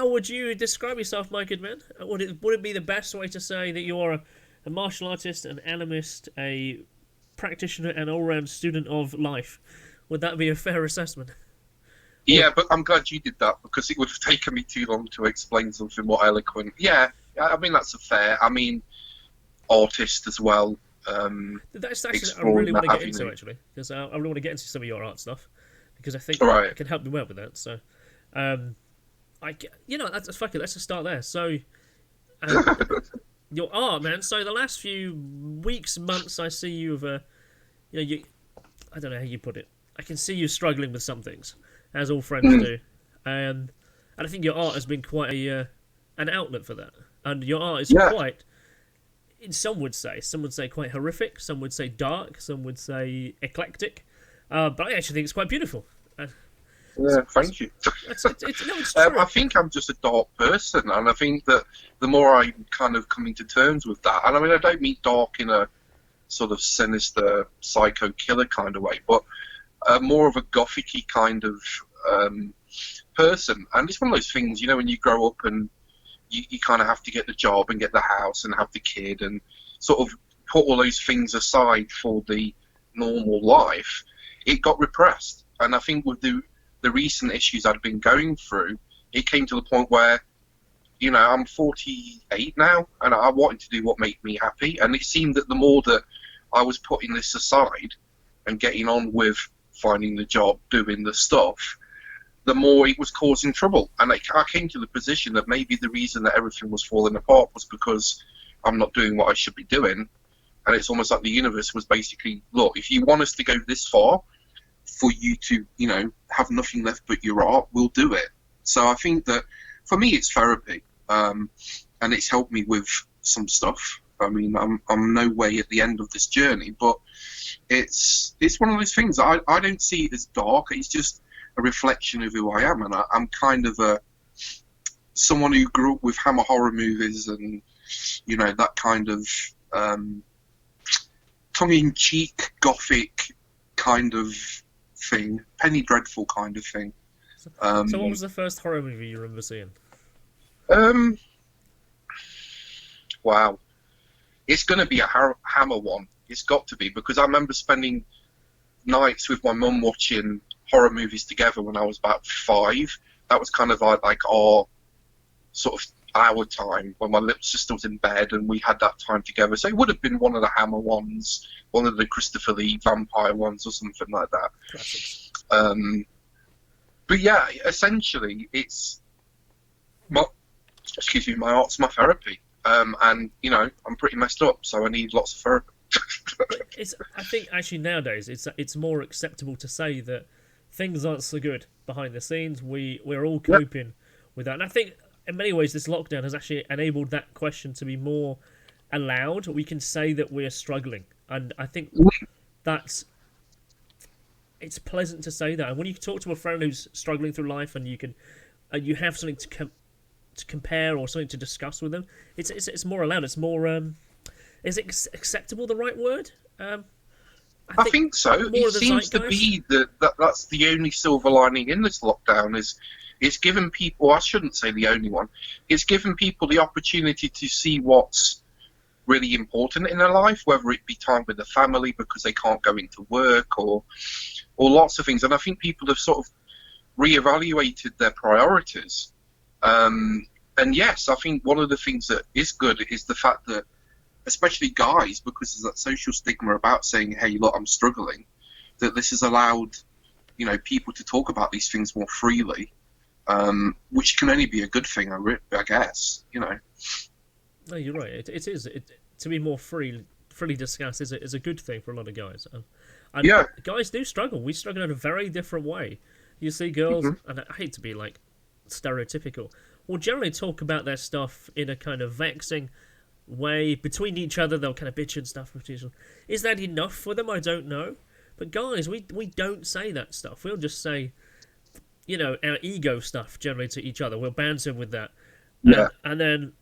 how would you describe yourself, my good man? Would it be the best way to say that you are a martial artist, an animist, a practitioner, and all-round student of life? Would that be a fair assessment? Or Yeah, but I'm glad you did that because it would have taken me too long to explain something more eloquent. Yeah, I mean that's a fair. I mean, artist as well, that's actually I exploring really want that to get into avenue. actually because I really want to get into some of your art stuff because I think Right. it can help me well with that. So, um, that's fuck it. Let's just start there. So, um, your art, man. So the last few weeks, months, I see you have you. I don't know how you put it. I can see you struggling with some things, as all friends Mm, do, and I think your art has been quite an outlet for that. And your art is yeah, quite, some would say quite horrific, some would say dark, some would say eclectic, but I actually think it's quite beautiful. Uh, yeah. it's, Thank you. no, it's I true. think I'm just a dark person, and I think that the more I'm kind of coming to terms with that, and I mean I don't mean dark in a sort of sinister psycho killer kind of way, but more of a gothicy kind of um, person. And it's one of those things, when you grow up and you kind of have to get the job and get the house and have the kid and sort of put all those things aside for the normal life, it got repressed. And I think with the recent issues I'd been going through, it came to the point where, I'm 48 now and I wanted to do what made me happy. And it seemed that the more that I was putting this aside and getting on with finding the job, doing the stuff, the more it was causing trouble. And I came to the position that maybe the reason that everything was falling apart was because I'm not doing what I should be doing. And it's almost like the universe was basically, look, if you want us to go this far, for you to, have nothing left but your art, we'll do it. So I think that for me, it's therapy, and it's helped me with some stuff. I mean, I'm no way at the end of this journey, but it's one of those things. I don't see it as dark. It's just a reflection of who I am, and I'm kind of someone who grew up with Hammer horror movies and that kind of tongue-in-cheek gothic kind of thing, Penny Dreadful kind of thing. So, what Um, was the first horror movie you remember seeing? um, wow, it's going to be a Hammer one. It's got to be because I remember spending nights with my mum watching horror movies together when I was about 5. That was kind of like our sort of our time when my little sister was in bed and we had that time together. So it would have been one of the Hammer ones, one of the Christopher Lee vampire ones, or something like that. Classics. Um, but yeah, essentially, it's my excuse me, my art's my therapy. And I'm pretty messed up, so I need lots of therapy. But I think actually nowadays it's more acceptable to say that things aren't so good behind the scenes. We're all Yeah. coping with that, and I think in many ways this lockdown has actually enabled that question to be more allowed. We can say that we're struggling, and I think that's it's pleasant to say that. And when you talk to a friend who's struggling through life, and you have something to compare or something to discuss with them, it's more allowed. It's more is acceptable the right word? I I think think so. more It of the seems to zeitgeist. be that's the only silver lining in this lockdown is it's given people, I shouldn't say the only one, it's given people the opportunity to see what's really important in their life, whether it be time with the family because they can't go into work or lots of things. And I think people have sort of reevaluated their priorities. And yes, I think one of the things that is good is the fact that, especially guys, because there's that social stigma about saying, hey, look, I'm struggling, that this has allowed, people to talk about these things more freely, which can only be a good thing, I guess, No, you're right. It is. To be more freely discussed is a good thing for a lot of guys. And Yeah. guys do struggle. We struggle in a very different way. You see girls, Hmm. and I hate to be like stereotypical, will generally talk about their stuff in a kind of vexing way between each other. They'll kind of bitch and stuff with each other. Is that enough for them? I don't know. But guys, we don't say that stuff. We'll just say, our ego stuff generally to each other. We'll banter with that, Yeah. and then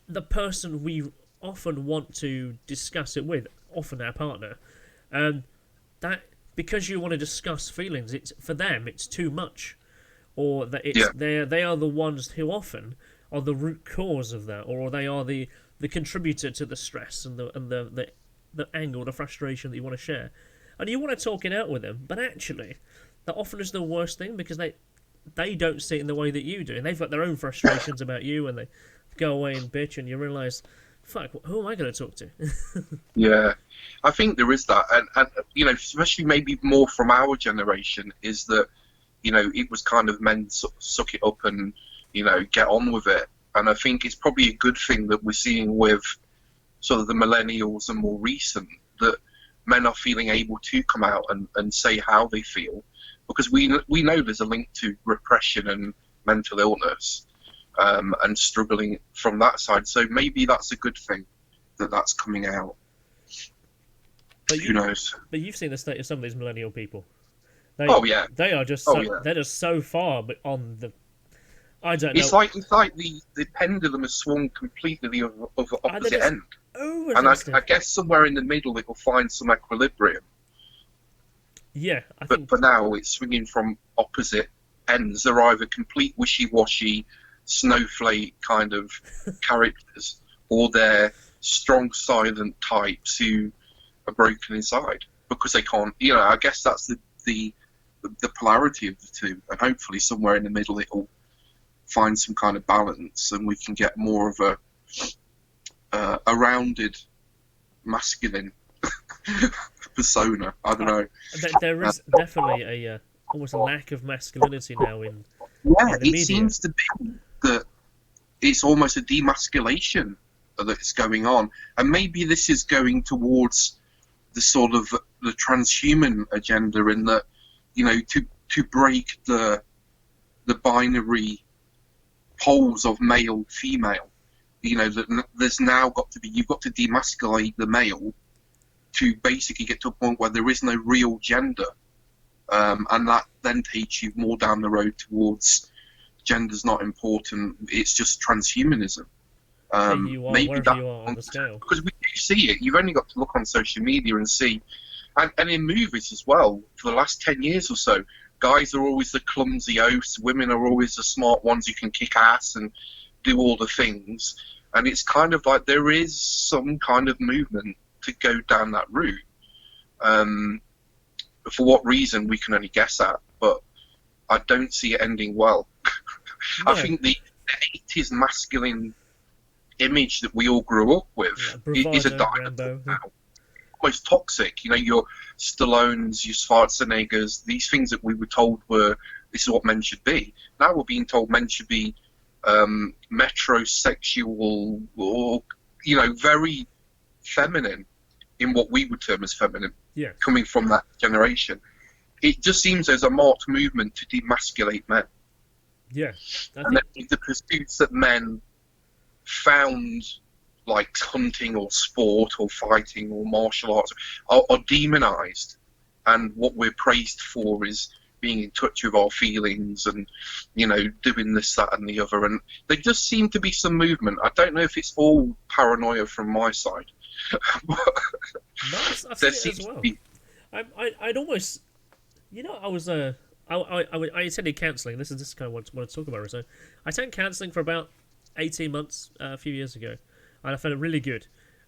the person we often want to discuss it with, often our partner, that because you want to discuss feelings, it's for them it's too much, or that they are the ones who often are the root cause of that, or they are the contributor to the stress and the anger, the frustration that you want to share, and you want to talk it out with them, but actually, that often is the worst thing because they don't see it in the way that you do, and they've got their own frustrations about you, and they go away and bitch, and you realise, fuck, who am I going to talk to? Yeah, I think there is that, and especially maybe more from our generation, is that it was kind of men suck it up and get on with it, and I think it's probably a good thing that we're seeing with sort of the millennials and more recent, that men are feeling able to come out and say how they feel, because we know there's a link to repression and mental illness, and struggling from that side. So maybe that's a good thing that's coming out. Who knows? But you've seen the state of some of these millennial people. They are just they're just so far on the. I don't know. It's like the pendulum has swung completely of the opposite end. And I guess somewhere in the middle it will find some equilibrium. Yeah, but for now it's swinging from opposite ends. They're either complete wishy-washy, snowflake kind of characters, or they're strong, silent types who are broken inside because they can't. I guess that's the polarity of the two, and hopefully somewhere in the middle it'll find some kind of balance, and we can get more of a rounded masculine persona. I don't know. There is definitely a almost a lack of masculinity now in the media. Seems to be that it's almost a demasculation that's going on, and maybe this is going towards the sort of the transhuman agenda, in that to break the binary poles of male female. That there's now you've got to demasculate the male to basically get to a point where there is no real gender, and that then takes you more down the road towards gender's not important, it's just transhumanism. Maybe that, you are on the scale. Because we do see it. You've only got to look on social media and see, and in movies as well, for the last 10 years or so, guys are always the clumsy oafs, women are always the smart ones who can kick ass and do all the things, and it's kind of like there is some kind of movement to go down that route. For what reason, we can only guess at, but I don't see it ending well. No. I think the 80s masculine image that we all grew up with is a dinosaur now. Almost toxic. Your Stallones, your Schwarzeneggers, these things that we were told this is what men should be. Now we're being told men should be metrosexual, or very feminine in what we would term as feminine. Yeah. Coming from that generation, it just seems there's a marked movement to demasculate men. Yeah. And then the pursuits that men found, like hunting or sport or fighting or martial arts, are demonized, and what we're praised for is being in touch with our feelings and doing this, that and the other. And there just seem to be some movement. I don't know if it's all paranoia from my side. I've seen it as well. I'd almost, I attended counselling. This is kind of what I want to talk about. So I attended counselling for about 18 months a few years ago, and I found it really good.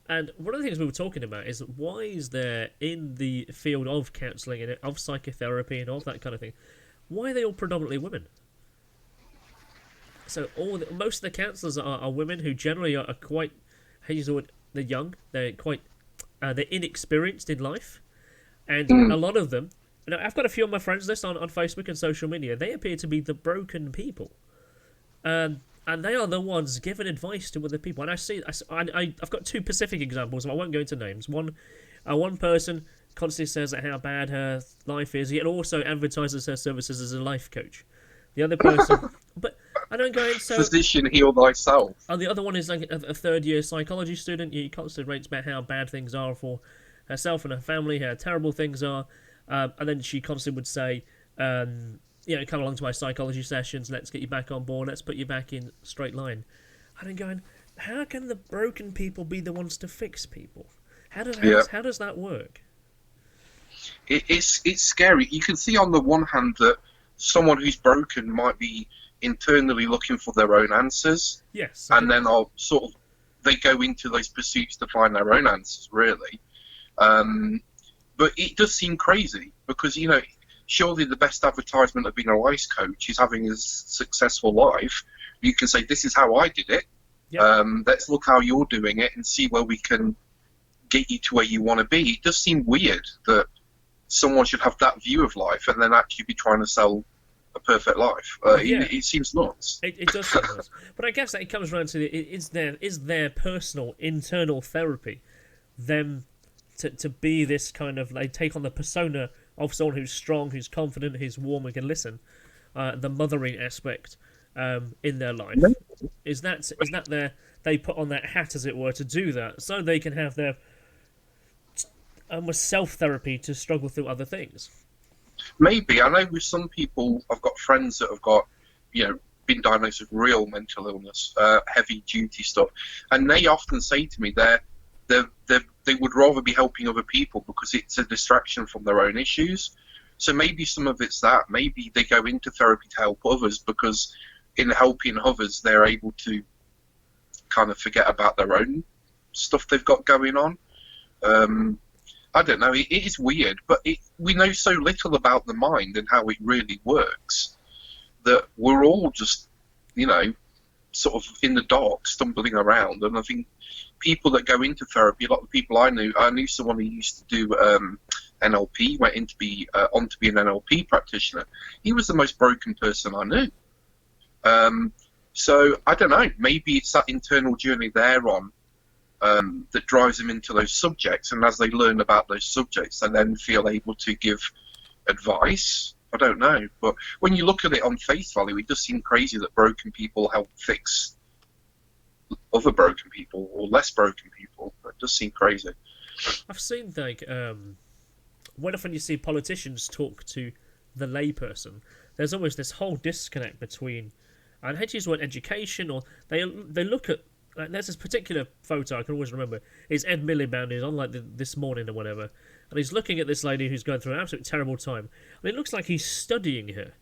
And one of the things we were talking about is, why is there, in the field of counselling and of psychotherapy and of that kind of thing, why are they all predominantly women? So most of the counsellors are women who generally are quite, they're young, they're inexperienced in life, and a lot of them, I've got a few on my friends list on Facebook and social media, they appear to be the broken people. And they are the ones giving advice to other people. And I've got two specific examples. I won't go into names. One person constantly says how bad her life is, yet also advertises her services as a life coach. The other person, but I don't go into physician, heal thyself. And the other one is like a third-year psychology student. He constantly rates about how bad things are for herself and her family, how terrible things are, and then she constantly would say, come along to my psychology sessions, let's get you back on board, let's put you back in straight line. And I'm going, how can the broken people be the ones to fix people? How does that work? It's scary. You can see on the one hand that someone who's broken might be internally looking for their own answers, Yes. and then they go into those pursuits to find their own answers, really. But it does seem crazy because, surely the best advertisement of being a life coach is having a successful life. You can say, this is how I did it. Yep. Let's look how you're doing it and see where we can get you to where you want to be. It does seem weird that someone should have that view of life and then actually be trying to sell a perfect life. It seems nuts. It does seem nuts. But I guess that it comes around to is their personal internal therapy, them to be this kind of, they take on the persona of someone who's strong, who's confident, who's warm and can listen, the mothering aspect in their life. Is that they put on that hat, as it were, to do that, so they can have their self-therapy to struggle through other things. Maybe. I know with some people, I've got friends that have got, been diagnosed with real mental illness, heavy duty stuff, and they often say to me they would rather be helping other people because it's a distraction from their own issues. So maybe some of it's that. Maybe they go into therapy to help others because in helping others, they're able to kind of forget about their own stuff they've got going on. I don't know. It is weird, but we know so little about the mind and how it really works that we're all just, sort of in the dark, stumbling around. And I think people that go into therapy, a lot of the people I knew someone who used to do NLP, went on to be an NLP practitioner. He was the most broken person I knew. So I don't know. Maybe it's that internal journey they're on that drives them into those subjects, and as they learn about those subjects, they then feel able to give advice. I don't know, but when you look at it on face value, it does seem crazy that broken people help fix other broken people or less broken people. It does seem crazy. I've seen when often you see politicians talk to the layperson, there's always this whole disconnect between, and I hate to use the word education, or they look at. There's this particular photo I can always remember. It's Ed Miliband, who's on This Morning or whatever, and he's looking at this lady who's going through an absolutely terrible time, and it looks like he's studying her.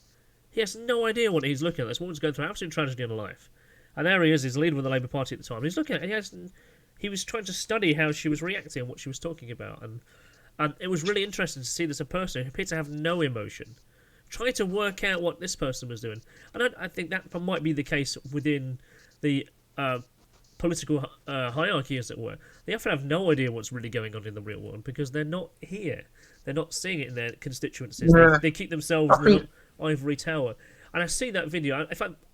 He has no idea what he's looking at. This woman's going through absolute tragedy in her life, and there he is, he's leader of the Labour Party at the time. And he's looking at it, he was trying to study how she was reacting and what she was talking about, and it was really interesting to see this a person who appeared to have no emotion, trying to work out what this person was doing. And I think that might be the case within the political hierarchy, as it were. They often have no idea what's really going on in the real world because they're not here. They're not seeing it in their constituencies. Yeah. They keep themselves in the ivory tower. And I see that video.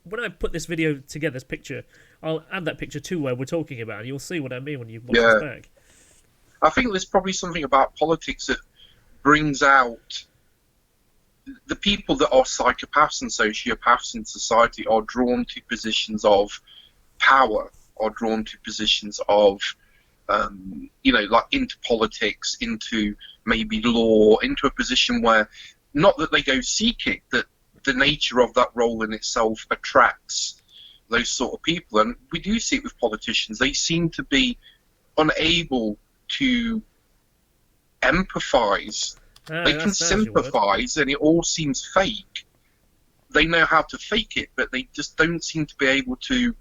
When I put this video together, this picture, I'll add that picture to where we're talking about, and you'll see what I mean when you watch this back. I think there's probably something about politics that brings out the people that are psychopaths and sociopaths in society are drawn to positions of power, are drawn to positions of, like into politics, into maybe law, into a position where, not that they go seek it, that the nature of that role in itself attracts those sort of people. And we do see it with politicians. They seem to be unable to empathize. They can sympathize, and it all seems fake. They know how to fake it, but they just don't seem to be able to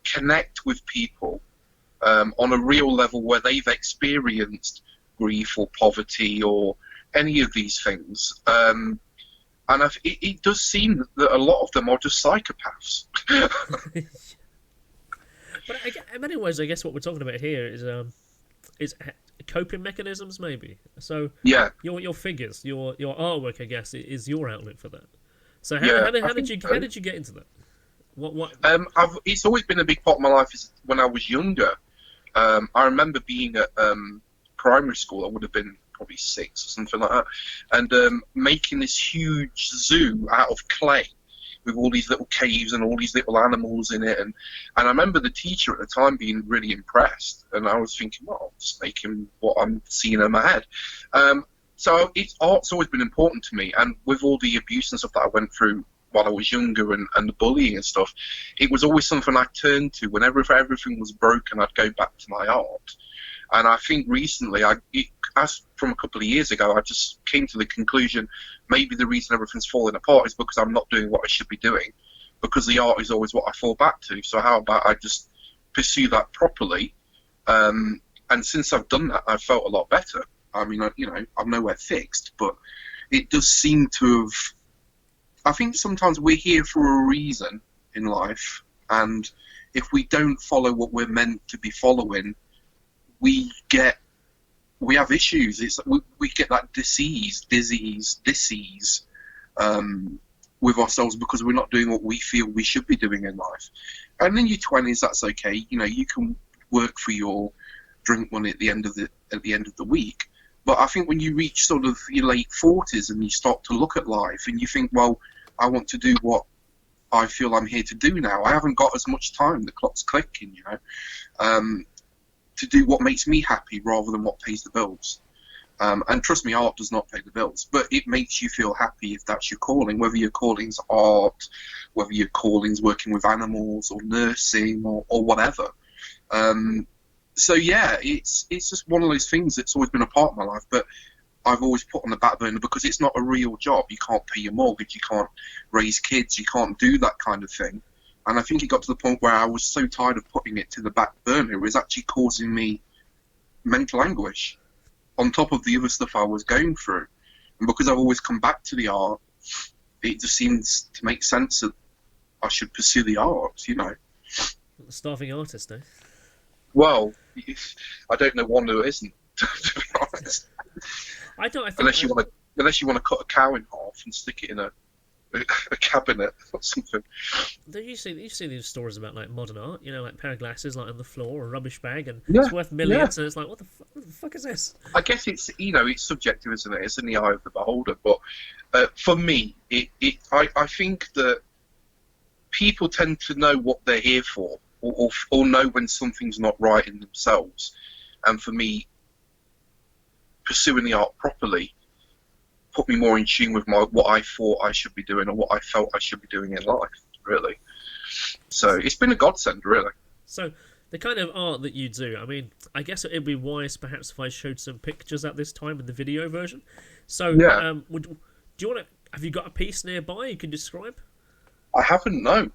connect with people on a real level where they've experienced grief or poverty or any of these things. And it does seem that a lot of them are just psychopaths. But in many ways, I guess what we're talking about here is coping mechanisms, maybe. So yeah, your figures, your artwork, I guess, is your outlet for that. So how did you get into that? What? It's always been a big part of my life. Is when I was younger. I remember being at primary school. I would have been probably 6 or something like that, and making this huge zoo out of clay with all these little caves and all these little animals in it. And I remember the teacher at the time being really impressed, and I was thinking, well, I'm just making what I'm seeing in my head. So art's always been important to me, and with all the abuse and stuff that I went through while I was younger and the bullying and stuff, it was always something I turned to. Whenever everything was broken, I'd go back to my art. And I think recently, as from a couple of years ago, I just came to the conclusion maybe the reason everything's falling apart is because I'm not doing what I should be doing, because the art is always what I fall back to. So how about I just pursue that properly? And since I've done that, I've felt a lot better. I mean, I'm nowhere fixed, but it does seem to have. I think sometimes we're here for a reason in life, and if we don't follow what we're meant to be following, we have issues. We get that disease with ourselves because we're not doing what we feel we should be doing in life. And in your 20s, that's okay. You can work for your drink money at the end of the week. But I think when you reach sort of your late 40s and you start to look at life and you think, well, I want to do what I feel I'm here to do now. I haven't got as much time. The clock's clicking, to do what makes me happy rather than what pays the bills. And trust me, art does not pay the bills, but it makes you feel happy if that's your calling, whether your calling's art, whether your calling's working with animals or nursing or whatever. So yeah, it's just one of those things that's always been a part of my life, but I've always put on the back burner because it's not a real job. You can't pay your mortgage, you can't raise kids, you can't do that kind of thing. And I think it got to the point where I was so tired of putting it to the back burner, it was actually causing me mental anguish on top of the other stuff I was going through. And because I've always come back to the art, it just seems to make sense that I should pursue the arts, The starving artist, eh? Well, I don't know one who isn't, to be honest. I think unless you want to cut a cow in half and stick it in a cabinet or something. You see these stories about like modern art, like a pair of glasses like on the floor or a rubbish bag, and it's worth millions, and it's like, what the fuck is this? I guess it's it's subjective, isn't it? It's in the eye of the beholder. But for me, I think that people tend to know what they're here for, or know when something's not right in themselves. And for me, pursuing the art properly put me more in tune with what I thought I should be doing or what I felt I should be doing in life, really. So it's been a godsend, really. So the kind of art that you do, I mean, I guess it'd be wise perhaps if I showed some pictures at this time in the video version. So yeah. Do you want to? Have you got a piece nearby you can describe? I haven't, no.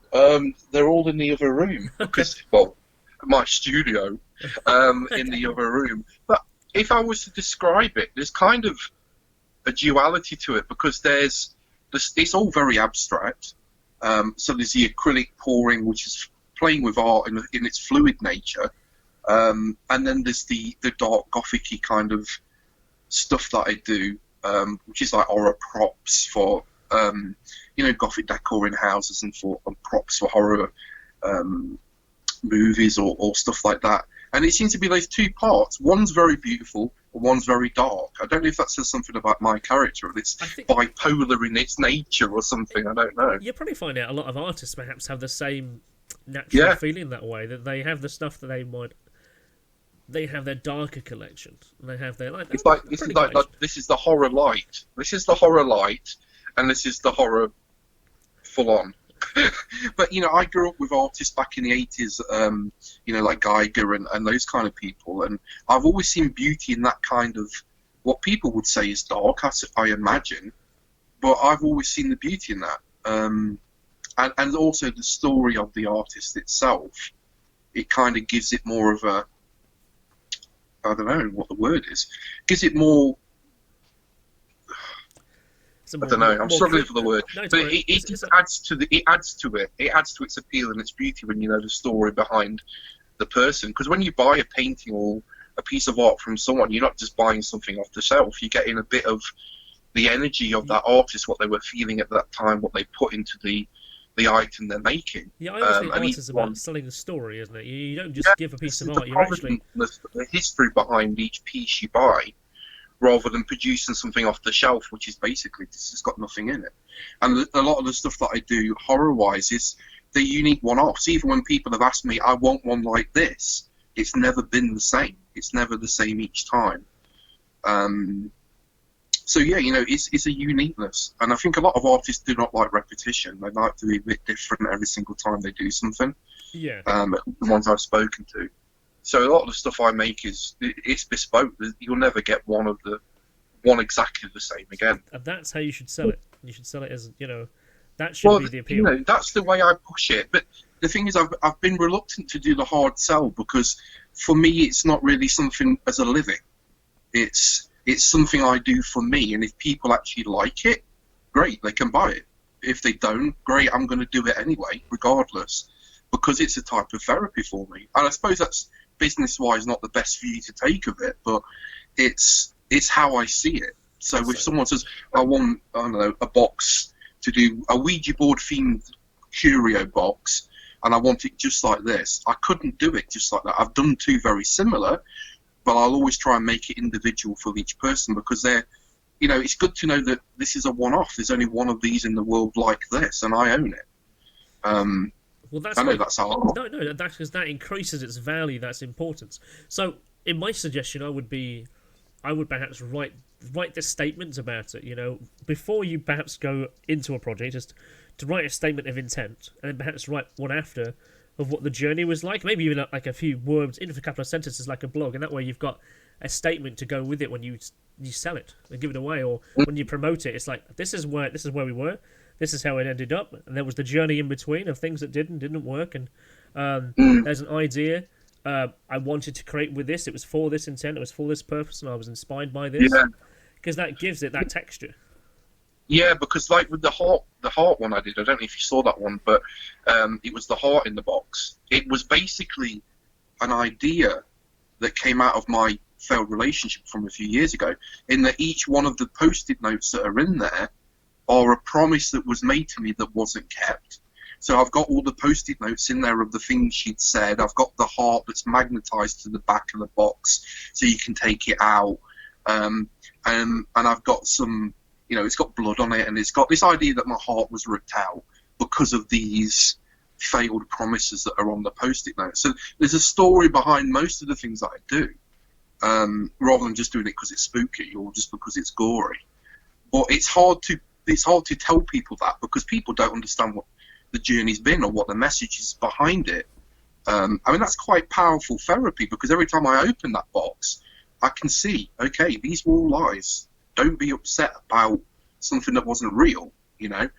They're all in the other room because, well, my studio in the other room. But if I was to describe it, there's kind of a duality to it because it's all very abstract. So there's the acrylic pouring, which is playing with art in its fluid nature, and then there's the dark gothic-y kind of stuff that I do, which is like horror props for gothic decor in houses and props for horror movies or stuff like that. And it seems to be those two parts. One's very beautiful, and one's very dark. I don't know if that says something about my character, or it's bipolar in its nature or something. I don't know. You'll probably find out a lot of artists perhaps have the same natural feeling that way, that they have the stuff that they have their darker collection, and they have their this is the horror light. This is the horror light, and this is the horror full on. But I grew up with artists back in the 80s, like Geiger and those kind of people, and I've always seen beauty in that kind of what people would say is dark, I imagine, but I've always seen the beauty in that, and also the story of the artist itself. It kind of gives it more of a, I don't know what the word is, gives it more. I don't know. I'm struggling for the word, but it adds to it. It adds to its appeal and its beauty when you know the story behind the person. Because when you buy a painting or a piece of art from someone, you're not just buying something off the shelf. You're getting a bit of the energy of that artist, what they were feeling at that time, what they put into the item they're making. Yeah, I always think art is about selling the story, isn't it? You don't just give a piece of art. You're actually the history behind each piece you buy, rather than producing something off the shelf, which is basically it's got nothing in it. And a lot of the stuff that I do horror-wise is the unique one-offs. Even when people have asked me, I want one like this, it's never been the same. It's never the same each time. So yeah, it's a uniqueness. And I think a lot of artists do not like repetition. They like to be a bit different every single time they do something. Yeah. The ones I've spoken to. So a lot of the stuff I make it's bespoke. You'll never get one exactly the same again. And that's how you should sell it. You should sell it as, that should Well, be the appeal. that's the way I push it. But the thing is, I've been reluctant to do the hard sell because for me, it's not really something as a living. It's something I do for me, and if people actually like it, great, they can buy it. If they don't, great, I'm going to do it anyway, regardless, because it's a type of therapy for me. And I suppose that's business-wise not the best view to take of it, but it's how I see it. So if someone says, I want, I don't know, a box to do a Ouija board themed curio box, and I want it just like this, I couldn't do it just like that. I've done two very similar, but I'll always try and make it individual for each person because they're, it's good to know that this is a one-off. There's only one of these in the world like this, and I own it. Well, that's I know that's how. No, that's because that increases its value, that's importance. So, in my suggestion, I would perhaps write this statement about it. Before you perhaps go into a project, just to write a statement of intent, and then perhaps write one after of what the journey was like. Maybe even like a few words, even a couple of sentences, like a blog, and that way you've got a statement to go with it when you sell it and give it away, or when you promote it. It's like this is where we were. This is how it ended up, and there was the journey in between of things that didn't work, and there's an idea I wanted to create with this. It was for this intent, it was for this purpose, and I was inspired by this. Because that gives it that texture. Yeah, because like with the heart one I did, I don't know if you saw that one, but it was the heart in the box. It was basically an idea that came out of my failed relationship from a few years ago, in that each one of the post-it notes that are in there are a promise that was made to me that wasn't kept. So I've got all the post-it notes in there of the things she'd said. I've got the heart that's magnetized to the back of the box so you can take it out. And I've got some, it's got blood on it, and it's got this idea that my heart was ripped out because of these failed promises that are on the post-it notes. So there's a story behind most of the things that I do, rather than just doing it because it's spooky or just because it's gory. But it's hard to tell people that because people don't understand what the journey's been or what the message is behind it. That's quite powerful therapy because every time I open that box, I can see, okay, these were all lies. Don't be upset about something that wasn't real, and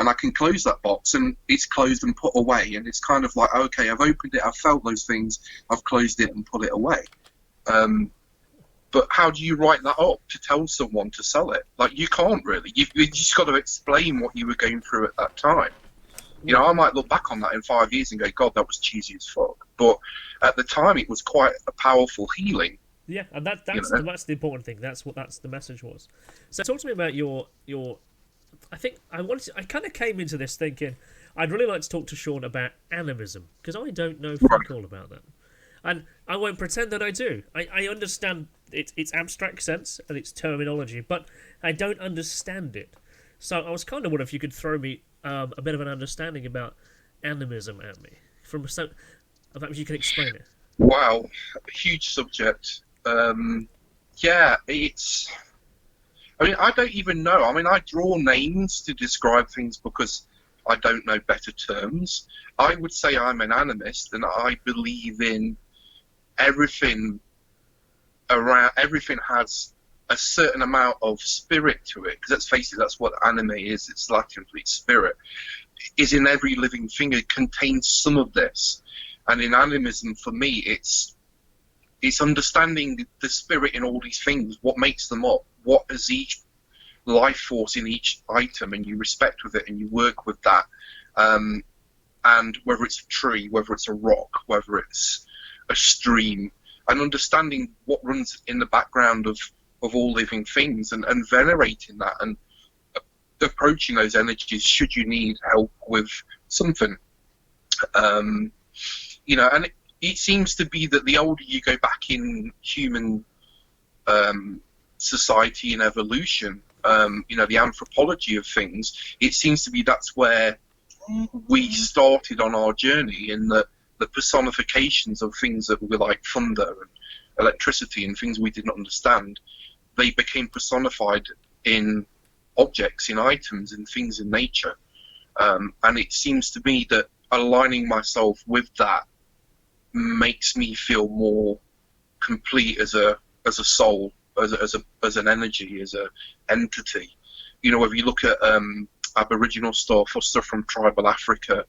I can close that box and it's closed and put away, and it's kind of like, okay, I've opened it, I've felt those things, I've closed it and put it away. But how do you write that up to tell someone to sell it? Like, you can't really. You've just got to explain what you were going through at that time. I might look back on that in 5 years and go, God, that was cheesy as fuck. But at the time, it was quite a powerful healing. Yeah, and that's the important thing. That's the message was. So talk to me about your. I think I kind of came into this thinking I'd really like to talk to Sean about animism because I don't know fuck all about that, and I won't pretend that I do. I understand its abstract sense and its terminology, but I don't understand it. So I was kind of wondering if you could throw me a bit of an understanding about animism at me if you can explain it. Wow, huge subject. It's. I don't even know. I draw names to describe things because I don't know better terms. I would say I'm an animist, and I believe in everything around. Everything has a certain amount of spirit to it. Because let's face it, that's what anime is. It's Latin for spirit. Is in every living thing. It contains some of this, and in animism, for me, it's understanding the spirit in all these things, what makes them up, what is each life force in each item, and you respect with it and you work with that. And whether it's a tree, whether it's a rock, whether it's a stream, and understanding what runs in the background of all living things and venerating that and approaching those energies should you need help with something. And it seems to be that the older you go back in human society and evolution, the anthropology of things, it seems to be that's where we started on our journey, in the personifications of things that were like thunder and electricity and things we didn't understand. They became personified in objects, in items, in things in nature. And it seems to me that aligning myself with that makes me feel more complete as a soul, as an energy, as a entity. You know, if you look at Aboriginal stuff or stuff from tribal Africa,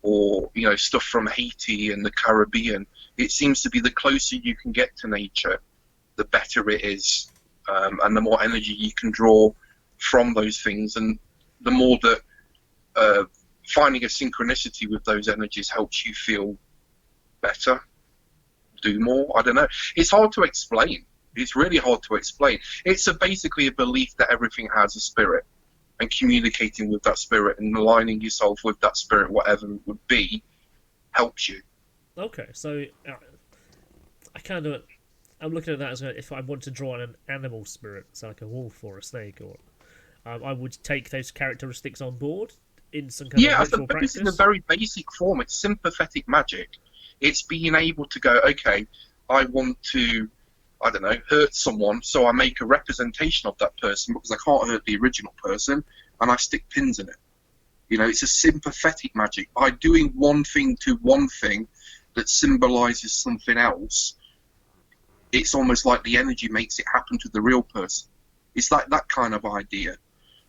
or stuff from Haiti and the Caribbean, it seems to be the closer you can get to nature, the better it is, and the more energy you can draw from those things, and the more that finding a synchronicity with those energies helps you feel better, do more. I don't know. It's hard to explain. It's really hard to explain. It's basically a belief that everything has a spirit, and communicating with that spirit and aligning yourself with that spirit, whatever it would be, helps you. Okay, so I'm looking at that as if I want to draw an animal spirit, so like a wolf or a snake, or I would take those characteristics on board in some kind of ritual practice. In a very basic form, it's sympathetic magic. It's being able to go, okay, I want to, I don't know, hurt someone, so I make a representation of that person because I can't hurt the original person, and I stick pins in it. It's a sympathetic magic. By doing one thing to one thing that symbolizes something else, it's almost like the energy makes it happen to the real person. It's like that kind of idea,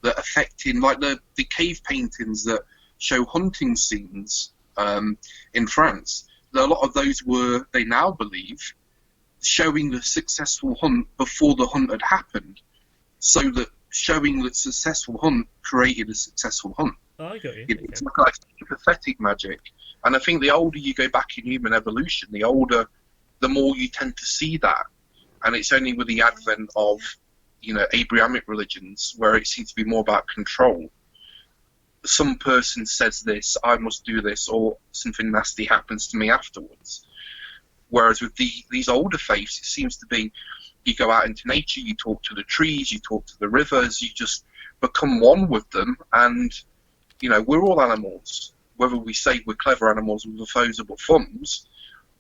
that affecting, like the cave paintings that show hunting scenes in France. A lot of those were, they now believe, showing the successful hunt before the hunt had happened, so that showing the successful hunt created a successful hunt. Oh, I got you. It's like sympathetic magic, and I think the older you go back in human evolution, the more you tend to see that, and it's only with the advent of Abrahamic religions where it seems to be more about control. Some person says this, I must do this, or something nasty happens to me afterwards. Whereas with these older faiths, it seems to be, you go out into nature, you talk to the trees, you talk to the rivers, you just become one with them, and we're all animals. Whether we say we're clever animals with opposable thumbs,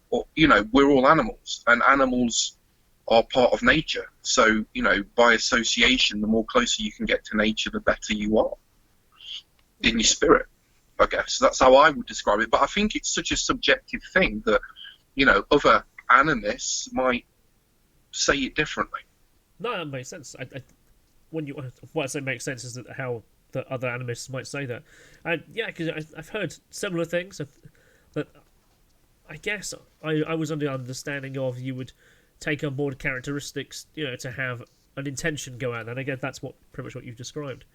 or we're all animals, and animals are part of nature. So by association, the more closer you can get to nature, the better you are in your spirit, I guess. That's how I would describe it. But I think it's such a subjective thing that other animists might say it differently. No, that makes sense. What I say makes sense is that how the other animists might say that. And yeah, because I've heard similar things. That I guess I was under the understanding of you would take on board characteristics, to have an intention go out, and I guess that's pretty much what you've described.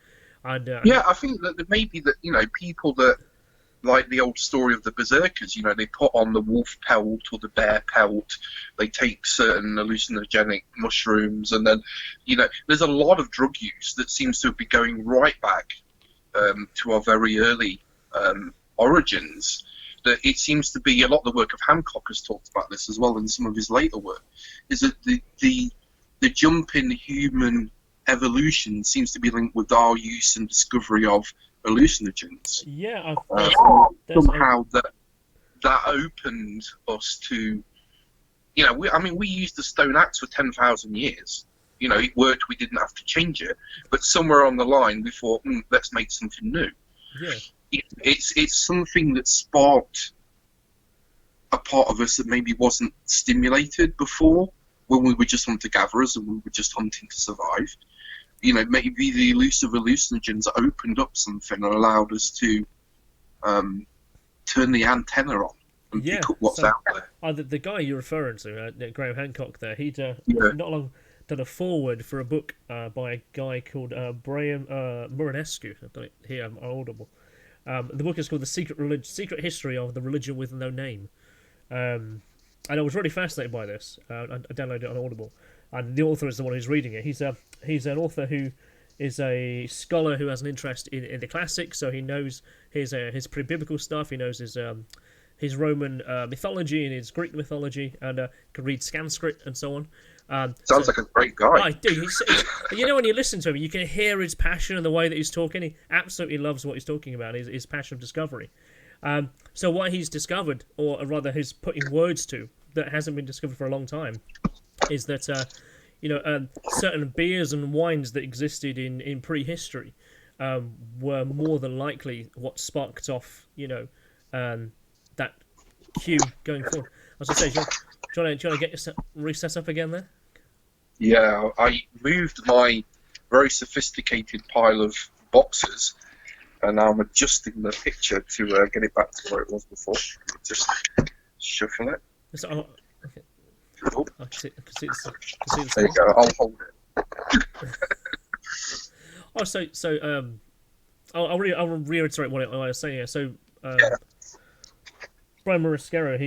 And I think that maybe that people that, like the old story of the berserkers, they put on the wolf pelt or the bear pelt, they take certain hallucinogenic mushrooms, and then there's a lot of drug use that seems to be going right back to our very early origins. That it seems to be a lot of the work of Hancock has talked about this as well in some of his later work, is that the jump in human evolution seems to be linked with our use and discovery of hallucinogens. Yeah, somehow that opened us to, we used the stone axe for 10,000 years. It worked. We didn't have to change it, but somewhere on the line we thought, let's make something new. Yeah, it's something that sparked a part of us that maybe wasn't stimulated before, when we were just hunter-gatherers and we were just hunting to survive. Maybe the elusive hallucinogens opened up something and allowed us to turn the antenna on and pick up what's out there. The guy you're referring to, Graham Hancock, there, he'd not long done a foreword for a book by a guy called Brian Muranescu. I've done it here on Audible. The book is called The Secret History of the Religion with No Name. And I was really fascinated by this. I downloaded it on Audible. And the author is the one who's reading it. He's an author who is a scholar who has an interest in the classics, so he knows his pre-biblical stuff, he knows his Roman mythology and his Greek mythology, and can read Sanskrit and so on. Sounds like a great guy. Dude, when you listen to him, you can hear his passion and the way that he's talking. He absolutely loves what he's talking about, his passion of discovery. So what he's discovered, or rather he's putting words to, that hasn't been discovered for a long time, is that certain beers and wines that existed in prehistory were more than likely what sparked off that cue going forward. was gonna say, do you want to get yourself reset up again there? Yeah, I moved my very sophisticated pile of boxes, and now I'm adjusting the picture to get it back to where it was before. Just shuffle it. Oh, okay. Oh. I can see the There you go. I'll hold it. Oh, I'll reiterate what I was saying here. So, Brian Mariscaro,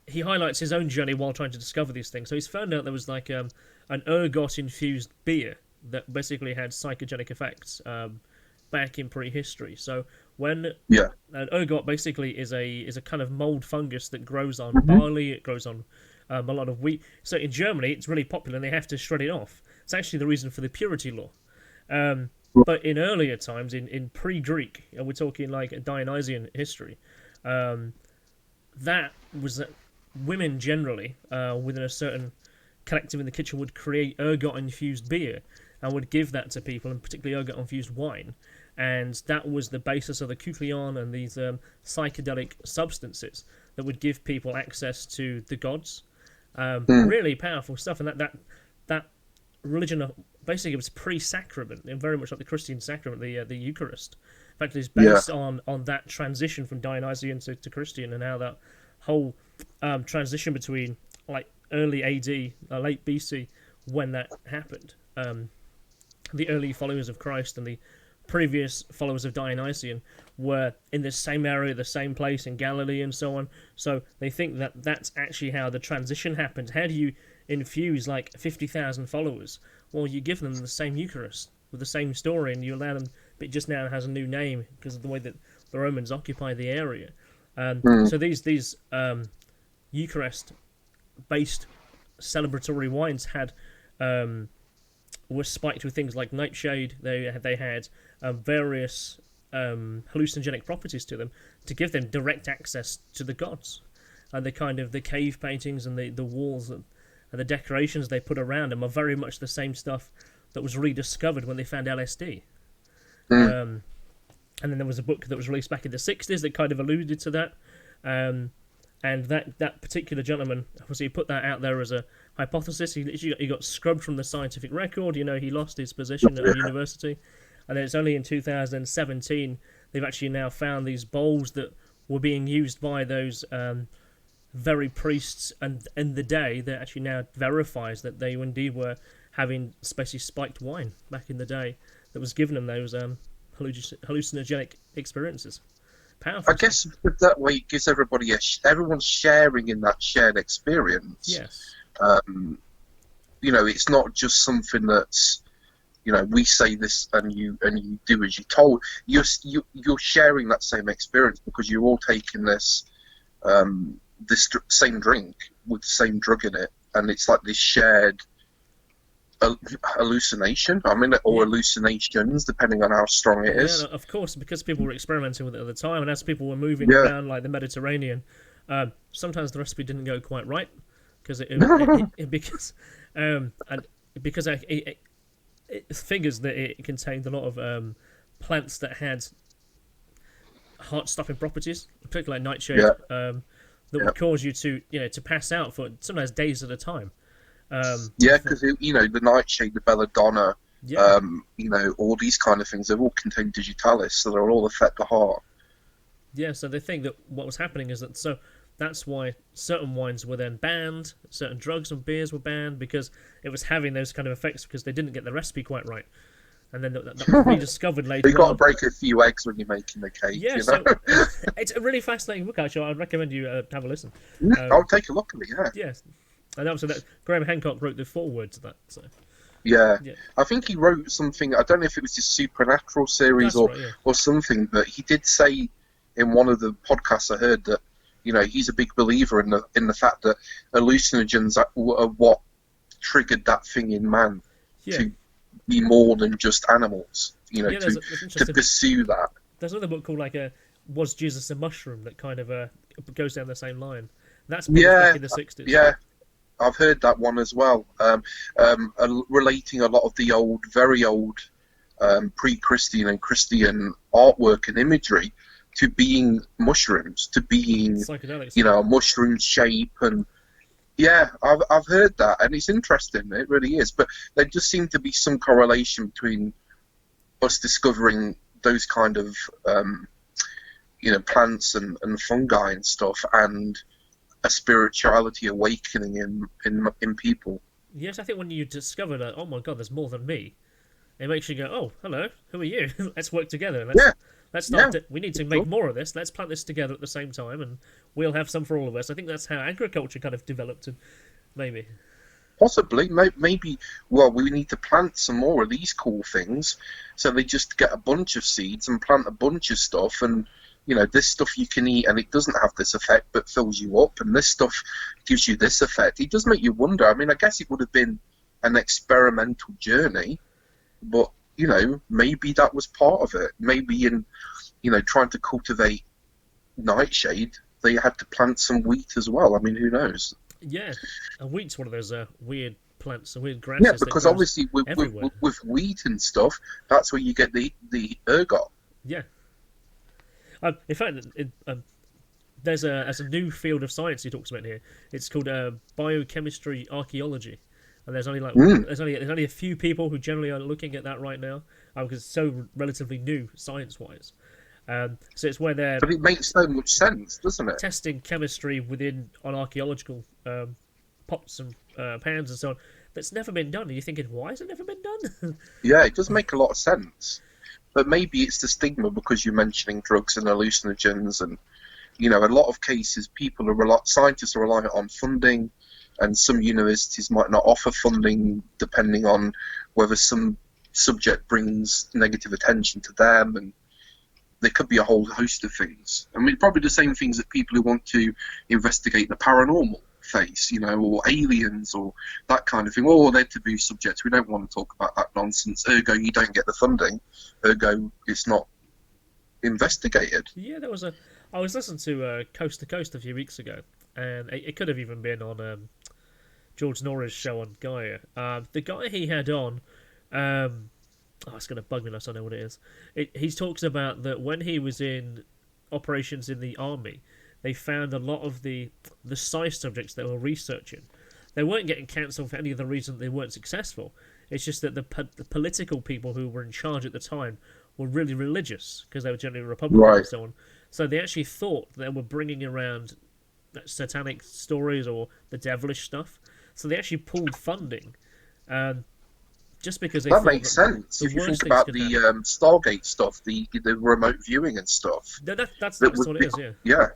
he highlights his own journey while trying to discover these things. So he's found out there was like an ergot-infused beer that basically had psychogenic effects back in prehistory. So when an ergot basically is a kind of mold fungus that grows on barley, it grows on a lot of wheat. So in Germany, it's really popular, and they have to shred it off. It's actually the reason for the purity law. But in earlier times, in pre-Greek, and we're talking like Dionysian history, that was that women generally, within a certain collective in the kitchen, would create ergot-infused beer and would give that to people, and particularly ergot-infused wine. And that was the basis of the kuklion and these psychedelic substances that would give people access to the gods. Really powerful stuff, and that religion basically was pre-sacrament, and very much like the Christian sacrament, the Eucharist. In fact, it's based on that transition from Dionysian to Christian, and how that whole transition between like early AD, late BC, when that happened. The early followers of Christ and the previous followers of Dionysian were in the same area, the same place in Galilee and so on. So they think that that's actually how the transition happened. How do you infuse like 50,000 followers? Well, you give them the same Eucharist with the same story, and you allow them, but it just now has a new name because of the way that the Romans occupy the area. So these Eucharist-based celebratory wines had were spiked with things like nightshade. They had various hallucinogenic properties to them to give them direct access to the gods. And the cave paintings and the walls and the decorations they put around them are very much the same stuff that was rediscovered when they found LSD. And then there was a book that was released back in the 60s that kind of alluded to that. And that particular gentleman, obviously, he put that out there as a hypothesis. He got scrubbed from the scientific record. He lost his position at a university. And then it's only in 2017 they've actually now found these bowls that were being used by those very priests, and in the day that actually now verifies that they indeed were having especially spiked wine back in the day that was giving them those hallucinogenic experiences. Powerful. I guess that way it gives everybody everyone's sharing in that shared experience. Yes. It's not just something that's, we say this and you do as you're told. You're sharing that same experience because you're all taking this same drink with the same drug in it, and it's like this shared hallucination. Hallucinations, depending on how strong it is. Yeah, of course, because people were experimenting with it at the time, and as people were moving around like the Mediterranean, sometimes the recipe didn't go quite right because it figures that it contained a lot of plants that had heart-stopping properties, particularly like nightshade, that would cause you to pass out for sometimes days at a time. Because the nightshade, the belladonna, all these kind of things, they all contain digitalis, so they'll all affect the heart. Yeah, so they think that what was happening is that, so that's why certain wines were then banned, certain drugs and beers were banned, because it was having those kind of effects because they didn't get the recipe quite right. And then that was rediscovered later. You've got to break a few eggs when you're making the cake. Yeah, so it's a really fascinating book, actually. I'd recommend you have a listen. I'll take a look at it, yeah. Yes. And also that Graham Hancock wrote the foreword to that. So. Yeah. I think he wrote something, I don't know if it was his Supernatural series or something, but he did say in one of the podcasts I heard that, he's a big believer in the fact that hallucinogens are what triggered that thing in man to be more than just animals, to pursue that. There's another book called Was Jesus a Mushroom that kind of goes down the same line. That's back in the 60s. Yeah, I've heard that one as well, relating a lot of the very old pre-Christian and Christian artwork and imagery to being mushrooms, to being, psychedelics. a mushroom shape. And yeah, I've heard that, and it's interesting. It really is. But there just seemed to be some correlation between us discovering those kind of plants and fungi and stuff, and a spirituality awakening in people. Yes, I think when you discover that, oh my god, there's more than me, it makes you go, oh, hello, who are you? Let's work together. Let's start. We need to make more of this. Let's plant this together at the same time, and we'll have some for all of us. I think that's how agriculture kind of developed, and maybe. Possibly, maybe. Well, we need to plant some more of these cool things, so they just get a bunch of seeds and plant a bunch of stuff, and this stuff you can eat, and it doesn't have this effect, but fills you up, and this stuff gives you this effect. It does make you wonder. I mean, I guess it would have been an experimental journey, but maybe that was part of it. Maybe in trying to cultivate nightshade, they had to plant some wheat as well. I mean, who knows? Yeah, and wheat's one of those weird plants, weird grasses. Yeah, because obviously with wheat and stuff, that's where you get the ergot. Yeah. In fact, there's a new field of science he talks about here. It's called biochemistry archaeology, and there's only there's only a few people who generally are looking at that right now, because it's so relatively new science-wise. So it's where they're. But it makes so much sense, doesn't it? Testing chemistry on archaeological pots and pans and so on. That's never been done. And you're thinking, why has it never been done? Yeah, it does make a lot of sense. But maybe it's the stigma, because you're mentioning drugs and hallucinogens, and a lot of cases scientists are reliant on funding, and some universities might not offer funding depending on whether some subject brings negative attention to them, and there could be a whole host of things. I mean, probably the same things that people who want to investigate the paranormal face, or aliens or that kind of thing. Oh, they're taboo subjects. We don't want to talk about that nonsense. Ergo, you don't get the funding. Ergo, it's not investigated. Yeah, I was listening to Coast to Coast a few weeks ago, and it could have even been on George Norah's show on Gaia. The guy he had on. It's going to bug me unless I know what it is. He talks about that when he was in operations in the army, they found a lot of the psi subjects they were researching. They weren't getting cancelled for any of the reason they weren't successful. It's just that the political people who were in charge at the time were really religious, because they were generally Republican and so on. So they actually thought they were bringing around satanic stories or the devilish stuff. So they actually pulled funding. Just because they that makes sense. If you think about the Stargate stuff, the remote viewing and stuff. That's what it is. Yeah.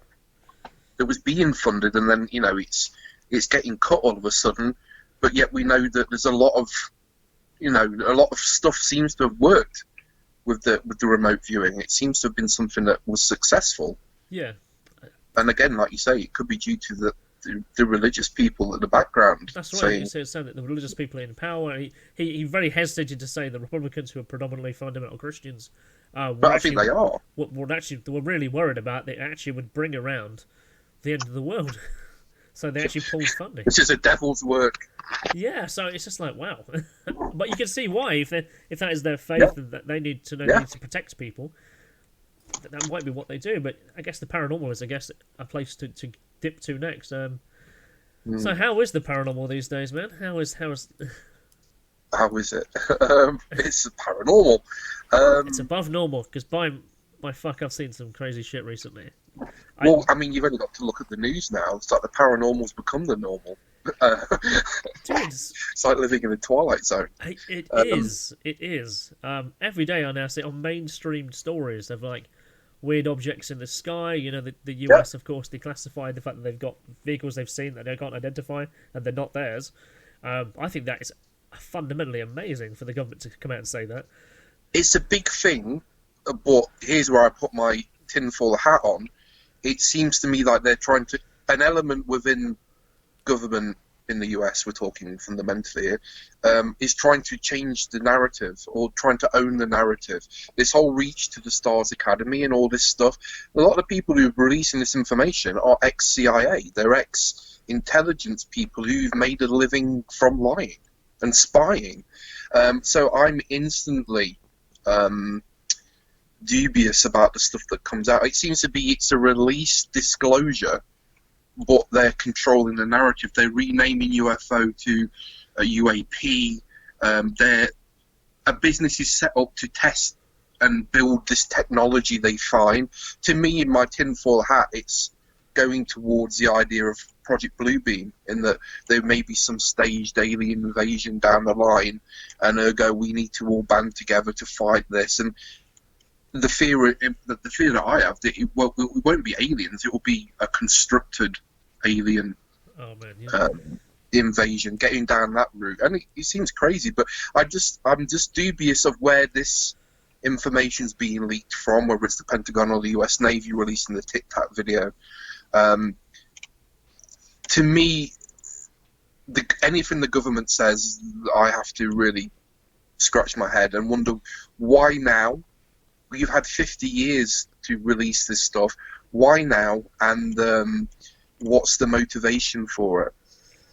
That was being funded, and then it's getting cut all of a sudden. But yet we know that there's a lot of stuff seems to have worked with the remote viewing. It seems to have been something that was successful. Yeah. And again, like you say, it could be due to the religious people at the background. That's right. He said that the religious people in power. He very hesitated to say the Republicans, who are predominantly fundamental Christians, but I think they are. They were really worried about. They actually would bring around the end of the world. So they actually pulled funding. This is a devil's work. Yeah, so it's just like, wow. But you can see why, if that is their faith, and that they need to protect people, that might be what they do. But I guess the paranormal is, a place to dip to next. So how is the paranormal these days, man? How is How is it? It's paranormal. It's above normal, because by fuck, I've seen some crazy shit recently. I mean, you've only got to look at the news now. It's like the paranormal's become the normal. It's like living in the Twilight Zone. It is. Every day I now see on mainstream stories of like weird objects in the sky. The US, of course, declassified the fact that they've got vehicles they've seen that they can't identify, and they're not theirs. I think that is fundamentally amazing for the government to come out and say that. It's a big thing, but here's where I put my tinfoil hat on. It seems to me like they're trying to... An element within government in the US, we're talking fundamentally here, is trying to change the narrative, or trying to own the narrative. This whole reach to the Stars Academy and all this stuff, a lot of the people who are releasing this information are ex-CIA. They're ex-intelligence people who've made a living from lying and spying. So I'm instantly dubious about the stuff that comes out. It seems to be it's a release disclosure, but they're controlling the narrative. They're renaming UFO to a UAP. A business is set up to test and build this technology they find. To me, in my tinfoil hat, it's going towards the idea of Project Bluebeam, in that there may be some staged alien invasion down the line, and ergo we need to all band together to fight this. And the fear that I have, that it won't be aliens, it will be a constructed alien invasion, getting down that route. And it seems crazy, but I'm just dubious of where this information's being leaked from, whether it's the Pentagon or the US Navy releasing the Tic Tac video. To me, anything the government says, I have to really scratch my head and wonder why now. You've had 50 years to release this stuff. Why now? And what's the motivation for it?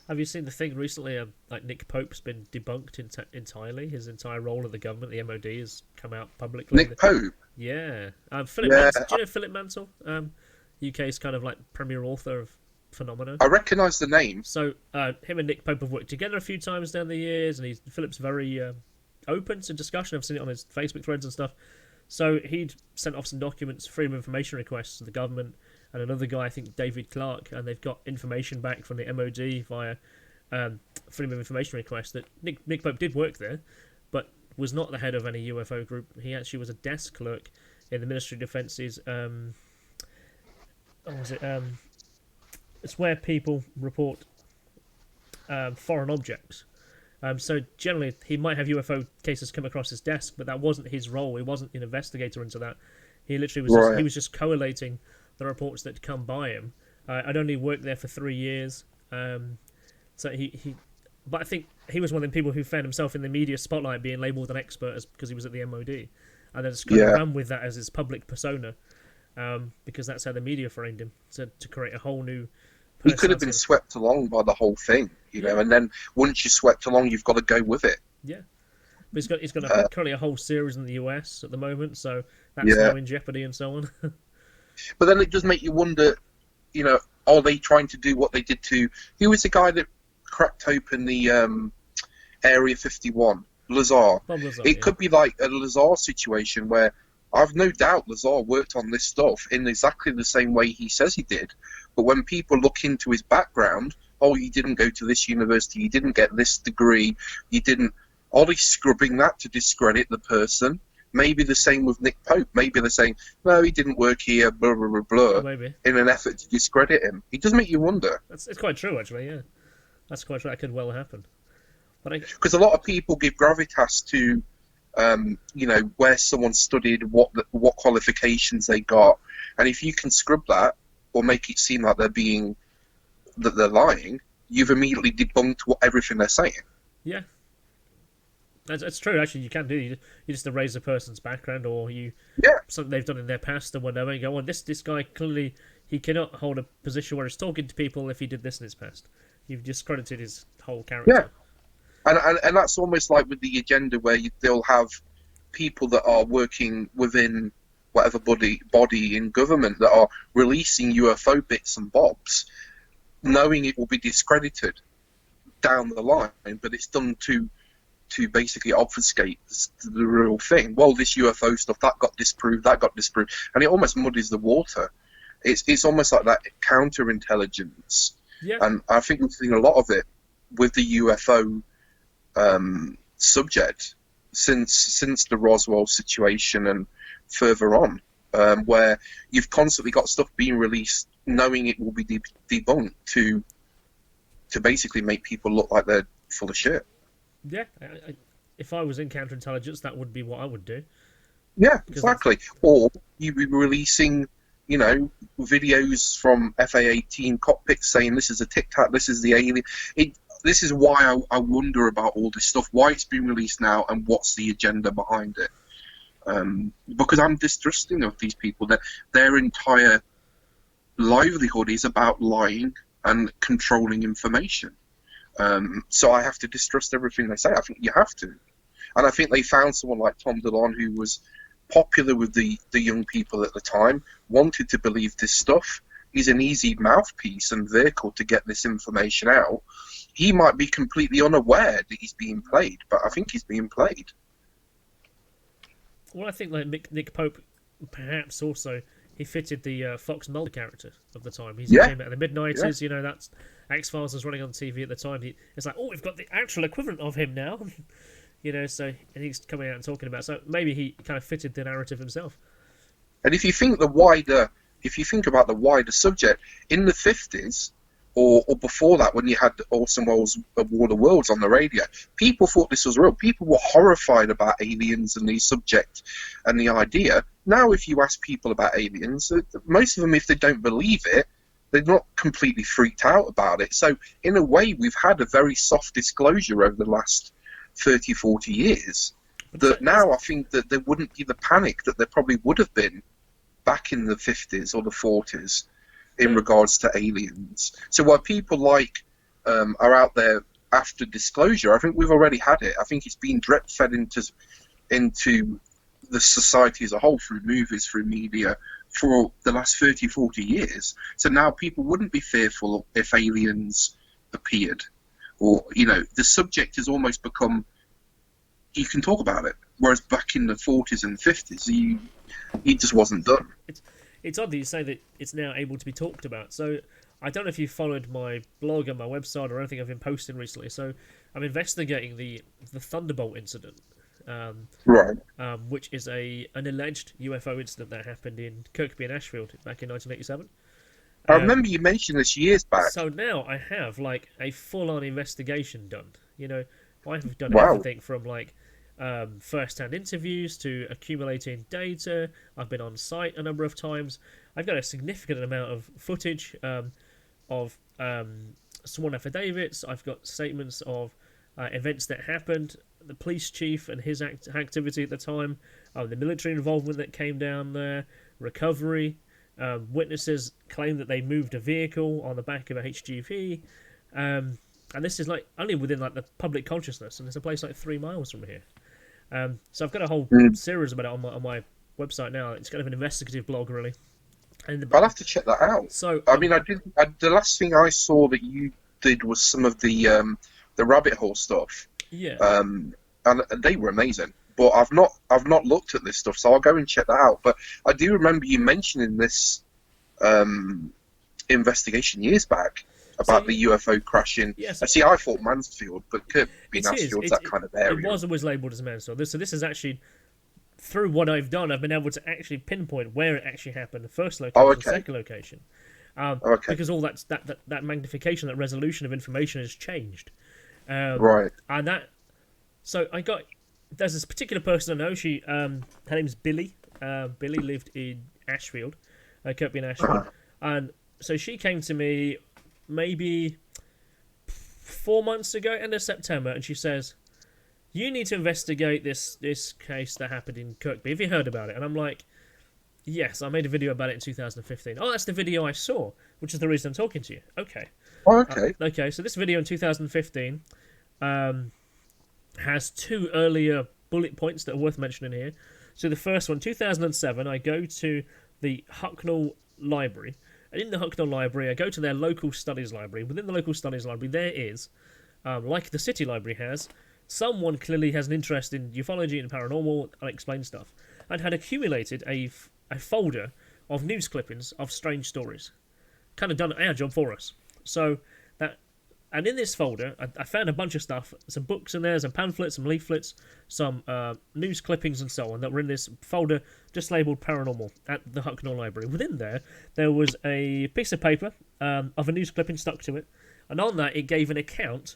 Have you seen the thing recently? Like Nick Pope's been debunked entirely. His entire role in the government, the MOD, has come out publicly. Nick Pope? Yeah. Mantle, do you know Philip Mantle? UK's kind of like premier author of Phenomena. I recognise the name. So him and Nick Pope have worked together a few times down the years, and Philip's very open to discussion. I've seen it on his Facebook threads and stuff. So he'd sent off some documents, freedom of information requests to the government, and another guy, I think David Clark, and they've got information back from the MOD via freedom of information requests that Nick Pope did work there, but was not the head of any UFO group. He actually was a desk clerk in the Ministry of Defence's... it's where people report foreign objects. So generally, he might have UFO cases come across his desk, but that wasn't his role. He wasn't an investigator into that. He literally was he was just collating the reports that come by him. I'd only worked there for 3 years, so but I think he was one of the people who found himself in the media spotlight being labelled an expert because he was at the MOD, and then just kind of ran with that as his public persona, because that's how the media framed him, to create a whole new. He could have been swept along by the whole thing, you know, and then once you're swept along, you've got to go with it. Yeah. But he's got currently a whole series in the US at the moment, so that's now in jeopardy and so on. But then it does make you wonder, you know, are they trying to do what they did to... Who was the guy that cracked open the Area 51? Lazar. Bob Lazar, it could be like a Lazar situation where I've no doubt Lazar worked on this stuff in exactly the same way he says he did. But when people look into his background, oh, you didn't go to this university, you didn't get this degree, you didn't... Are they scrubbing that to discredit the person? Maybe the same with Nick Pope. Maybe they're saying, no, he didn't work here, blah, blah, blah, blah, maybe. In an effort to discredit him. It does make you wonder. It's quite true, actually, yeah. That's quite true. That could well happen. Because a lot of people give gravitas to, you know, where someone studied, what qualifications they got. And if you can scrub that, or make it seem like that they're lying, you've immediately debunked everything they're saying. Yeah. That's true, actually. You can do. You just erase a person's background, or something they've done in their past or whatever. You go, well, this guy clearly, he cannot hold a position where he's talking to people if he did this in his past. You've discredited his whole character. Yeah, and that's almost like with the agenda where they'll have people that are working within whatever body in government that are releasing UFO bits and bobs, knowing it will be discredited down the line, but it's done to basically obfuscate the real thing. Well, this UFO stuff, that got disproved, and it almost muddies the water. It's almost like that counterintelligence. Yeah. And I think we've seen a lot of it with the UFO subject since the Roswell situation and further on, where you've constantly got stuff being released knowing it will be debunked to basically make people look like they're full of shit. Yeah, if I was in counterintelligence, that would be what I would do. Yeah, exactly. Or you'd be releasing, you know, videos from FA-18 cockpits saying this is a Tic Tac, this is the alien. This is why I wonder about all this stuff, why it's been released now, and what's the agenda behind it. Because I'm distrusting of these people. That their entire livelihood is about lying and controlling information. So I have to distrust everything they say. I think you have to. And I think they found someone like Tom DeLonge who was popular with the young people at the time, wanted to believe this stuff. He's an easy mouthpiece and vehicle to get this information out. He might be completely unaware that he's being played, but I think he's being played. Well, I think like Nick Pope, perhaps also he fitted the Fox Mulder character of the time. He came out in the mid-90s. You know, that's X-Files was running on TV at the time. It's like, oh, we've got the actual equivalent of him now. You know, so and he's coming out and talking about. So maybe he kind of fitted the narrative himself. And if you think about the wider subject in the 50s or before that, when you had Orson Welles' War of the Worlds on the radio, people thought this was real. People were horrified about aliens and the subject and the idea. Now, if you ask people about aliens, most of them, if they don't believe it, they're not completely freaked out about it. So, in a way, we've had a very soft disclosure over the last 30, 40 years. That now I think that there wouldn't be the panic that there probably would have been back in the 50s or the 40s in regards to aliens. So while people are out there after disclosure, I think we've already had it. I think it's been drip fed into the society as a whole through movies, through media, for the last 30, 40 years. So now people wouldn't be fearful if aliens appeared. Or, you know, the subject has almost become, you can talk about it. Whereas back in the 40s and 50s, he just wasn't done. It's odd that you say that it's now able to be talked about. So I don't know if you followed my blog and my website or anything I've been posting recently. So I'm investigating the Thunderbolt Incident, which is an alleged UFO incident that happened in Kirkby and Ashfield back in 1987. I remember you mentioned this years back. So now I have like a full-on investigation done. You know, I've done everything from like first-hand interviews to accumulating data. I've been on site a number of times. I've got a significant amount of footage of sworn affidavits. I've got statements of events that happened, the police chief and his activity at the time, the military involvement that came down there, recovery. Witnesses claim that they moved a vehicle on the back of a HGV, and this is like only within like the public consciousness, and there's a place like 3 miles from here. So I've got a whole series about it on my website now. It's kind of an investigative blog, really. And I'll have to check that out. So I mean, the last thing I saw that you did was some of the rabbit hole stuff. Yeah. And they were amazing. But I've not looked at this stuff, so I'll go and check that out. But I do remember you mentioning this investigation years back about the UFO crashing. Yes. See, I thought Mansfield, but could be Mansfield's that kind of area. It was always labelled as Mansfield. So this is actually, through what I've done, I've been able to actually pinpoint where it actually happened, the first location, the second location. Because all that magnification, that resolution of information has changed. Right. And there's this particular person I know. Her name's Billy. Billy lived in Ashfield, Kirkby and Ashfield. And so she came to me maybe 4 months ago, end of September, and she says, you need to investigate this case that happened in Kirkby. Have you heard about it? And I'm like, yes, I made a video about it in 2015. Oh, that's the video I saw, which is the reason I'm talking to you. Okay. Oh, okay. Okay, so this video in 2015 has 2 earlier bullet points that are worth mentioning here. So the first one, 2007, I go to the Hucknall Library. And in the Hucknall Library, I go to their local studies library. Within the local studies library, there is, like the City Library has, someone clearly has an interest in ufology and paranormal, unexplained stuff, and had accumulated a folder of news clippings of strange stories. Kind of done our job for us. And in this folder, I found a bunch of stuff, some books in there, some pamphlets, some leaflets, some news clippings and so on that were in this folder just labelled paranormal at the Hucknall Library. Within there was a piece of paper of a news clipping stuck to it, and on that it gave an account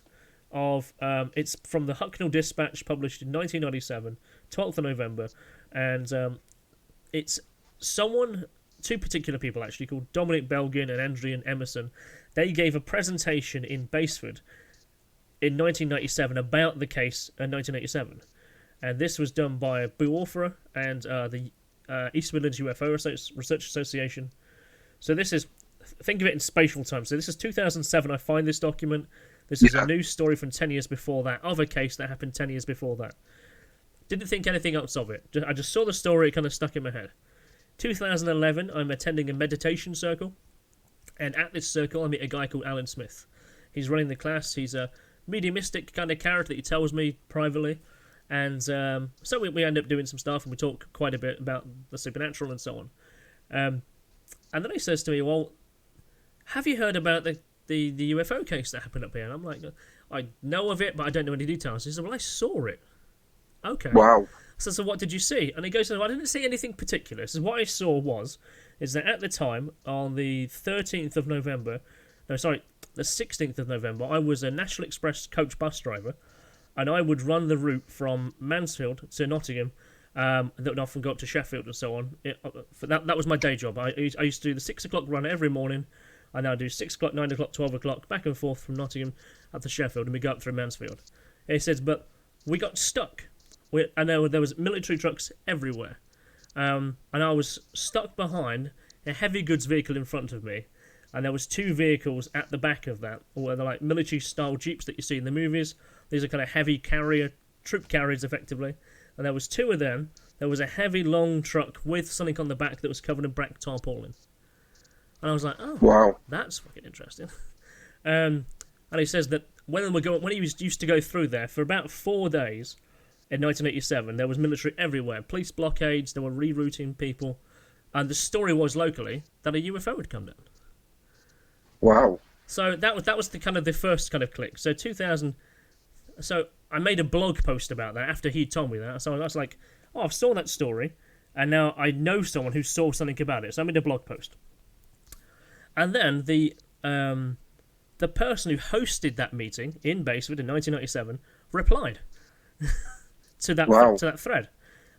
of, it's from the Hucknall Dispatch, published in 1997, 12th of November, and it's two particular people actually, called Dominic Belgin and Andrian Emerson. They gave a presentation in Basford in 1997 about the case in 1987. And this was done by Boo Orfera and the East Midlands UFO Research Association. So this is, think of it in spatial time. So this is 2007, I find this document. This is a news story from 10 years before that, of a case that happened 10 years before that. Didn't think anything else of it. I just saw the story, it kind of stuck in my head. 2011, I'm attending a meditation circle, and at this circle I meet a guy called Alan Smith. He's running the class. He's a mediumistic kind of character that he tells me privately, and so we end up doing some stuff, and we talk quite a bit about the supernatural and so on. And then he says to me, well, have you heard about the UFO case that happened up here? And I'm like, I know of it, but I don't know any details. He said, well, I saw it. Okay. Wow. So what did you see? And he goes, well, I didn't see anything particular. So what I saw is that at the time, on the 13th of November, the 16th of November, I was a National Express coach bus driver, and I would run the route from Mansfield to Nottingham, that would often go up to Sheffield and so on. That was my day job. I used to do the 6 o'clock run every morning. I now do 6 o'clock, 9 o'clock, 12 o'clock, back and forth from Nottingham up to Sheffield, and we go up through Mansfield. And he says, but we got stuck. And there was military trucks everywhere. And I was stuck behind a heavy goods vehicle in front of me, and there was 2 vehicles at the back of that, or they're like military-style jeeps that you see in the movies. These are kind of heavy troop carriers, effectively. And there was 2 of them. There was a heavy, long truck with something on the back that was covered in black tarpaulin. And I was like, oh, wow, that's fucking interesting. And he says that when he used to go through there, for about 4 days in 1987, there was military everywhere. Police blockades, they were rerouting people. And the story was locally that a UFO had come down. Wow. So that was the first kind of click. So 2000. So I made a blog post about that after he told me that. So I was like, oh, I saw that story, and now I know someone who saw something about it. So I made a blog post. And then the person who hosted that meeting in Baseford in 1997 replied to that thread.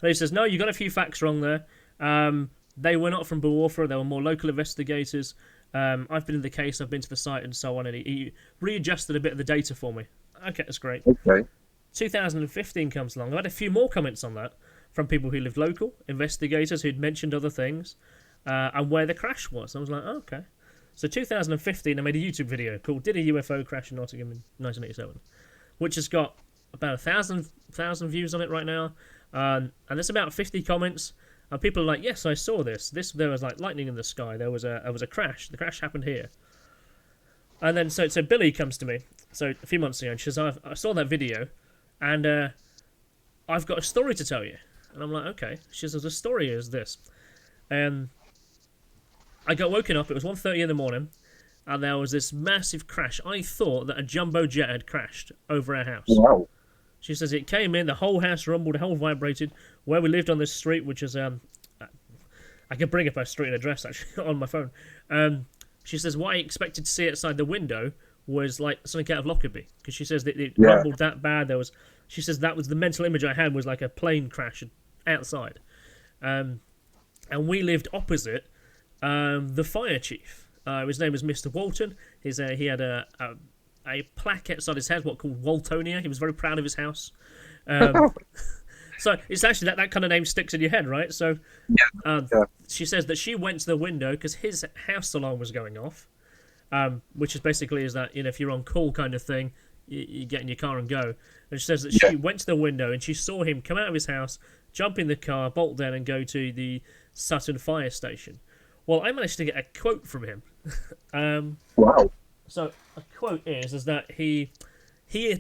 And he says, no, you got a few facts wrong there. They were not from Buorfa, they were more local investigators. I've been in the case, I've been to the site and so on, and he readjusted a bit of the data for me. Okay, that's great. Okay. 2015 comes along. I had a few more comments on that from people who lived local, investigators who'd mentioned other things, and where the crash was. I was like, oh, okay. So 2015, I made a YouTube video called "Did a UFO Crash in Nottingham in 1987?" which has got about 1,000 views on it right now, and there's about 50 comments. And people are like, yes, I saw this. There was like lightning in the sky. There was a crash. The crash happened here. And then so Billy comes to me. So a few months ago, and she says, I saw that video, and I've got a story to tell you. And I'm like, okay. She says, the story is this. I got woken up. It was 1:30 in the morning, and there was this massive crash. I thought that a jumbo jet had crashed over our house. Wow. She says it came in, the whole house rumbled, the whole vibrated. Where we lived on this street, which is I could bring up our street and address actually on my phone. She says what I expected to see outside the window was like something out of Lockerbie, because she says that it rumbled that bad. She says that was the mental image I had, was like a plane crash outside, and we lived opposite the fire chief. His name was Mr. Walton. He had a plaque outside his house, what called Waltonia. He was very proud of his house. So it's actually that kind of name sticks in your head, right? So she says that she went to the window because his house alarm was going off, which is basically is that, if you're on call kind of thing, you get in your car and go. And she says that she went to the window and she saw him come out of his house, jump in the car, bolt down, and go to the Sutton fire station. Well, I managed to get a quote from him. Wow. So a quote is that he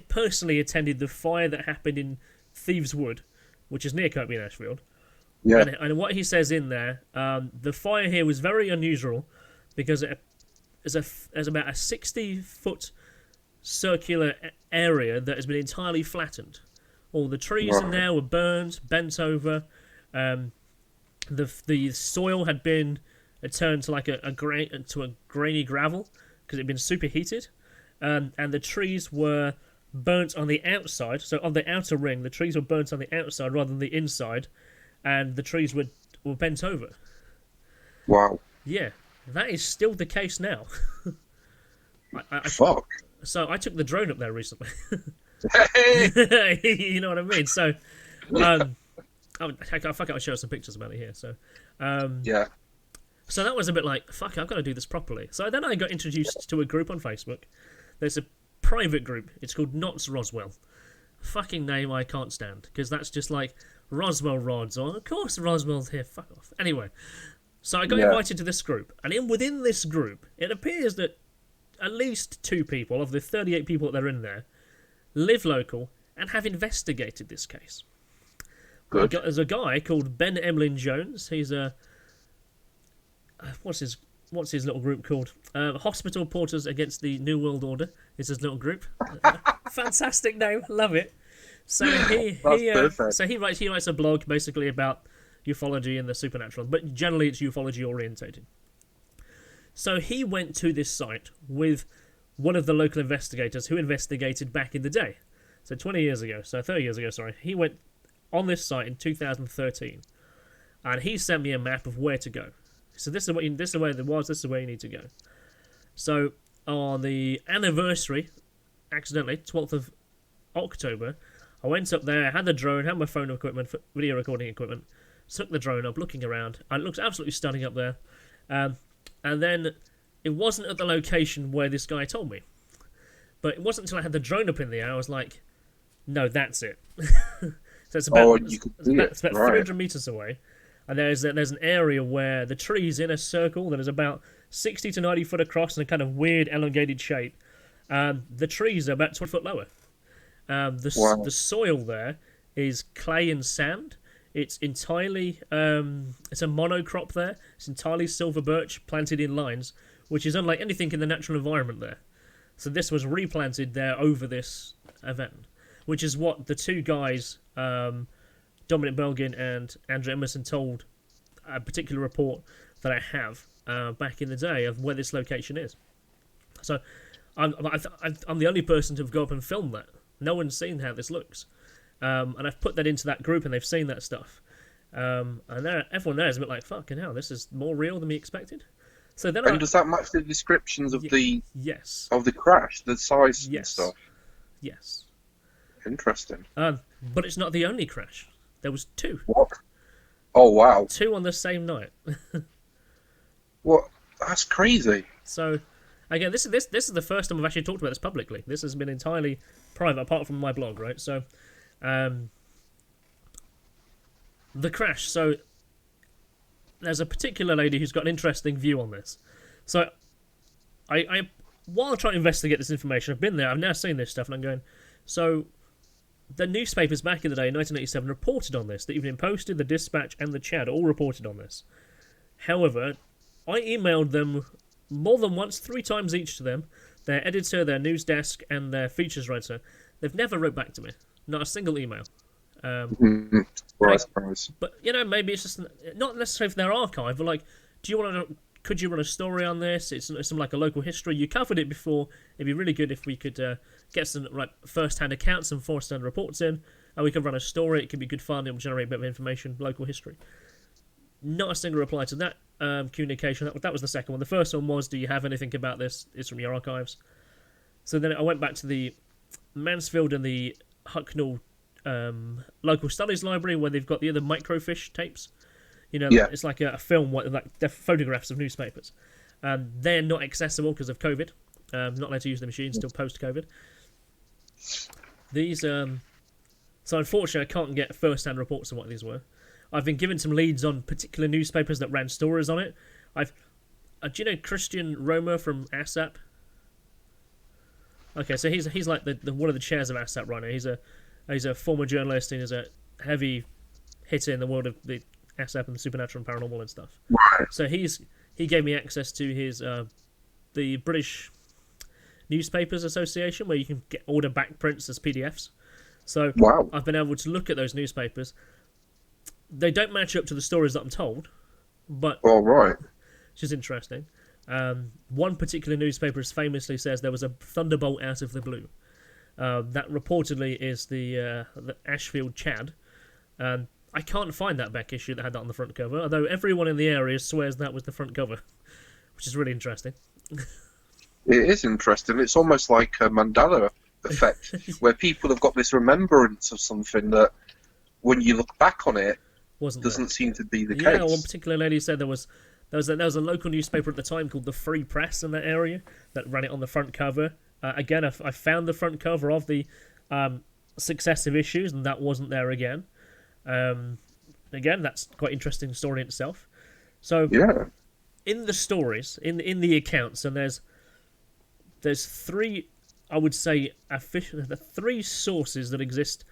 personally attended the fire that happened in Thieves Wood, which is near Kirkby and Ashfield. Yeah. And what he says in there, the fire here was very unusual because there's about a 60-foot circular area that has been entirely flattened. All the trees in there were burned, bent over. The soil had been turned to like a grainy gravel because it had been superheated, and the trees were burnt on the outside. So on the outer ring, the trees were burnt on the outside rather than the inside, and the trees were bent over. Wow. Yeah, that is still the case now. Fuck. So I took the drone up there recently. Hey! You know what I mean? So, I'll show some pictures about it here. So, yeah. So that was a bit like, fuck, I've got to do this properly. So then I got introduced to a group on Facebook. There's a private group. It's called Knots Roswell. fucking name I can't stand, because that's just like Roswell rods, or of course Roswell's here, fuck off. Anyway, so I got invited to this group, and within this group, it appears that at least 2 people of the 38 people that are in there live local and have investigated this case. Good. There's a guy called Ben Emlyn Jones. He's a what's his little group called? Hospital Porters Against the New World Order is his little group. Fantastic name, love it. So he writes a blog basically about ufology and the supernatural, but generally it's ufology orientated. So he went to this site with one of the local investigators who investigated back in the day. So 30 years ago, sorry. He went on this site in 2013, and he sent me a map of where to go. So this is where it was, this is where you need to go. So on the anniversary, accidentally, 12th of October, I went up there, had the drone, had my phone equipment, video recording equipment, took the drone up, looking around, and it looks absolutely stunning up there. And then it wasn't at the location where this guy told me. But it wasn't until I had the drone up in the air, I was like, no, that's it. So it's about, it's about 300 meters away. And there's an area where the tree's in a circle that is about 60 to 90 foot across in a kind of weird elongated shape. The trees are about 20 foot lower. The soil there is clay and sand. It's entirely it's a monocrop there. It's entirely silver birch planted in lines, which is unlike anything in the natural environment there. So this was replanted there over this event, which is what the 2 guys, Dominic Belgin and Andrew Emerson, told a particular report that I have back in the day of where this location is. So I'm the only person to have gone up and filmed that. No one's seen how this looks. And I've put that into that group, and they've seen that stuff. And everyone there is a bit like, fucking hell, this is more real than we expected. So then does that match the descriptions of the crash, the size and stuff? Yes. Interesting. But it's not the only crash. There was 2. What? Oh wow! 2 on the same night. What? That's crazy. So, again, this is the first time I've actually talked about this publicly. This has been entirely private, apart from my blog, right? So, the crash. So, there's a particular lady who's got an interesting view on this. So, I while trying to investigate this information, I've been there. I've now seen this stuff, and I'm going. So, the newspapers back in the day, in 1987, reported on this. The Evening Post, the Dispatch, and the Chad all reported on this. However, I emailed them more than once, 3 times each to them, their editor, their news desk, and their features writer. They've never wrote back to me. Not a single email. But maybe it's just not necessarily for their archive, but like, could you run a story on this? It's some like a local history. You covered it before. It'd be really good if we could get some first-hand accounts and first-hand reports in, and we could run a story. It could be good fun. It will generate a bit of information, local history. Not a single reply to that communication. That was the second one. The first one was, do you have anything about this? It's from your archives. So then I went back to the Mansfield and the Hucknall local studies library, where they've got the other microfiche tapes. It's like a film, like they're photographs of newspapers. They're not accessible because of COVID. Not allowed to use the machines still post-COVID. These, so unfortunately, I can't get first-hand reports of what these were. I've been given some leads on particular newspapers that ran stories on it. Do you know Christian Romer from ASAP? Okay, so he's like the one of the chairs of ASAP right now. He's a former journalist and is a heavy hitter in the world of the ASAP and the supernatural and paranormal and stuff. Right. So he gave me access to his the British Newspapers Association, where you can order back prints as PDFs. So I've been able to look at those newspapers. They don't match up to the stories that I'm told, but which is interesting. One particular newspaper famously says there was a thunderbolt out of the blue. That reportedly is the Ashfield Chad. I can't find that back issue that had that on the front cover, although everyone in the area swears that was the front cover, which is really interesting. It is interesting. It's almost like a Mandela effect, where people have got this remembrance of something that, when you look back on it, doesn't seem to be the case. Yeah, one particular lady said there was a local newspaper at the time called the Free Press in that area that ran it on the front cover. Again, I found the front cover of the successive issues, and that wasn't there again. Again, that's quite interesting story in itself. So Yeah. in the stories, in the accounts, and there's three, I would say, the three sources that exist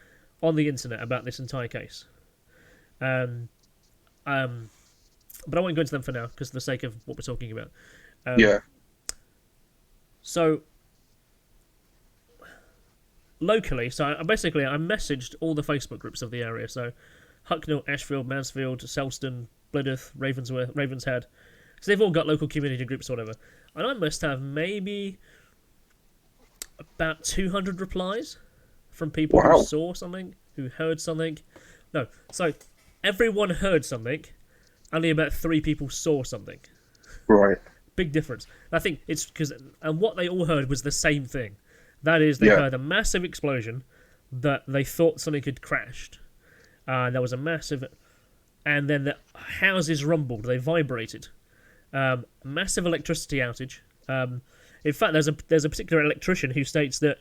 on the internet about this entire case. But I won't go into them for now because for the sake of what we're talking about. Yeah. So locally, so I messaged all the Facebook groups of the area. So Hucknall, Ashfield, Mansfield, Selston, Blythe, Ravenshead, because they've all got local community groups or whatever. And I must have maybe about 200 replies from people Wow. who saw something, who heard something. No, so everyone heard something, only about 3 people saw something. Right. Big difference. I think it's because, and what they all heard was the same thing. That is, they Yeah. heard a massive explosion that they thought something had crashed. There was a massive, and then the houses rumbled, they vibrated. Massive electricity outage. In fact, there's a particular electrician who states that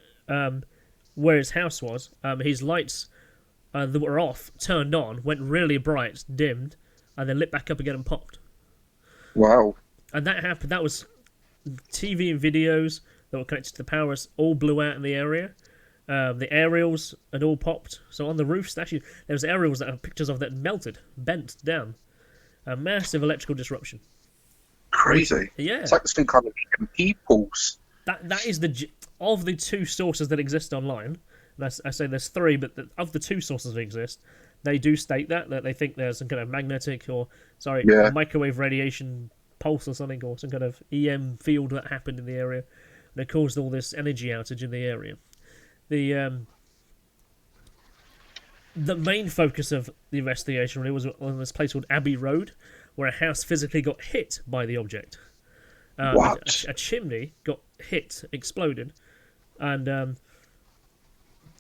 where his house was, his lights that were off turned on, went really bright, dimmed, and then lit back up again and popped. Wow. And that happened. That was TV and videos that were connected to the powers all blew out in the area. The aerials had all popped. So on the roofs, actually, there was aerials that have pictures of that melted, bent down. A massive electrical disruption. Crazy. Yeah. It's like some kind of peoples. That is of the 2 sources that exist online. And I say there's 3, but of the 2 sources that exist, they do state that they think there's some kind of magnetic microwave radiation pulse or something, or some kind of EM field that happened in the area, and it caused all this energy outage in the area. The main focus of the investigation really was on this place called Abbey Road, where a house physically got hit by the object. What? A chimney got hit, exploded, and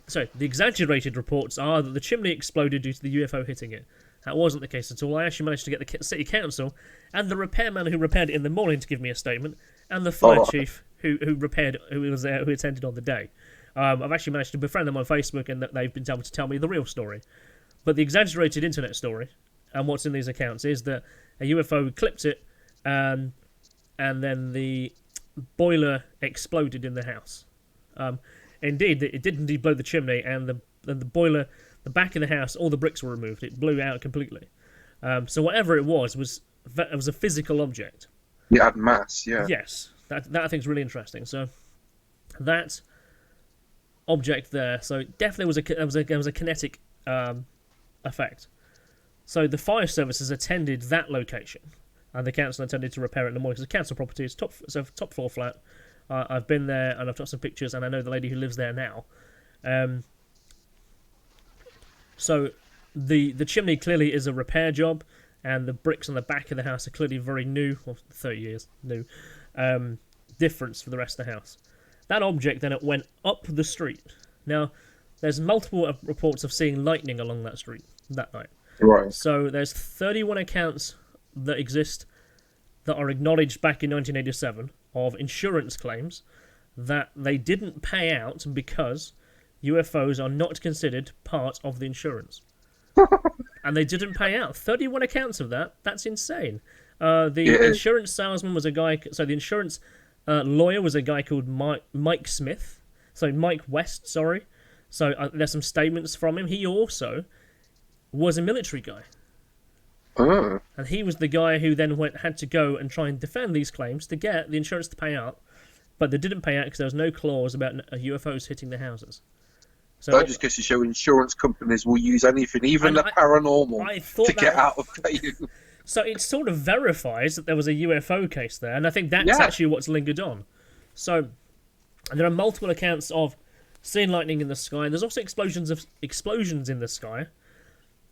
so the exaggerated reports are that the chimney exploded due to the UFO hitting it. That wasn't the case at all. I actually managed to get the city council and the repairman who repaired it in the morning to give me a statement, and the fire chief who was there, who attended on the day. I've actually managed to befriend them on Facebook, and that they've been able to tell me the real story. But the exaggerated internet story, and what's in these accounts, is that a UFO clipped it, and then the boiler exploded in the house. Indeed, it did indeed blow the chimney, and the boiler, the back of the house, all the bricks were removed. It blew out completely. So whatever it was a physical object. It had mass, yeah. Yes, that I think is really interesting. So that object there, so definitely was a kinetic effect. So the fire services attended that location, and the council intended to repair it in the morning. Because the council property is top floor flat. I've been there, and I've got some pictures, and I know the lady who lives there now. So the chimney clearly is a repair job, and the bricks on the back of the house are clearly very new, or 30 years new, difference for the rest of the house. That object then it went up the street. Now, there's multiple reports of seeing lightning along that street that night. Right. So there's 31 accounts that exist that are acknowledged back in 1987 of insurance claims that they didn't pay out because UFOs are not considered part of the insurance. And they didn't pay out. 31 accounts of that. That's insane. The insurance salesman was a guy... So the insurance lawyer was a guy called Mike Smith. So Mike West, sorry. So there's some statements from him. He also was a military guy. And he was the guy who then had to go and try and defend these claims to get the insurance to pay out. But they didn't pay out because there was no clause about UFOs hitting the houses. So that just goes to show insurance companies will use anything, even the paranormal, to get out of paying. So it sort of verifies that there was a UFO case there, and I think that's actually what's lingered on. So, and there are multiple accounts of seeing lightning in the sky, and there's also explosions in the sky,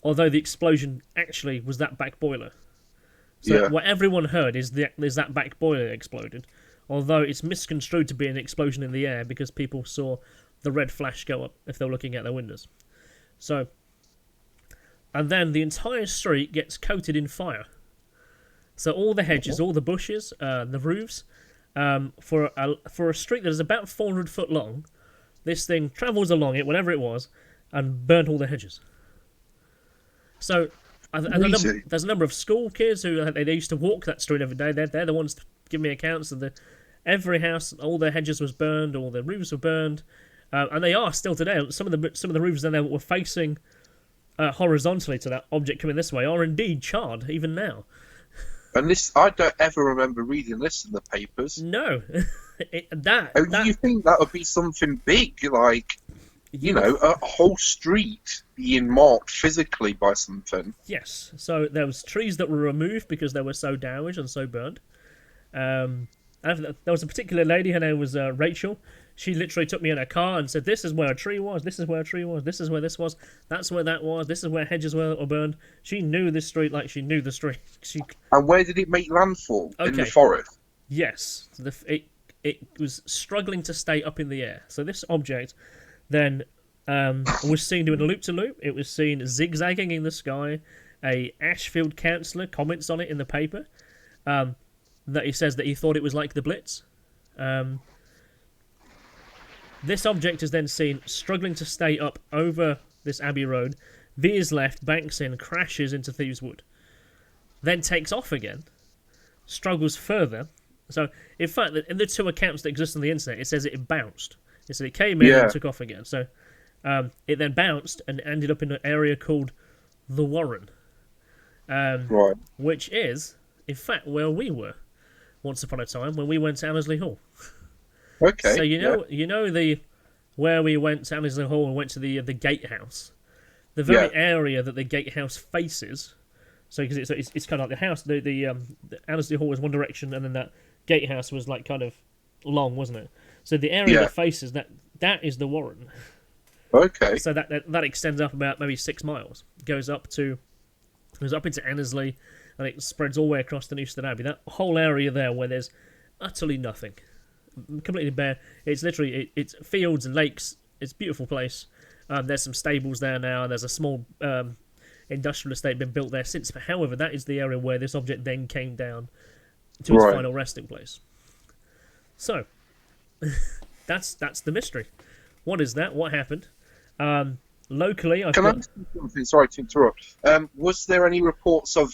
although the explosion actually was that back boiler. So what everyone heard is that back boiler exploded, although it's misconstrued to be an explosion in the air because people saw the red flash go up if they were looking at their windows. So, and then the entire street gets coated in fire. So all the hedges, all the bushes, the roofs, for a street that is about 400 foot long, this thing travels along it, whatever it was, and burnt all the hedges. So there's a number of school kids who they used to walk that street every day. They're the ones to give me accounts of every house, all their hedges was burned, all their roofs were burned, and they are still today. Some of the roofs in there were facing horizontally to that object coming this way are indeed charred even now. And this, I don't ever remember reading this in the papers. No, you think that would be something big, like a whole street being marked physically by something? Yes. So there was trees that were removed because they were so damaged and so burned. And there was a particular lady. Her name was Rachel. She literally took me in her car and said, "This is where a tree was. This is where a tree was. This is where this was. That's where that was. This is where hedges were burned." She knew this street like she knew the street. And where did it make landfall? In the forest? Yes. It was struggling to stay up in the air. So this object then was seen doing a loop-to-loop. It was seen zigzagging in the sky. A Ashfield councillor comments on it in the paper that he says that he thought it was like the Blitz. This object is then seen struggling to stay up over this Abbey Road, veers left, banks in, crashes into Thieves Wood, then takes off again, struggles further. So, in fact, in the two accounts that exist on the internet, it says it bounced. It said it came in and took off again. So, it then bounced and ended up in an area called the Warren, which is, in fact, where we were once upon a time when we went to Annesley Hall. Okay. So where we went to Annesley Hall and went to the gatehouse, the very area that the gatehouse faces. So because it's kind of like the house, the Annesley Hall was one direction, and then that gatehouse was like kind of long, wasn't it? So the area that faces that is the Warren. Okay. So that extends up about maybe 6 miles, goes up into Annesley, and it spreads all the way across to Newstead Abbey. That whole area there where there's utterly nothing. Completely bare. It's literally it's fields and lakes. It's a beautiful place. There's some stables there now. There's a small industrial estate been built there since. But however, that is the area where this object then came down to its final resting place. So that's the mystery. What is that? What happened? Locally, I ask you something? Sorry to interrupt. Was there any reports of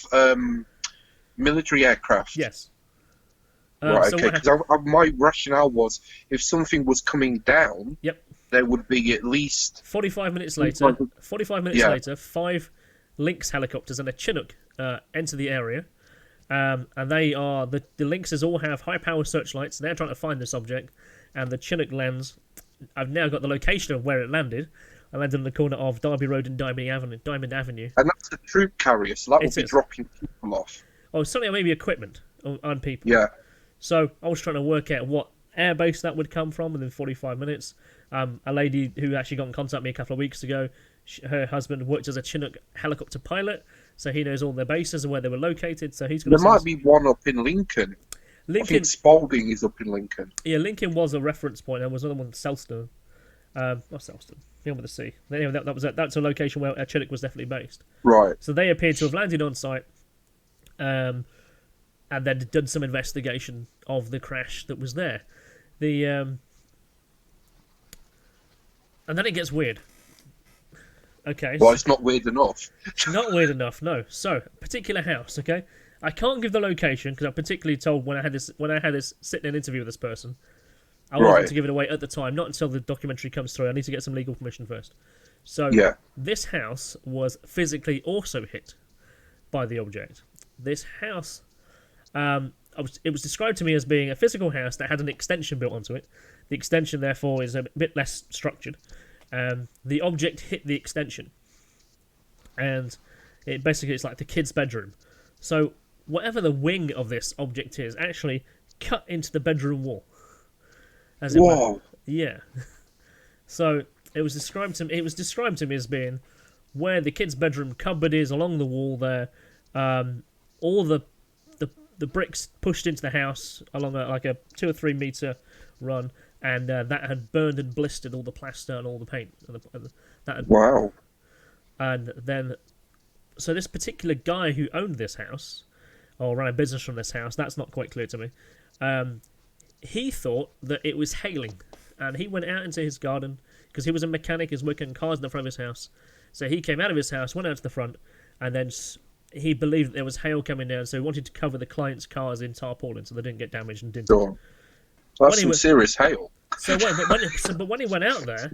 military aircraft? Yes. Right, okay, because my rationale was if something was coming down, there would be at least 45 minutes later. 5 Lynx helicopters and a Chinook enter the area, and they are the Lynxes all have high power searchlights. They're trying to find this object, and the Chinook lands. I've now got the location of where it landed. I landed on the corner of Derby Road and Diamond Avenue. And that's a troop carrier, so that would be dropping people off. Oh, certainly maybe equipment on people. Yeah. So I was trying to work out what airbase that would come from within 45 minutes. A lady who actually got in contact with me a couple of weeks ago, her husband worked as a Chinook helicopter pilot, so he knows all their bases and where they were located. So he's going to. There might be one up in Lincoln. I think Spalding is up in Lincoln. Yeah, Lincoln was a reference point. There was another one, Selston. Not Selston. Begin with a C. Anyway, that's a location where a Chinook was definitely based. Right. So they appeared to have landed on site. And then done some investigation of the crash that was there. And then it gets weird. Okay. Well, it's not weird enough. Not weird enough, no. So, particular house, okay? I can't give the location because I'm particularly told when I had this sitting in an interview with this person, I wasn't to give it away at the time, not until the documentary comes through. I need to get some legal permission first. So, this house was physically also hit by the object. This house... it was described to me as being a physical house that had an extension built onto it. The extension, therefore, is a bit less structured. The object hit the extension, and it's like the kid's bedroom. So whatever the wing of this object is, actually cut into the bedroom wall. As it were. Yeah. So it was described to me as being where the kid's bedroom cupboard is along the wall there. All the bricks pushed into the house along a 2 or 3 meter run, and that had burned and blistered all the plaster and all the paint. Wow. And then, so this particular guy who owned this house, or ran a business from this house, that's not quite clear to me. He thought that it was hailing and he went out into his garden because he was a mechanic. He was working on cars in the front of his house. So he came out of his house, went out to the front, and then he believed that there was hail coming down, so he wanted to cover the client's cars in tarpaulin so they didn't get damaged and didn't. Sure. That's some serious hail. But when he went out there,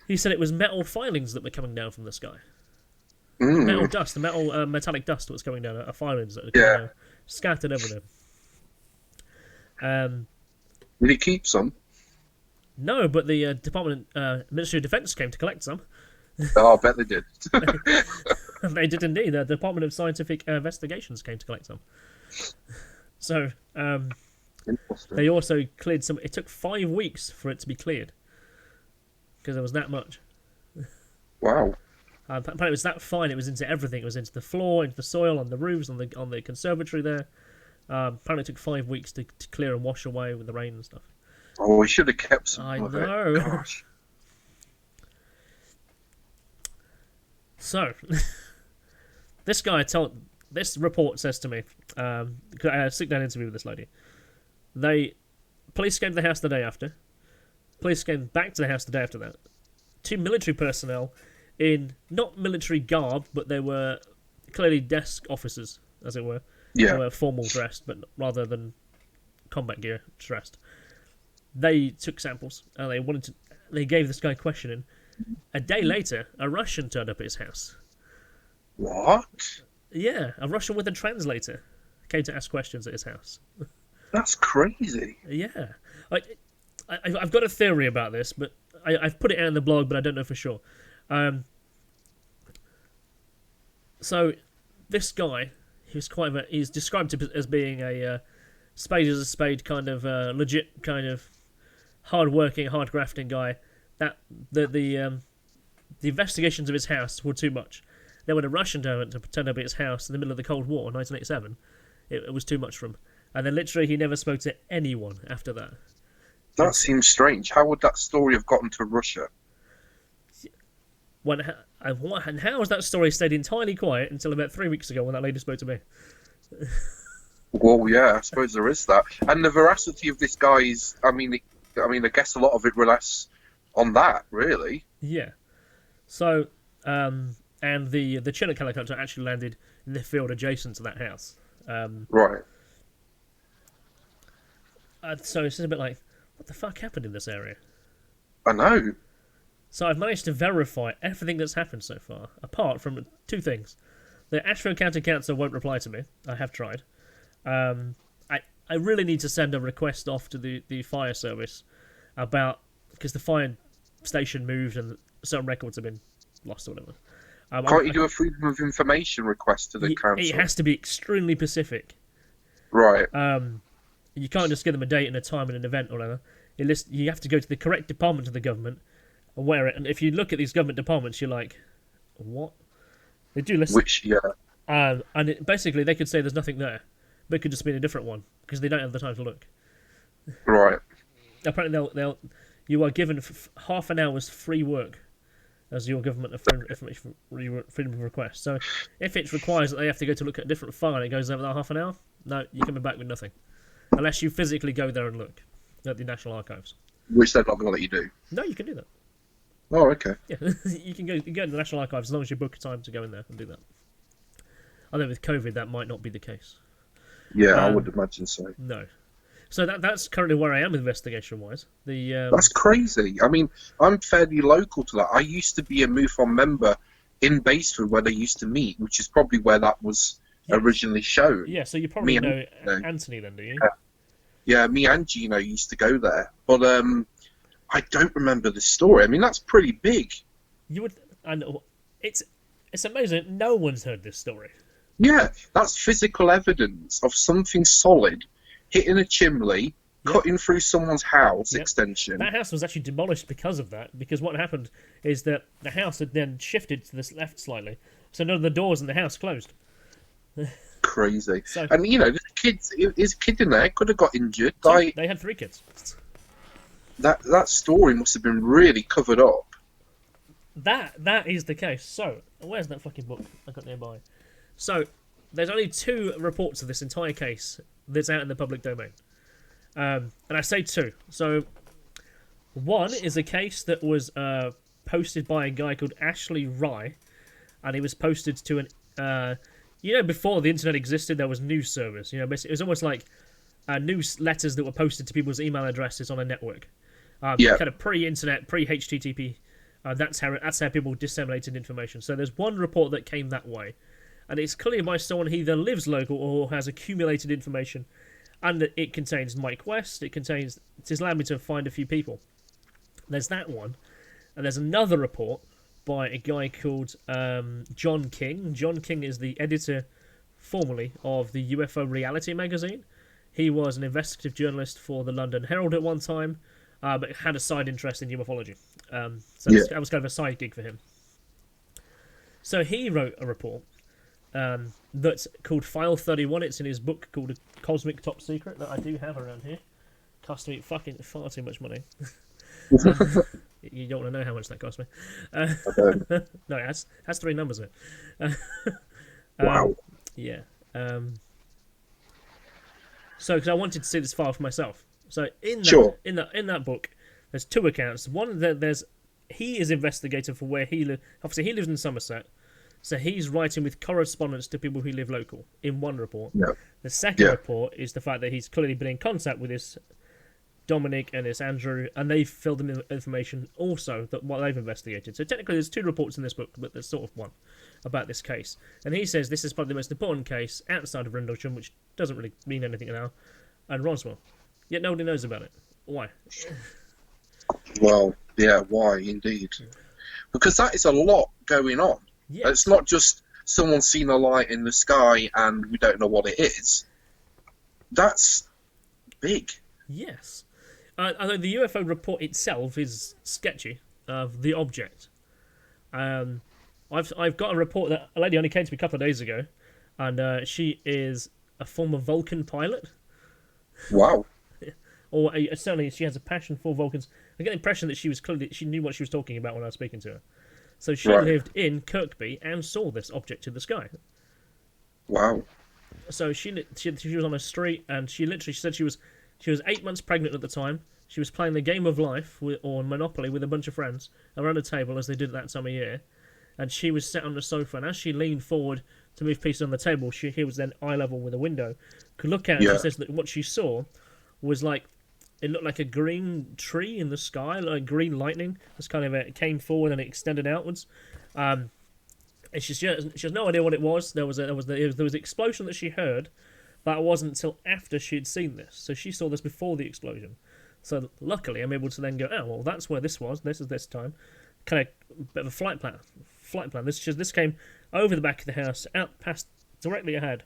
he said it was metal filings that were coming down from the sky. Metal dust, the metallic dust that was coming down, filings that were coming down, scattered everywhere. Did he keep some? No, but the Ministry of Defence came to collect some. Oh, I bet they did. They did indeed. The Department of Scientific Investigations came to collect some. So, they also cleared some. It took 5 weeks for it to be cleared because there was that much. Wow. Apparently, it was that fine. It was into everything. It was into the floor, into the soil, on the roofs, on the conservatory there. Apparently, it took 5 weeks to clear and wash away with the rain and stuff. Oh, we should have kept some of know. it. Gosh. So, this report says to me, I had a sit-down interview with this lady. Police came to the house the day after. Police came back to the house the day after that. 2 military personnel in not military garb, but they were clearly desk officers, as it were. Yeah. They were formal dressed, but rather than combat gear dressed. They took samples and they gave this guy questioning. A day later, a Russian turned up at his house. What? Yeah, a Russian with a translator came to ask questions at his house. That's crazy. Yeah. I've got a theory about this, but I've put it out in the blog, but I don't know for sure. So, this guy, he's described as being a spade is a spade kind of legit kind of hard-working, hard-grafting guy. That the investigations of his house were too much. Then when a Russian turned up at his house in the middle of the Cold War, 1987, it was too much for him. And then literally he never spoke to anyone after that. That seems strange. How would that story have gotten to Russia? And how has that story stayed entirely quiet until about 3 weeks ago when that lady spoke to me? Well, yeah, I suppose there is that. And the veracity of this guy's, I guess a lot of it relates on that, really. Yeah. So, and the Chinook helicopter actually landed in the field adjacent to that house. Right. So it's just a bit like, what the fuck happened in this area? I know. So I've managed to verify everything that's happened so far, apart from 2 things. The Asheville County Council won't reply to me. I have tried. I really need to send a request off to the fire service because the fire station moved and certain records have been lost or whatever. Can't you do a freedom of information request to the council? It has to be extremely specific. Right. You can't just give them a date and a time and an event or whatever. You have to go to the correct department of the government and wear it. And if you look at these government departments, you're like, what? They do listen. And basically, they could say there's nothing there, but it could just be a different one because they don't have the time to look. Right. Apparently, you are given half an hour's free work as your government freedom of request. So if it requires that they have to go to look at a different file and it goes over that half an hour, no, you're coming back with nothing. Unless you physically go there and look at the National Archives. Which they're not going to let you do. No, you can do that. Oh, okay. Yeah, you can go to the National Archives as long as you book time to go in there and do that. Although with COVID, that might not be the case. Yeah, I would imagine so. No. So that's currently where I am investigation-wise. That's crazy. I mean, I'm fairly local to that. I used to be a MUFON member in Baseford where they used to meet, which is probably where that was originally shown. Yeah, so you probably know Anthony then, do you? Yeah, me and Gino used to go there. But I don't remember the story. I mean, that's pretty big. You would... And it's amazing. No one's heard this story. Yeah, that's physical evidence of something solid hitting a chimney, cutting through someone's house extension. That house was actually demolished because of that, because what happened is that the house had then shifted to the left slightly, so none of the doors in the house closed. Crazy. And, his kid in there could have got injured. They had 3 kids. That story must have been really covered up. That is the case. So, where's that fucking book I got nearby? So, there's only 2 reports of this entire case that's out in the public domain. And I say 2. So, One is a case that was posted by a guy called Ashley Rye, and it was posted to an before the internet existed, there was news servers. It was almost like newsletters that were posted to people's email addresses on a network. Kind of pre-internet, pre-HTTP. That's how people disseminated information. So there's one report that came that way, and it's clearly by someone who either lives local or has accumulated information, and it contains Mike West. It has allowed me to find a few people. There's that one, and there's another report by a guy called John King. John King is the editor, formerly, of the UFO Reality magazine. He was an investigative journalist for the London Herald at one time, but had a side interest in ufology. That was kind of a side gig for him. So he wrote a report that's called File 31. It's in his book called Cosmic Top Secret that I do have around here. Cost me fucking far too much money. You don't want to know how much that cost me. No, it has 3 numbers in it. Wow. Yeah. So, because I wanted to see this file for myself. So in that book, there's 2 accounts. One that he is investigating for where he lives. Obviously, he lives in Somerset, so he's writing with correspondence to people who live local. In one report, the second report is the fact that he's clearly been in contact with this Dominic and this Andrew, and they've filled in information also that what they've investigated. So technically, there's 2 reports in this book, but there's sort of one about this case. And he says this is probably the most important case outside of Rendlesham, which doesn't really mean anything now, and Roswell. Yet nobody knows about it. Why? Well, yeah, why indeed? Because that is a lot going on. Yes. It's not just someone's seen a light in the sky and we don't know what it is. That's big. Yes. Although the UFO report itself is sketchy of the object. I've got a report that a lady only came to me a couple of days ago, and she is a former Vulcan pilot. Wow. Or certainly she has a passion for Vulcans. I get the impression that she knew what she was talking about when I was speaking to her. So she lived in Kirkby and saw this object in the sky. Wow. So she was on a street, and she said she was 8 months pregnant at the time. She was playing the game of life or Monopoly with a bunch of friends around a table, as they did at that time of year. And she was sat on the sofa, and as she leaned forward to move pieces on the table, he was then eye level with a window. Could look out, and she says that what she saw was like, it looked like a green tree in the sky, like green lightning. It came forward and it extended outwards. And she has no idea what it was. There was the explosion that she heard, but it wasn't until after she had seen this. So she saw this before the explosion. So luckily, I'm able to then go, oh well, that's where this was. This is this time. Kind of bit of a flight plan. This came over the back of the house, out past directly ahead,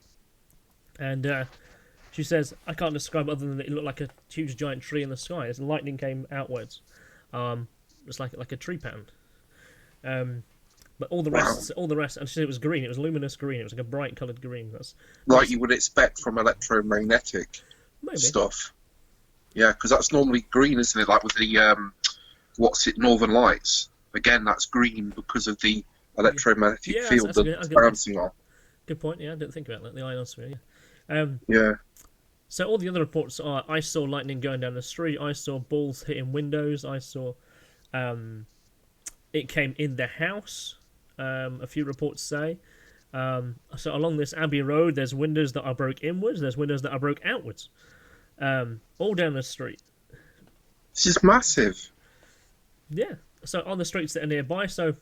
and she says, I can't describe it other than it looked like a huge giant tree in the sky as the lightning came outwards. It's like a tree pattern. But all the rest, and she said it was green. It was luminous green. It was like a bright coloured green. That's like you would expect from electromagnetic stuff. Yeah, because that's normally green, isn't it? Like with the Northern Lights. Again, that's green because of the electromagnetic field that's bouncing on. Good point. Yeah, I didn't think about that. The ionosphere. Yeah. So all the other reports are: I saw lightning going down the street. I saw balls hitting windows. I saw it came in the house. A few reports say. So along this Abbey Road, there's windows that are broke inwards. There's windows that are broke outwards. All down the street. This is massive. Yeah. So on the streets that are nearby. So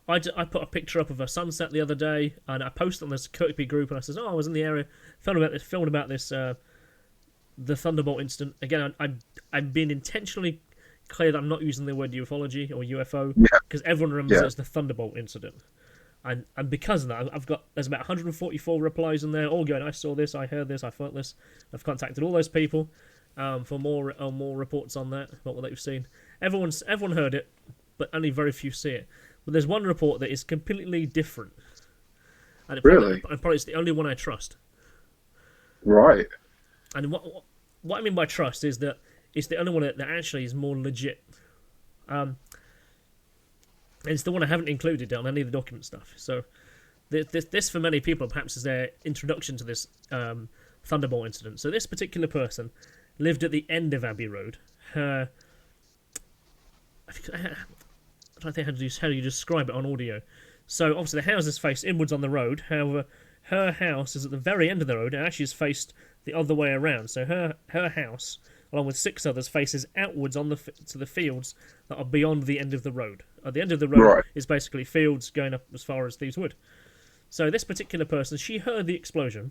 I put a picture up of a sunset the other day, and I posted on this Kirkby group, and I says, "Oh, I was in the area, filmed about this, the Thunderbolt incident." Again, I've been intentionally clear that I'm not using the word ufology or UFO because everyone remembers it as the Thunderbolt incident, and because of that, there's about 144 replies in there, all going, "I saw this, I heard this, I felt this." I've contacted all those people for more reports on that, about what they've seen. Everyone heard it, but only very few see it. But there's one report that is completely different. And probably it's the only one I trust. Right. And what I mean by trust is that it's the only one that actually is more legit. And it's the one I haven't included on any of the document stuff. So this for many people, perhaps, is their introduction to this Thunderbolt incident. So this particular person lived at the end of Abbey Road. Her I think how do you describe it on audio. So obviously the houses face inwards on the road. However, her house is at the very end of the road and actually is faced the other way around. So her house, along with 6 others, faces outwards to the fields that are beyond the end of the road. At the end of the road is basically fields going up as far as Thieves Wood. So this particular person, she heard the explosion,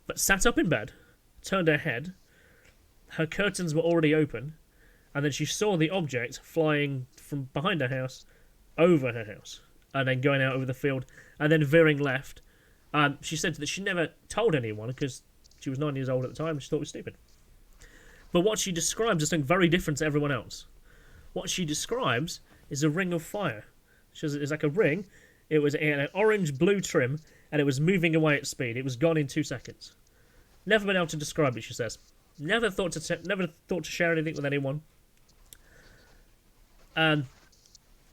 but sat up in bed, turned her head, her curtains were already open, and then she saw the object flying from behind her house over her house, and then going out over the field, and then veering left. She said that she never told anyone because she was 9 years old at the time and she thought it was stupid. But what she describes is something very different to everyone else. What she describes is a ring of fire. She says it's like a ring. It had an orange-blue trim, and it was moving away at speed. It was gone in 2 seconds. Never been able to describe it, she says. Never thought to share anything with anyone. It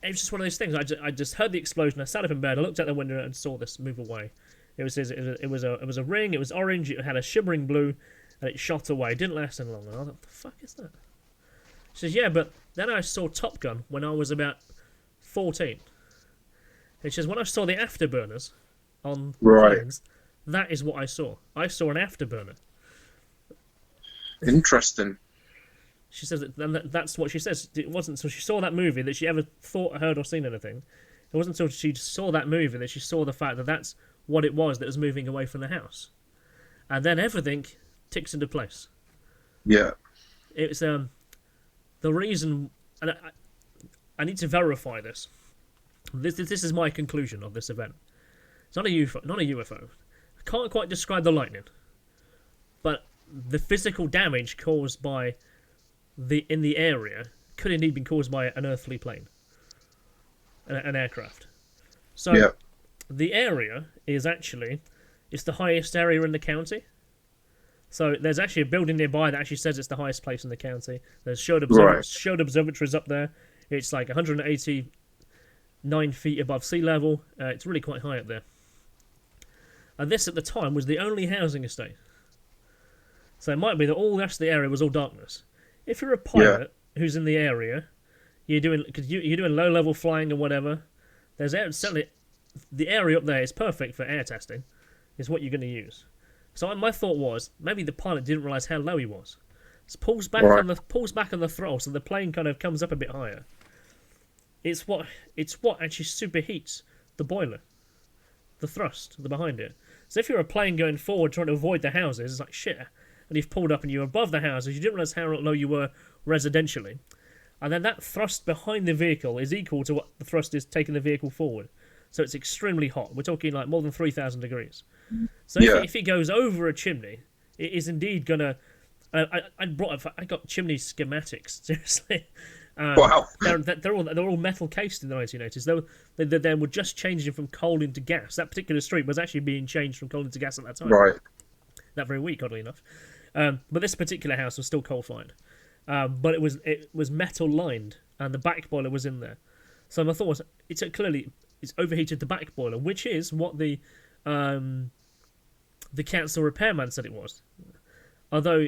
was just one of those things. I just heard the explosion. I sat up in bed. I looked out the window and saw this move away. It was a ring. It was orange. It had a shimmering blue, and it shot away. It didn't last any long. And I thought, what the fuck is that? She says, yeah, but then I saw Top Gun when I was about 14. And she says, when I saw the afterburners on planes, that is what I saw. I saw an afterburner. Interesting. She says that's what she says. It wasn't until she saw that movie that she ever thought, heard, or seen anything. It wasn't until she saw that movie that she saw the fact that that's what it was that was moving away from the house. And then everything ticks into place. Yeah. It's the reason, and I need to verify this. This is my conclusion of this event. It's not a UFO. I can't quite describe the lightning, but the physical damage caused by in the area could indeed be caused by an earthly plane, an aircraft. So the area is actually it's the highest area in the county. So there's actually a building nearby that actually says it's the highest place in the county. There's showed observatories up there. It's like 189 feet above sea level. It's really quite high up there. And this at the time was the only housing estate. So it might be that all the rest of the area was all darkness. If you're a pilot who's in the area, you're doing low-level flying or whatever, certainly the area up there is perfect for air testing. Is what you're going to use. So my thought was maybe the pilot didn't realise how low he was. So pulls back on the throttle, so the plane kind of comes up a bit higher. It's what actually superheats the boiler, the thrust, behind it. So if you're a plane going forward trying to avoid the houses, it's like shit. And you've pulled up and you're above the houses, you didn't realise how low you were residentially. And then that thrust behind the vehicle is equal to what the thrust is taking the vehicle forward. So it's extremely hot. We're talking like more than 3,000 degrees. So if it goes over a chimney, it is indeed going to... I got chimney schematics, seriously. Wow. They're all metal cased in the 1980s. They were just changing from coal into gas. That particular street was actually being changed from coal into gas at that time. Right. That very week, oddly enough. But this particular house was still coal-fired. But it was metal-lined, and the back boiler was in there. So my thought was, it's overheated the back boiler, which is what the council repairman said it was. Although,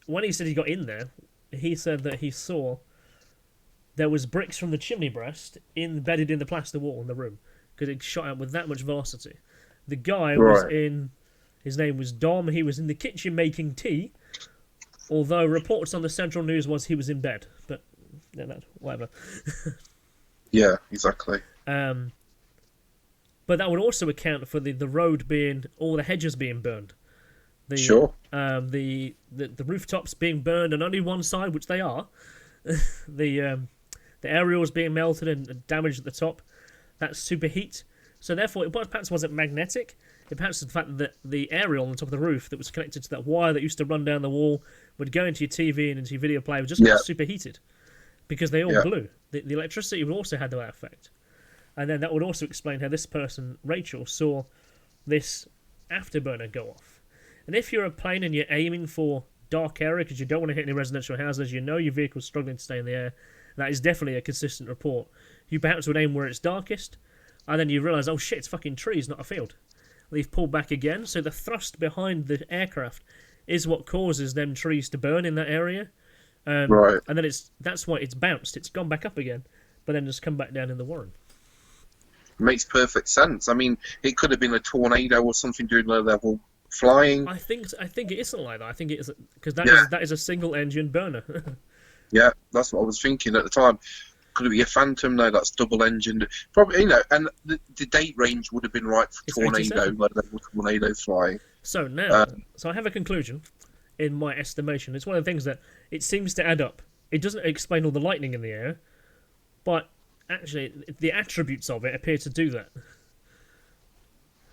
when he said he got in there, he said that he saw there was bricks from the chimney breast embedded in the plaster wall in the room, because it shot out with that much velocity. The guy was in... His name was Dom. He was in the kitchen making tea, although reports on the Central News was he was in bed. But, whatever. Yeah, exactly. But that would also account for the road being... all the hedges being burned. The rooftops being burned on only one side, which they are. The aerials being melted and damaged at the top. That's superheat. So therefore, it perhaps wasn't magnetic. It perhaps the fact that the aerial on the top of the roof that was connected to that wire that used to run down the wall would go into your TV and into your video player was just got superheated because they all blew. The electricity would also have that effect. And then that would also explain how this person, Rachel, saw this afterburner go off. And if you're a plane and you're aiming for dark area because you don't want to hit any residential houses, you know your vehicle's struggling to stay in the air, that is definitely a consistent report. You perhaps would aim where it's darkest, and then you realise, oh shit, it's fucking trees, not a field. They've pulled back again, so the thrust behind the aircraft is what causes them trees to burn in that area. Right. And then that's why it's bounced. It's gone back up again, but then just come back down in the Warren. Makes perfect sense. I mean, it could have been a tornado or something doing low level flying. I think it isn't like that. I think it is because Yeah. that is a single engine burner. Yeah, that's what I was thinking at the time. Could it be a Phantom? No, that's double engined. Probably, and the date range would have been right for It's tornado, 87. low level tornado flying. So now, so I have a conclusion, in my estimation. It's one of the things that it seems to add up. It doesn't explain all the lightning in the air, but actually the attributes of it appear to do that.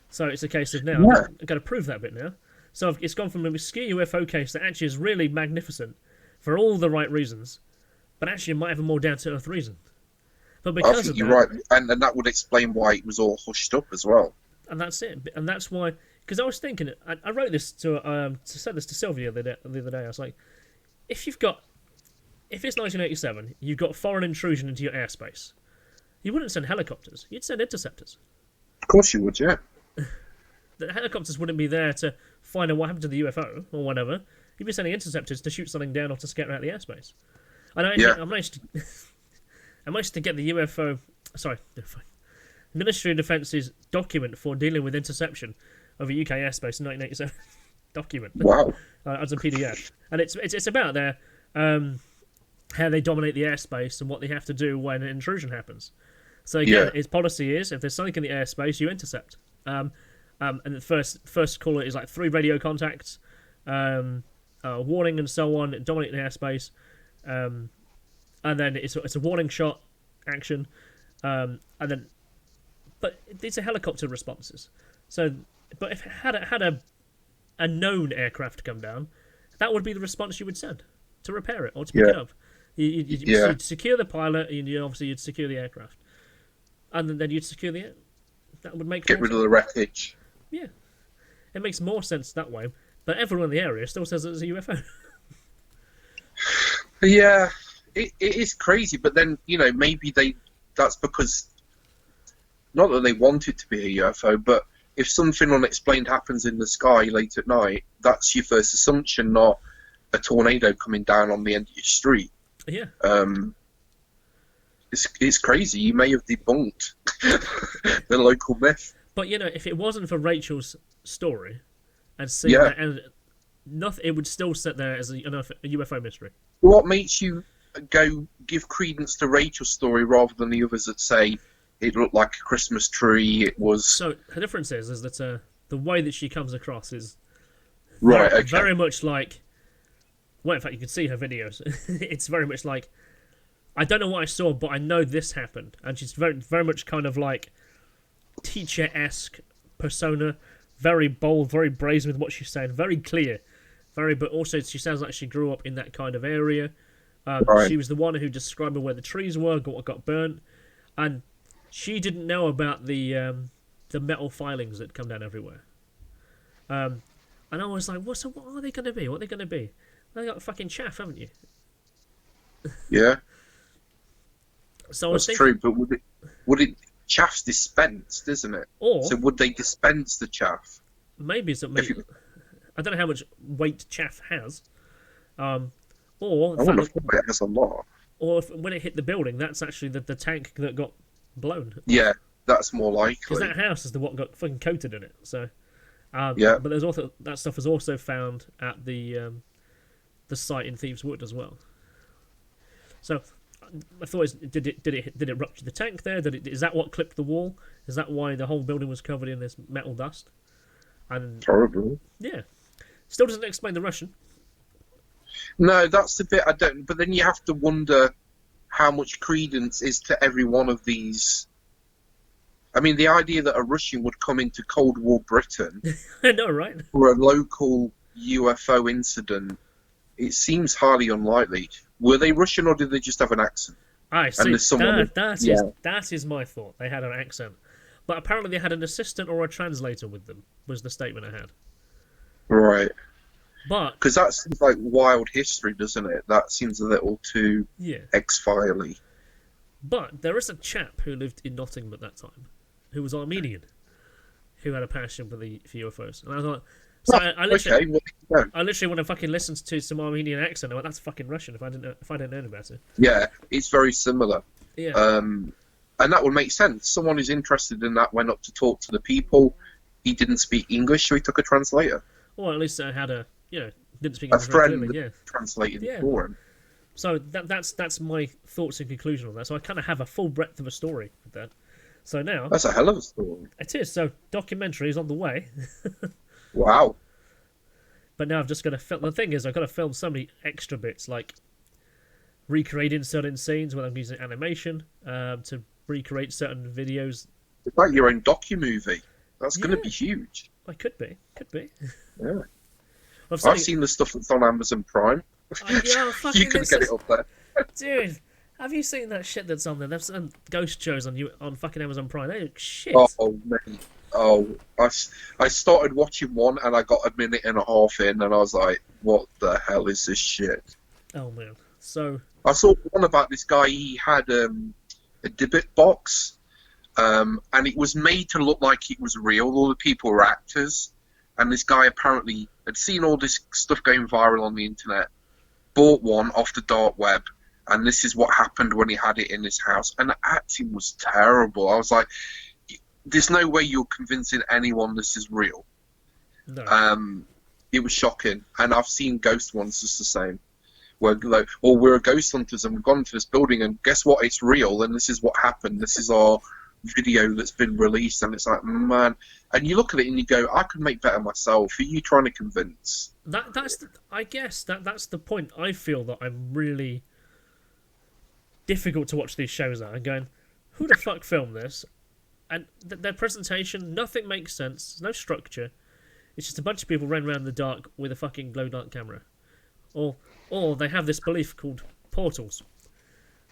So it's a case of now I've got to prove that bit now. So it's gone from a obscure UFO case that actually is really magnificent for all the right reasons, but actually it might have a more down to earth reason. But because I think of you're that, right, and that would explain why it was all hushed up as well. and that's it, and that's why. Because I was thinking, I wrote this to send this to Sylvia the other day. I was like, if it's 1987, you've got foreign intrusion into your airspace, you wouldn't send helicopters, you'd send interceptors. Of course you would, yeah. The helicopters wouldn't be there to find out what happened to the UFO or whatever. You'd be sending interceptors to shoot something down or to scare out the airspace. And I managed to get the UFO. Sorry, Ministry of Defence's document for dealing with interception of a UK airspace in 1987. Document. Wow. As a PDF, and it's about their how they dominate the airspace and what they have to do when an intrusion happens. So again, its policy is if there's something in the airspace, you intercept. And the first caller is like 3 radio contacts, warning and so on, dominate the airspace, and then it's a warning shot action, and then, but these are helicopter responses. So, but if it had a known aircraft come down, that would be the response you would send to repair it or to pick it up. You'd secure the pilot, and you'd secure the aircraft, and then you'd secure the air. That would make get rid of the wreckage. Yeah, it makes more sense that way. But everyone in the area still says it's a UFO. Yeah, it is crazy. But then maybe that's because not that they want it to be a UFO, but if something unexplained happens in the sky late at night, that's your first assumption, not a tornado coming down on the end of your street. Yeah. It's crazy. You may have debunked the local myth. But if it wasn't for Rachel's story and seeing that, and nothing, it would still sit there as a UFO mystery. What makes you go give credence to Rachel's story rather than the others that say it looked like a Christmas tree? It was. So the difference is that the way that she comes across is very much like. Well, in fact, you can see her videos. It's very much like, I don't know what I saw, but I know this happened. And she's very, very much kind of like teacher-esque persona, very bold, very brazen with what she's saying, very clear, but also she sounds like she grew up in that kind of area. She was the one who described where the trees were, what got burnt, and she didn't know about the metal filings that come down everywhere. And I was like, what are they going to be? What are they going to be? They got fucking chaff, haven't you? Yeah. So that's true, but would it chaff's dispensed, isn't it? So would they dispense the chaff? Maybe something. I don't know how much weight chaff has. Or I wonder if it has a lot. Or when it hit the building, that's actually the tank that got blown. Yeah, that's more likely. Because that house is the what got fucking coated in it. So, But there's also that stuff is also found at the site in Thieves Wood as well. So my thought is, did it rupture the tank there? Is that what clipped the wall? Is that why the whole building was covered in this metal dust? And probably. Yeah. Still doesn't explain the Russian. No, that's the bit I don't. But then you have to wonder how much credence is to every one of these. I mean, the idea that a Russian would come into Cold War Britain, I know, right? For a local UFO incident, it seems highly unlikely. Were they Russian or did they just have an accent? I see. That is my thought. They had an accent. But apparently they had an assistant or a translator with them, was the statement I had. Right. But because that seems like wild history, doesn't it? That seems a little too X-File-y. But there is a chap who lived in Nottingham at that time, who was Armenian, who had a passion for UFOs. And I thought, So Oh, I literally, okay, well, no. I literally want to fucking listen to some Armenian accent. I went, that's fucking Russian. If I didn't know about it. Yeah, it's very similar. Yeah. And that would make sense. Someone who's interested in that went up to talk to the people. He didn't speak English, so he took a translator. Or at least I had didn't speak A English very friend clearly. Yeah. translated it Yeah. for him. So that's my thoughts and conclusion on that. So I kind of have a full breadth of a story with that. So now That's a hell of a story. it is. So documentary is on the way. Wow. But now I've just got to film. The thing is, I've got to film so many extra bits, like recreating certain scenes when I'm using animation to recreate certain videos. It's like your own docu-movie. That's going to Yeah. be huge. Well, could be. Yeah. I've Seen the stuff that's on Amazon Prime. yeah, fucking You can get it up there. dude. Have you seen that shit that's on there? There's some ghost shows on fucking Amazon Prime. They look shit. Oh, mate. Oh, I started watching one and I got a minute and a half in and I was like, what the hell is this shit? Oh man. So I saw one about this guy. He had a Dibbit box, and it was made to look like it was real. All the people were actors, and this guy apparently had seen all this stuff going viral on the internet, bought one off the dark web, and this is what happened when he had it in his house. And the acting was terrible. I was like, there's no way you're convincing anyone this is real. no. It was shocking, and I've seen ghost ones just the same. Where like, well, we're ghost hunters and we've gone into this building and guess what? It's real and this is what happened. This is our video that's been released, and it's like, man. And you look at it and you go, I could make better myself. Who are you trying to convince? I guess that's the point. I feel that I'm really difficult to watch these shows at. I'm going, who the fuck filmed this? And their presentation, nothing makes sense. There's no structure. It's just a bunch of people running around in the dark with a fucking glow dark camera. Or they have this belief called portals.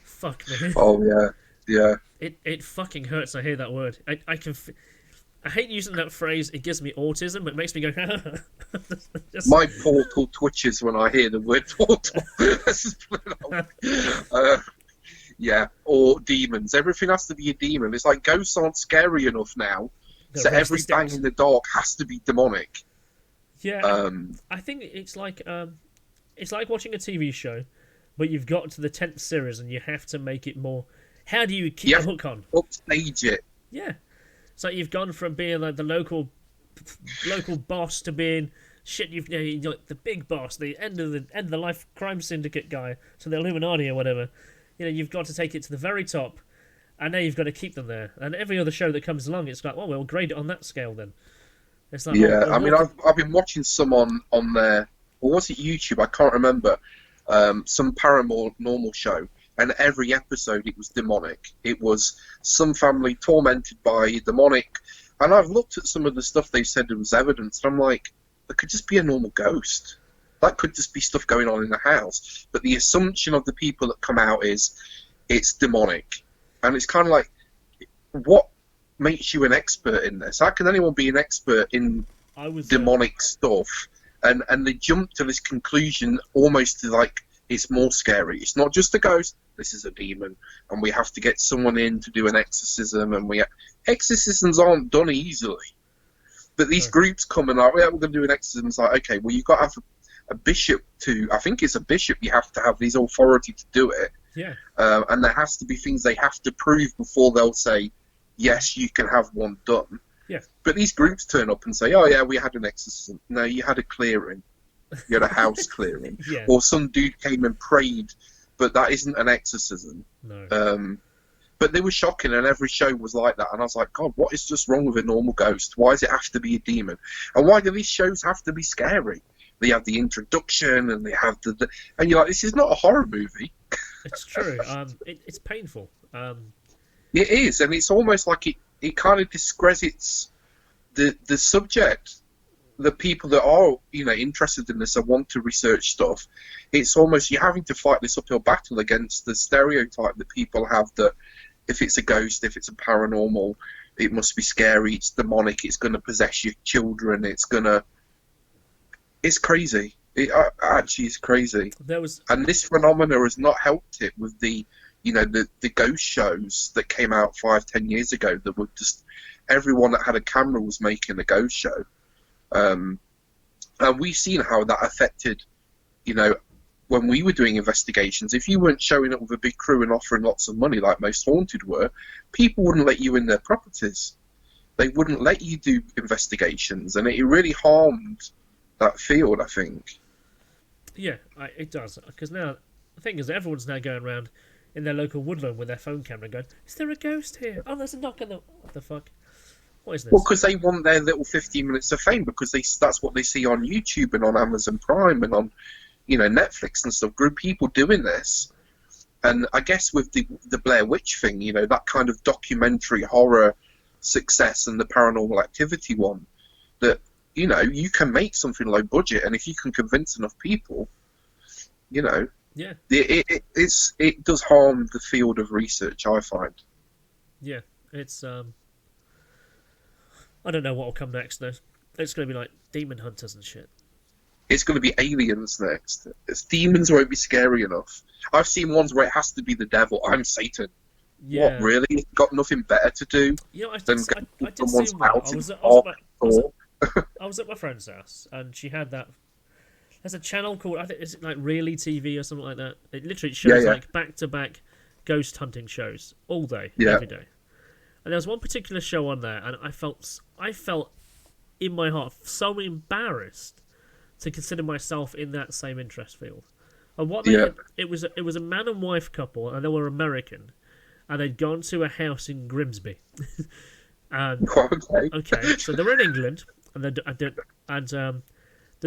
Fuck me. Oh yeah. It fucking hurts. I hear that word. I hate using that phrase. It gives me autism. It makes me go. Just... My portal twitches when I hear the word portal. Yeah, or demons. Everything has to be a demon. It's like ghosts aren't scary enough now, so every bang in the dark has to be demonic. Yeah, I think it's like watching a TV show, but you've got to the 10th series and you have to make it more. How do you keep the hook on? Upstage it. Yeah, so you've gone from being like the local boss to being shit. You're like the big boss, the end of the life crime syndicate guy, to the Illuminati or whatever. You've got to take it to the very top, and now you've got to keep them there. And every other show that comes along, it's like, well, we'll grade it on that scale then. It's like, yeah, I mean, I've been watching some on there, or was it YouTube? I can't remember. Some paranormal show, and every episode it was demonic. It was some family tormented by a demonic, and I've looked at some of the stuff they said was evidence, and I'm like, it could just be a normal ghost. That could just be stuff going on in the house. But the assumption of the people that come out is it's demonic. And it's kind of like, what makes you an expert in this? How can anyone be an expert in demonic stuff? And they jump to this conclusion almost to like, it's more scary. It's not just a ghost, this is a demon. And we have to get someone in to do an exorcism. And exorcisms aren't done easily. But these groups come and like, yeah, we're going to do an exorcism. It's like, okay, well, you've got to have a bishop I think it's a bishop, you have to have these authority to do it. Yeah. And there has to be things they have to prove before they'll say, yes, you can have one done. Yeah. But these groups turn up and say, oh yeah, we had an exorcism. No, you had a clearing. You had a house clearing. Yeah. Or some dude came and prayed, but that isn't an exorcism. No. But they were shocking, and every show was like that. And I was like, God, what is just wrong with a normal ghost? Why does it have to be a demon? And why do these shows have to be scary? They have the introduction, and they have and you're like, this is not a horror movie. It's true. It's painful. It is, and it's almost like it kind of discredits the subject. The people that are interested in this and want to research stuff. It's almost you're having to fight this uphill battle against the stereotype that people have that if it's a ghost, if it's a paranormal, it must be scary. It's demonic. It's going to possess your children. It's crazy. It actually is crazy. And this phenomena has not helped it with the ghost shows that came out 5-10 years ago. That were just everyone that had a camera was making a ghost show. And we've seen how that affected, you know, when we were doing investigations. If you weren't showing up with a big crew and offering lots of money like most haunted were, people wouldn't let you in their properties. They wouldn't let you do investigations, and it really harmed that field, I think. Yeah, it does. Because now, the thing is, everyone's now going around in their local woodland with their phone camera going, is there a ghost here? Oh, there's a knock on the... What the fuck? What is this? Well, because they want their little 15 minutes of fame, because that's what they see on YouTube and on Amazon Prime and on, you know, Netflix and stuff. Group people doing this. And I guess with the Blair Witch thing, you know, that kind of documentary horror success and the Paranormal Activity one, that, you know, you can make something low budget, and if you can convince enough people, you know, yeah, it does harm the field of research, I find. Yeah, it's I don't know what will come next though. It's going to be like demon hunters and shit. It's going to be aliens next. Demons won't be scary enough. I've seen ones where it has to be the devil. I'm Satan. Yeah. What, really? Got nothing better to do? You know, I did than see someone's one. house I was at my friend's house, and she had that. There's a channel called, I think, is it like Really TV or something like that? It literally shows like back-to-back ghost hunting shows all day, every day. And there was one particular show on there, and I felt in my heart so embarrassed to consider myself in that same interest field. And what they had, it was a man and wife couple, and they were American, and they'd gone to a house in Grimsby. And okay, so they were in England, and the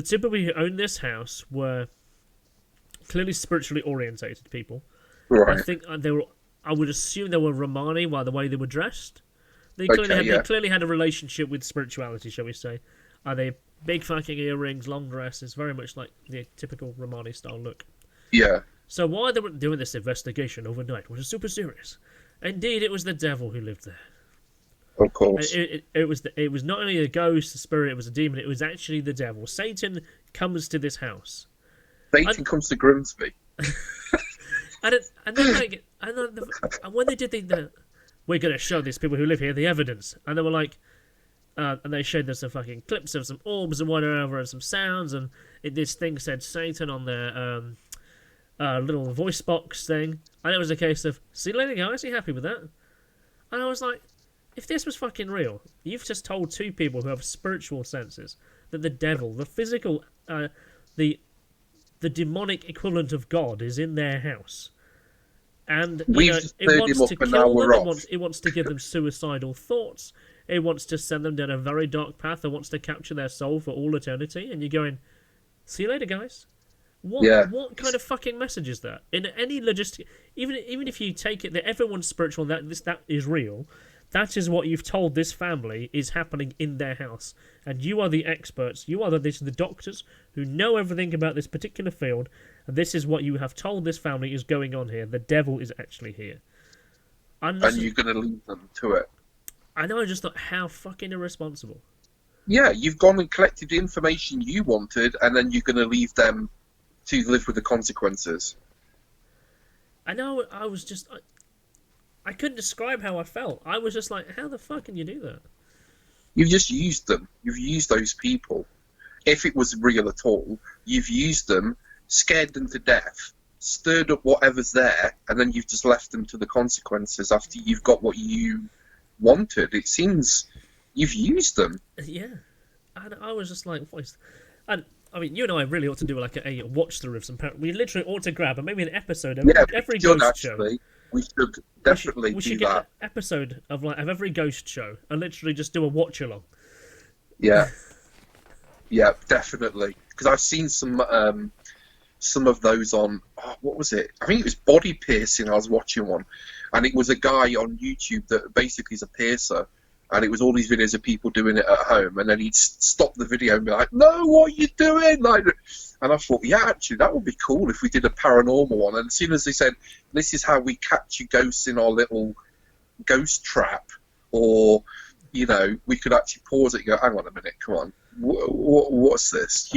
two people who owned this house were clearly spiritually orientated people. Right. I think they were. I would assume they were Romani by the way they were dressed. They clearly had a relationship with spirituality, shall we say? Are they big fucking earrings, long dresses, very much like the typical Romani style look? Yeah. So why they were doing this investigation overnight was super serious. Indeed, it was the devil who lived there. Of course. It was not only a ghost, a spirit, it was a demon. It was actually the devil. Satan comes to this house. Satan comes to Grimsby. And when they did the we're going to show these people who live here the evidence, and they were like, and they showed us some fucking clips of some orbs and whatever, and some sounds, and this thing said Satan on their little voice box thing, and it was a case of, see you later guys, are you happy with that? And I was like, if this was fucking real, you've just told two people who have spiritual senses that the devil, the physical, the demonic equivalent of God is in their house. And it wants to kill them, it wants to give them suicidal thoughts, it wants to send them down a very dark path, it wants to capture their soul for all eternity, and you're going, see you later guys. What kind of fucking message is that? In any logistic, even if you take it that everyone's spiritual, that is real, that is what you've told this family is happening in their house, and you are the experts. You are the doctors who know everything about this particular field, and this is what you have told this family is going on here. The devil is actually here, and you're going to leave them to it. I know. I just thought, how fucking irresponsible. Yeah, you've gone and collected the information you wanted, and then you're going to leave them to live with the consequences. I know. I was just. I couldn't describe how I felt. I was just like, how the fuck can you do that? You've just used them. You've used those people. If it was real at all, you've used them, scared them to death, stirred up whatever's there, and then you've just left them to the consequences after you've got what you wanted. It seems you've used them. Yeah. And I was just like, what is... And, I mean, you and I really ought to do like a watch through of some... We literally ought to grab maybe an episode of every ghost show. We should definitely we should do get that. An episode of every ghost show and literally just do a watch along. Yeah, yeah, definitely. Because I've seen some of those on. Oh, what was it? I think it was Body Piercing. I was watching one, and it was a guy on YouTube that basically is a piercer, and it was all these videos of people doing it at home, and then he'd stop the video and be like, "No, what are you doing?" And I thought, yeah, actually, that would be cool if we did a paranormal one. And as soon as they said, this is how we capture ghosts in our little ghost trap, or, you know, we could actually pause it and go, hang on a minute, come on, what's this?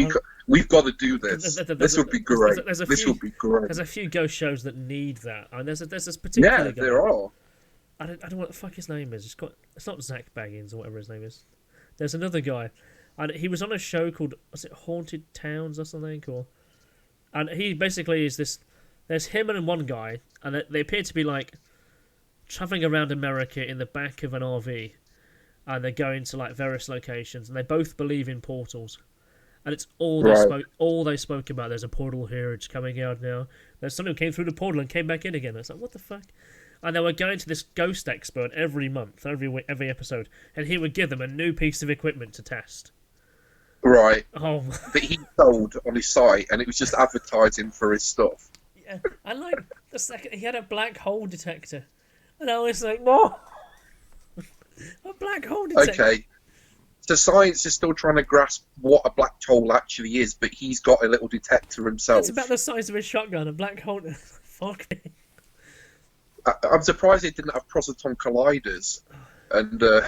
We've got to do this. This would be great. This would be great. There's a few ghost shows that need that. And there's this particular guy. There are. I don't know what the fuck his name is. It's not Zach Baggins or whatever his name is. There's another guy. and he was on a show called, was it Haunted Towns or something, and he basically is this. There's him and one guy, and they appear to be like traveling around America in the back of an RV, and they're going to like various locations, and they both believe in portals, and it's all they spoke about. There's a portal here; it's coming out now. There's someone who came through the portal and came back in again. It's like, what the fuck? And they were going to this ghost expert every month, every episode, and he would give them a new piece of equipment to test. Right. Oh, that he sold on his site, and it was just advertising for his stuff. yeah. And like the second he had a black hole detector, and I was like, no, a black hole detector. Okay. So science is still trying to grasp what a black hole actually is, but he's got a little detector himself. It's about the size of a shotgun. A black hole. Fuck me. I'm surprised it didn't have proton colliders and an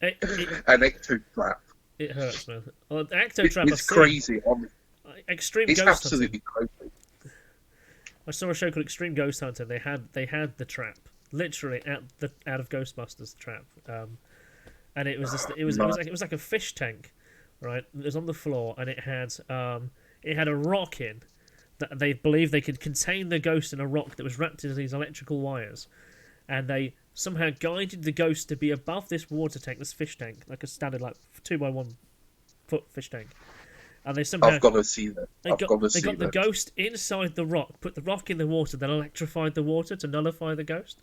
ectotrap. It hurts, man. Well, the ectotrap. It's crazy. Extreme it's Ghost absolutely Hunting. crazy. I saw a show called Extreme Ghost Hunting. They had the trap literally out of Ghostbusters trap, and it was just, it was like a fish tank, right? It was on the floor, and it had a rock in. That they believed they could contain the ghost in a rock that was wrapped into these electrical wires, and they somehow guided the ghost to be above this water tank, this fish tank, like a standard 2x1 foot fish tank. And they somehow I've got to see that. They got the ghost inside the rock, put the rock in the water, then electrified the water to nullify the ghost.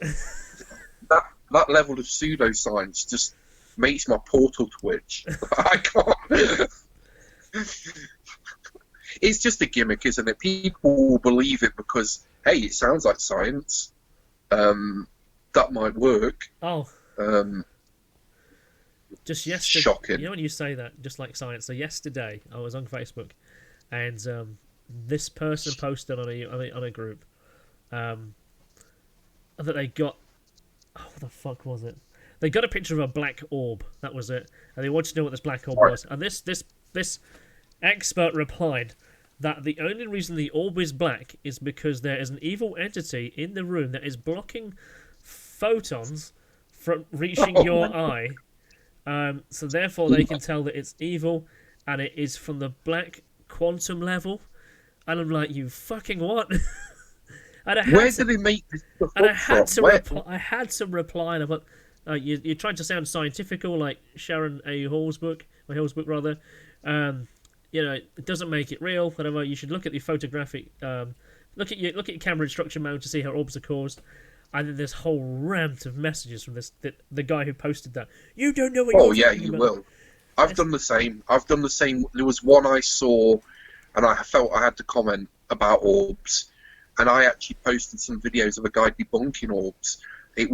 That level of pseudoscience just makes my portal twitch. I can't. It's just a gimmick, isn't it? People will believe it because, hey, it sounds like science. That might work. Oh. Just yesterday. Shocking. You know when you say that, just like science. So yesterday, I was on Facebook, and this person posted on a group that they got. Oh, what the fuck was it? They got a picture of a black orb. That was it, and they wanted to know what this black orb was. And this expert replied that the only reason the orb is black is because there is an evil entity in the room that is blocking photons from reaching your eye. So therefore they can tell that it's evil, and it is from the black quantum level. And I'm like, you fucking what? Where did they make this stuff and up from? I had to reply, and I thought, you're trying to sound scientific, like Sharon A. Hall's book, rather. It doesn't make it real. Whatever. You should look at the photographic. Look at your camera instruction manual to see how orbs are caused. And then this whole rant of messages from the guy who posted that. You don't know what you're talking about. Will. I've done the same. There was one I saw, and I felt I had to comment about orbs. And I actually posted some videos of a guy debunking orbs. I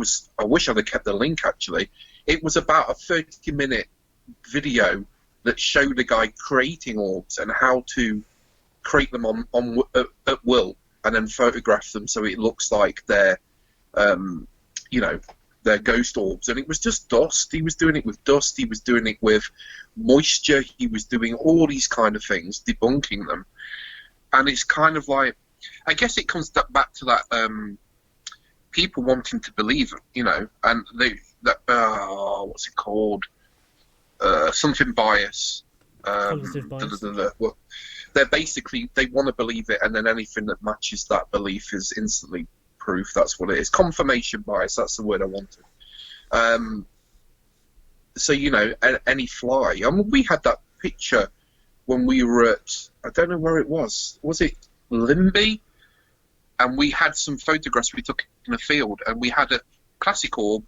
wish I'd have kept the link, actually. It was about a 30-minute video that showed a guy creating orbs and how to create them at will and then photograph them so it looks like they're ghost orbs. And it was just dust. He was doing it with dust. He was doing it with moisture. He was doing all these kind of things, debunking them. And it's kind of like, I guess it comes back to that people wanting to believe, and what's it called? Something bias. Cognitive bias. Well, they want to believe it, and then anything that matches that belief is instantly proof. That's what it is. Confirmation bias. That's the word I wanted. So any fly. I mean, we had that picture when we were at, I don't know where it was. Was it Limby? And we had some photographs we took in the field, and we had a classic orb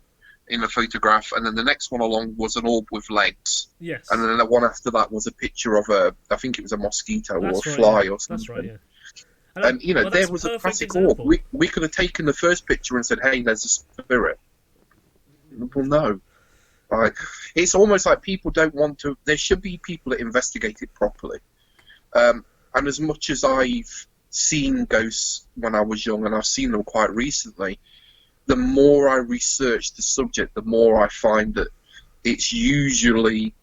in a photograph, and then the next one along was an orb with legs. Yes. And then the one after that was a picture of I think it was a mosquito or a fly or something. That's right, yeah. And there was a classic orb. We could have taken the first picture and said, "Hey, there's a spirit." Well, no. It's almost like people don't want to. There should be people that investigate it properly. And as much as I've seen ghosts when I was young, and I've seen them quite recently, the more I research the subject, the more I find that it's usually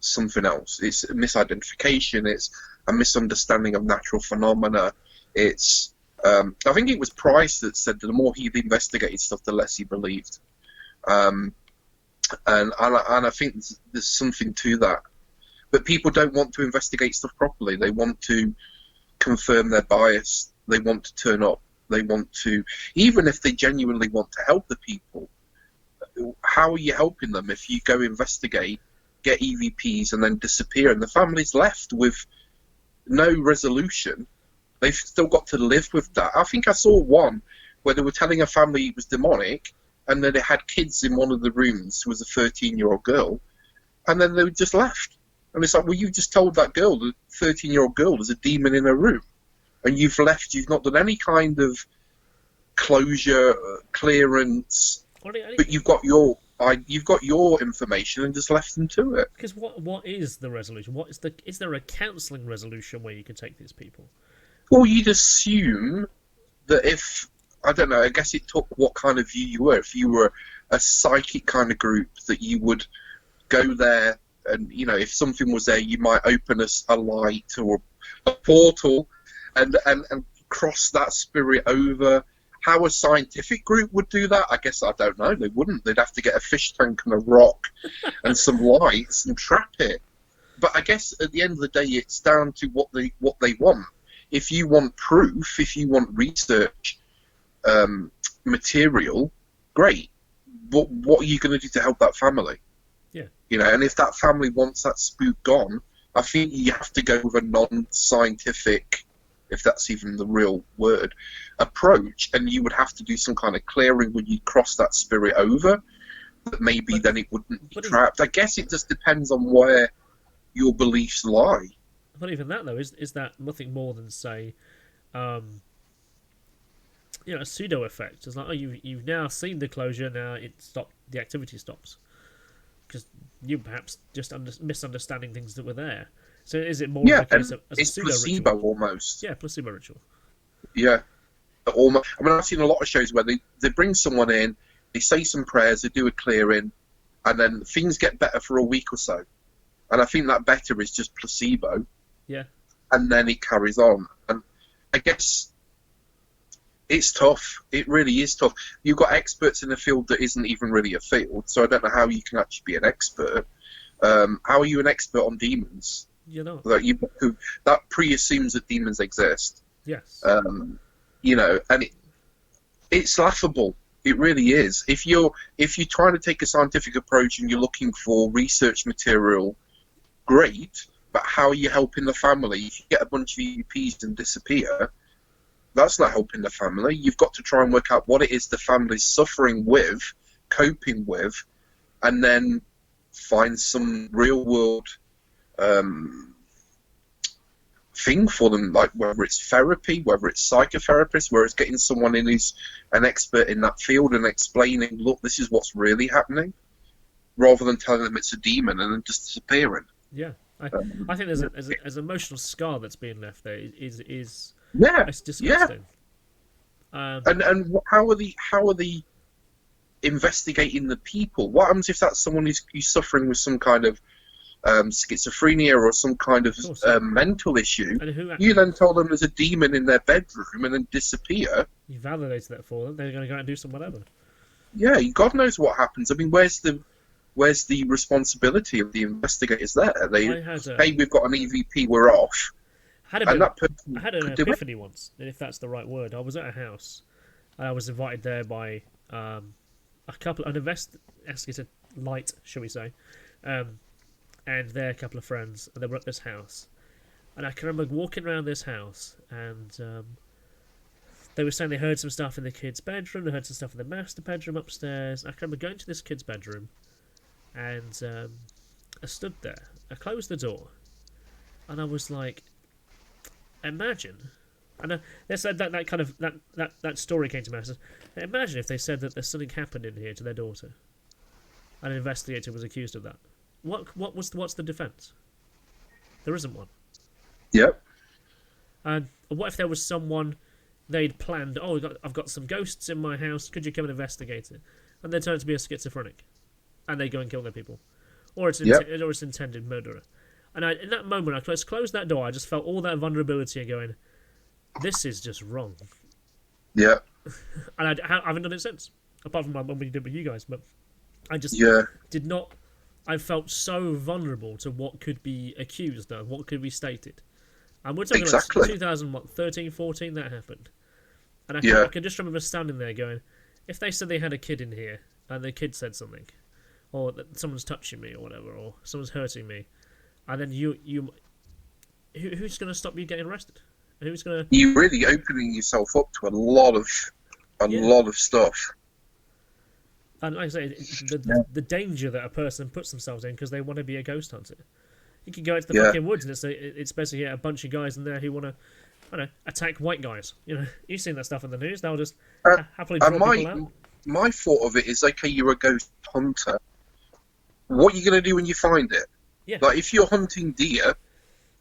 something else. It's a misidentification. It's a misunderstanding of natural phenomena. It's I think it was Price that said that the more he investigated stuff, the less he believed. And I think there's something to that. But people don't want to investigate stuff properly. They want to confirm their bias. They want to turn up. They want to, even if they genuinely want to help the people, how are you helping them if you go investigate, get EVPs, and then disappear, and the family's left with no resolution? They've still got to live with that. I think I saw one where they were telling a family it was demonic, and then they had kids in one of the rooms who was a 13-year-old girl, and then they were just left. And it's like, well, you just told that girl, the 13-year-old girl, there's a demon in her room, and you've left. You've not done any kind of closure, clearance, but you've got your information and just left them to it. Because what is the resolution? Is there a counselling resolution where you can take these people? Well, you'd assume that if, I don't know, I guess it took what kind of view you were. If you were a psychic kind of group, that you would go there, and if something was there, you might open a light or a portal and cross that spirit over. How a scientific group would do that, I guess I don't know. They wouldn't. They'd have to get a fish tank and a rock and some lights and trap it. But I guess at the end of the day, it's down to what they want. If you want proof, if you want research material, great. But what are you going to do to help that family? Yeah. And if that family wants that spook gone, I think you have to go with a non-scientific, if that's even the real word, approach, and you would have to do some kind of clearing when you cross that spirit over, that maybe then it wouldn't be trapped. I guess it just depends on where your beliefs lie. But even that, though, is that nothing more than, say, a pseudo effect? It's like, oh, you've now seen the closure, now the activity stops. Because you perhaps just misunderstanding things that were there. So is it more of a case of a pseudo placebo ritual? Almost? Yeah, placebo ritual. Yeah, almost. I mean, I've seen a lot of shows where they bring someone in, they say some prayers, they do a clearing, and then things get better for a week or so. And I think that better is just placebo. Yeah. And then it carries on. And I guess it's tough. It really is tough. You've got experts in a field that isn't even really a field, so I don't know how you can actually be an expert. How are you an expert on demons? That pre-assumes that demons exist. Yes. And it's laughable. It really is. If you're trying to take a scientific approach and you're looking for research material, great. But how are you helping the family? If you get a bunch of EVPs and disappear, that's not helping the family. You've got to try and work out what it is the family's suffering with, coping with, and then find some real-world thing for them, like whether it's therapy, whether it's psychotherapist, whether it's getting someone in who's an expert in that field and explaining, look, this is what's really happening, rather than telling them it's a demon and then just disappearing. Yeah. I think there's an emotional scar that's being left there. It's disgusting. Yeah. And how are they investigating the people? What happens if that's someone who's suffering with some kind of schizophrenia or some kind of mental issue? You then tell them there's a demon in their bedroom and then disappear. You validated that for them. They're going to go out and do some whatever. Yeah, God knows what happens. I mean, where's the responsibility of the investigators there? Hey, we've got an EVP, we're off. I had an epiphany once, if that's the right word. I was at a house, and I was invited there by an investigator light, shall we say, and their couple of friends, and they were at this house. And I can remember walking around this house, and they were saying they heard some stuff in the kid's bedroom, they heard some stuff in the master bedroom upstairs. I can remember going to this kid's bedroom, and I stood there. I closed the door, and I was like, imagine. And they said that story came to me. I said, imagine if they said that there's something happened in here to their daughter, and an investigator was accused of that. What's the defence? There isn't one. Yep. And what if there was someone they'd planned? Oh, I've got some ghosts in my house. Could you come and investigate it? And they turn out to be a schizophrenic, and they go and kill their people, or it's intended murderer. And in that moment, I closed that door. I just felt all that vulnerability and going, this is just wrong. Yeah. And I haven't done it since, apart from when we did with you guys. But I just Yeah. did not. I felt so vulnerable to what could be accused of, what could be stated. And we're talking like Exactly. 2013, 14 that happened. And I Yeah. can just remember standing there going, if they said they had a kid in here and the kid said something, or that someone's touching me or whatever, or someone's hurting me, and then who's going to stop you getting arrested? Who's going to? You're really opening yourself up to a lot of stuff. And like I say, the danger that a person puts themselves in because they want to be a ghost hunter. You can go into the fucking woods and it's basically a bunch of guys in there who want to, I don't know, attack white guys. You know, you've seen that stuff in the news. They'll just happily draw people out. My thought of it is, okay, you're a ghost hunter. What are you going to do when you find it? Yeah. Like, if you're hunting deer,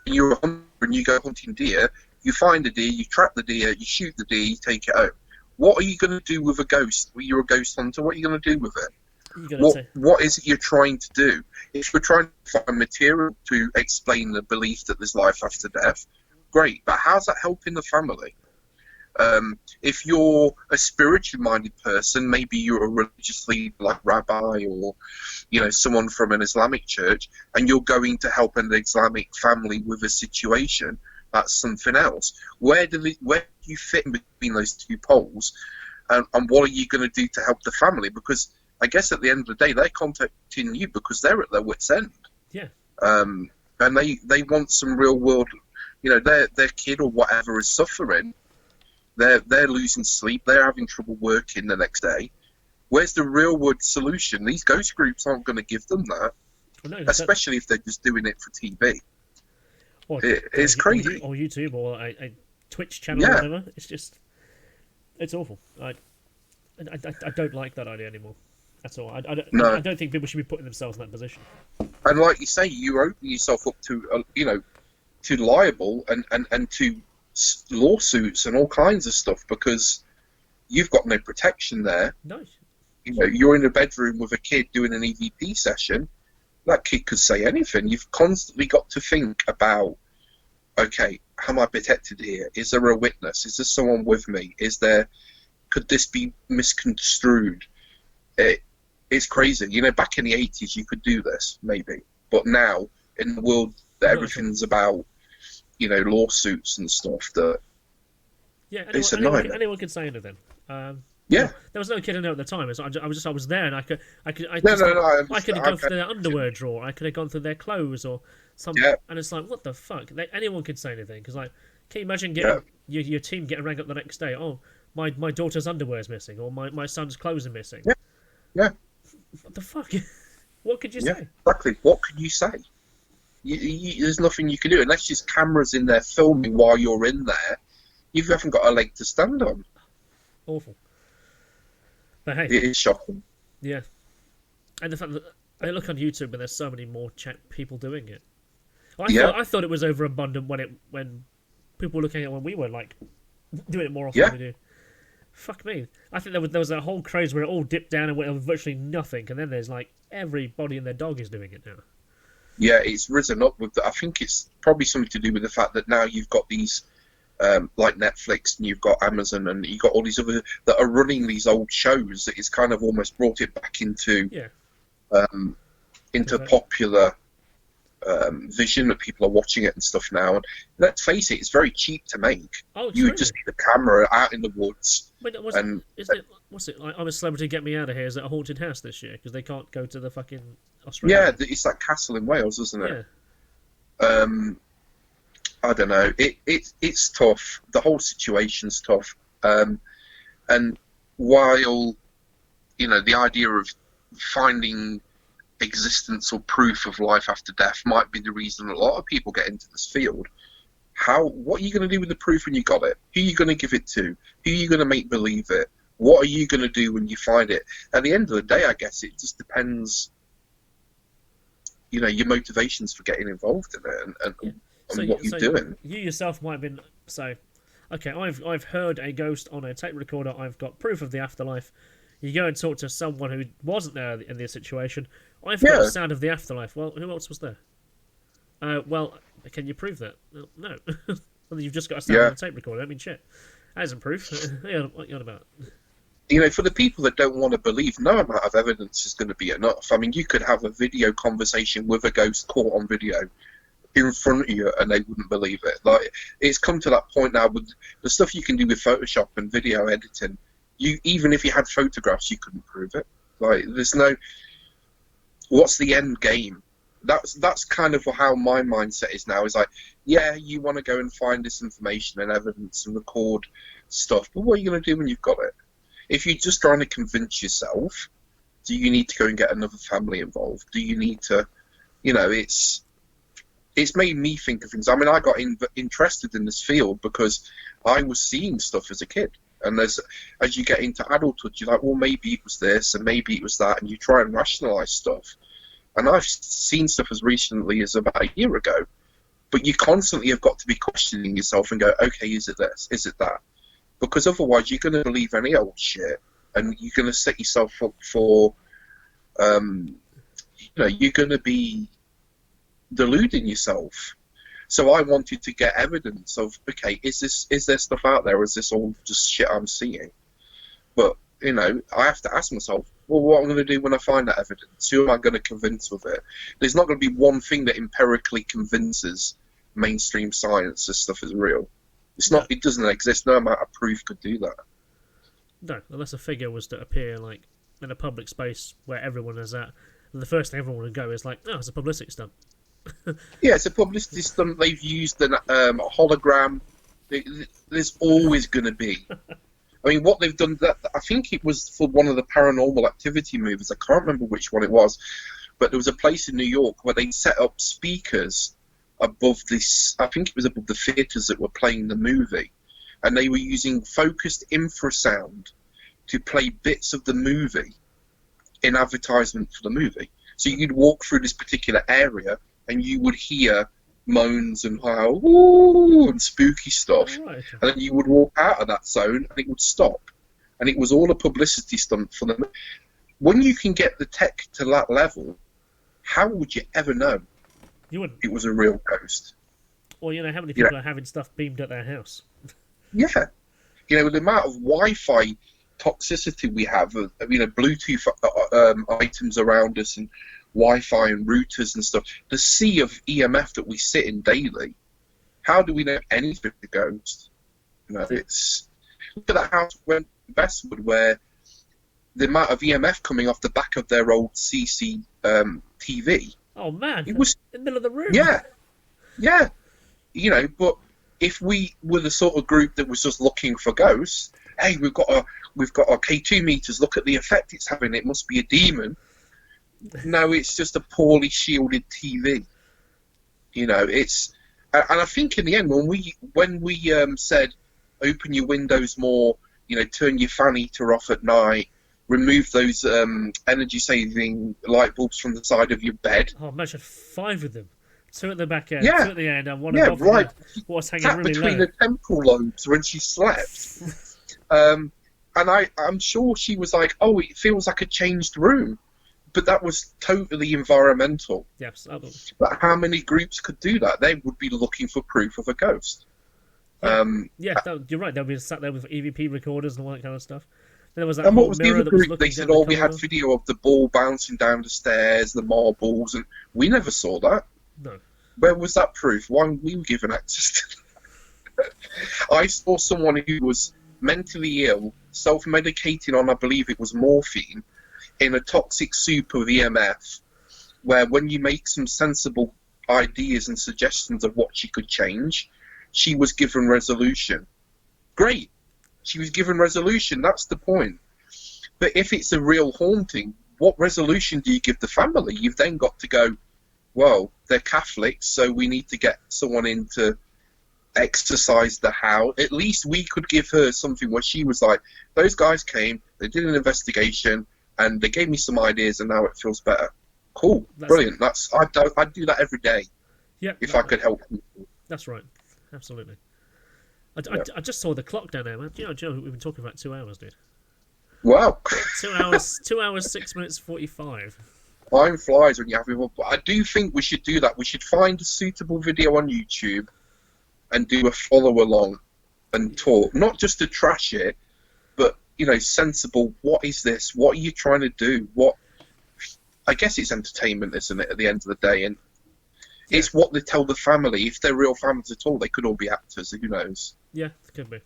and you're a hunter and you go hunting deer, you find a deer, you trap the deer, you shoot the deer, you take it home. What are you going to do with a ghost? When you're a ghost hunter, what are you going to do with it? What is it you're trying to do? If you're trying to find material to explain the belief that there's life after death, great. But how's that helping the family? If you're a spiritually minded person, maybe you're a religiously like rabbi or, you know, someone from an Islamic church, and you're going to help an Islamic family with a situation, that's something else. Where do you fit in between those two poles, and what are you going to do to help the family? Because I guess at the end of the day, they're contacting you because they're at their wits' end. Yeah. And they want some real world, you know, their kid or whatever is suffering. They're losing sleep. They're having trouble working the next day. Where's the real world solution? These ghost groups aren't going to give them that, especially if they're just doing it for TV. It's crazy. Or YouTube or a Twitch channel or whatever. It's awful. I don't like that idea anymore. That's all. I don't think people should be putting themselves in that position. And like you say, you open yourself up to to liable and to lawsuits and all kinds of stuff because you've got no protection there. No. You know, you're in a bedroom with a kid doing an EVP session. That kid could say anything. You've constantly got to think about, okay, am I protected here? Is there a witness? Is there someone with me? Could this be misconstrued? It's crazy. You know, back in the 80s, you could do this, maybe. But now, in the world that everything's about, you know, lawsuits and stuff, anyone could say anything. There was no kid in there at the time. I was there, and I could have gone through their underwear drawer. I could have gone through their clothes or something. Yeah. And it's like, what the fuck? Anyone could say anything because, like, can you imagine getting your team getting rang up the next day? Oh, my daughter's underwear is missing, or my son's clothes are missing. Yeah. What the fuck? What could you say? Exactly. What could you say? There's nothing you can do unless there's cameras in there filming while you're in there. You haven't got a leg to stand on. Awful. But hey, it is shocking. Yeah, and the fact that I look on YouTube and there's so many more people doing it. I thought it was overabundant when people were looking at it when we were like doing it more often than we do. Fuck me. I think there was a whole craze where it all dipped down and went over virtually nothing, and then there's like everybody and their dog is doing it now. Yeah, it's risen up with. I think it's probably something to do with the fact that now you've got these, like Netflix, and you've got Amazon, and you've got all these other that are running these old shows. That it's kind of almost brought it back into popular vision that people are watching it and stuff now. And let's face it, it's very cheap to make. Oh, you just need a camera out in the woods. But what's it like? I'm a Celebrity, Get Me Out of Here. Is it a haunted house this year because they can't go to the fucking Australia? Yeah, it's that castle in Wales, isn't it? Yeah. I don't know. It's tough. The whole situation's tough. And while, you know, the idea of finding existence or proof of life after death might be the reason a lot of people get into this field, what are you going to do with the proof when you got it? Who are you going to give it to? Who are you going to make believe it? What are you going to do when you find it? At the end of the day, I guess it just depends, you know, your motivations for getting involved in it and what you're doing. You yourself might have been okay, I've heard a ghost on a tape recorder. I've got proof of the afterlife. You go and talk to someone who wasn't there in this situation. I've got the sound of the afterlife. Well, who else was there? Well, can you prove that? No. Well, you've just got a sound on a tape recorder. I mean, shit. That isn't proof. What are you on about? you know, for the people that don't want to believe, no amount of evidence is going to be enough. I mean, you could have a video conversation with a ghost caught on video in front of you and they wouldn't believe it. Like, it's come to that point now with the stuff you can do with Photoshop and video editing. Even if you had photographs, you couldn't prove it. Like, there's no, what's the end game? That's kind of how my mindset is now. Is like, yeah, you want to go and find this information and evidence and record stuff, but what are you going to do when you've got it? If you're just trying to convince yourself, do you need to go and get another family involved? Do you need to, you know, it's made me think of things. I mean, I got interested in this field because I was seeing stuff as a kid. And as you get into adulthood, you're like, well, maybe it was this and maybe it was that, and you try and rationalize stuff. And I've seen stuff as recently as about a year ago, but you constantly have got to be questioning yourself and go, okay, is it this? Is it that? Because otherwise you're going to believe any old shit, and you're going to set yourself up for, you know, you're going to be deluding yourself. So I wanted to get evidence of, okay, is there stuff out there, or is this all just shit I'm seeing? But, you know, I have to ask myself, well, what am I going to do when I find that evidence? Who am I going to convince with it? There's not going to be one thing that empirically convinces mainstream science this stuff is real. It's not. It doesn't exist. No amount of proof could do that. No, unless a figure was to appear like in a public space where everyone is at, and the first thing everyone would go is like, "Oh, it's a publicity stunt." Yeah, it's a publicity stunt. They've used a hologram. There's always going to be. I mean, what they've done. I think it was for one of the Paranormal Activity movies. I can't remember which one it was, but there was a place in New York where they set up speakers above this, I think it was above the theatres that were playing the movie, and they were using focused infrasound to play bits of the movie in advertisement for the movie. So you'd walk through this particular area and you would hear moans and howl, ooh, and spooky stuff, Right. and then you would walk out of that zone and it would stop, and it was all a publicity stunt for them. When you can get the tech to that level, how would you ever know You wouldn't. it was a real ghost? Or, you know, how many people are having stuff beamed at their house? Yeah. You know, the amount of Wi-Fi toxicity we have, you know, Bluetooth items around us and Wi-Fi and routers and stuff, the sea of EMF that we sit in daily, how do we know anything a ghost? You know, it's... Look at that house in Westwood where the amount of EMF coming off the back of their old CC TV. Oh, man. It was... in the middle of the room. Yeah. Yeah. You know, but if we were the sort of group that was just looking for ghosts, hey, we've got our K2 meters, look at the effect it's having, it must be a demon. No, it's just a poorly shielded TV. You know, it's... And I think in the end, when we said, open your windows more, you know, turn your fan heater off at night, remove those energy-saving light bulbs from the side of your bed. Oh, imagine 5 of them. 2 at the back end, Yeah. 2 at the end, and one Yeah, above right. what's hanging Sat really between low. the temporal lobes when she slept. And I'm sure she was like, oh, it feels like a changed room. But that was totally environmental. Yes, But how many groups could do that? They would be looking for proof of a ghost. yeah, you're right. They'll be sat there with EVP recorders and all that kind of stuff. Then there was that And whole what was the mirror other that was group? looking They said, down oh, the we had corridor. video of the ball bouncing down the stairs, the marbles, and we never saw that. No. Where was that proof? Why weren't we given access to that? I saw someone who was mentally ill, self-medicating on, I believe it was morphine, in a toxic soup of EMF, where when you make some sensible ideas and suggestions of what she could change, she was given resolution. Great. She was given resolution, that's the point. But if it's a real haunting, what resolution do you give the family? You've then got to go, well, they're Catholics, so we need to get someone in to exercise the house. At least we could give her something where she was like, those guys came, they did an investigation, and they gave me some ideas, and now it feels better. Cool, brilliant. I'd do that every day. Yeah, if I could help people. That's right, absolutely. I just saw the clock down there, man. Do you know, we've been talking about 2 hours, dude. Wow. 2 hours, 2 hours, 6 minutes, 45. Time flies when you're having fun, but I do think we should do that. We should find a suitable video on YouTube and do a follow along and talk, not just to trash it, but sensible. What is this? What are you trying to do? I guess it's entertainment, isn't it? At the end of the day, and it's what they tell the family. If they're real families at all, they could all be actors. Who knows? Yeah, it could be.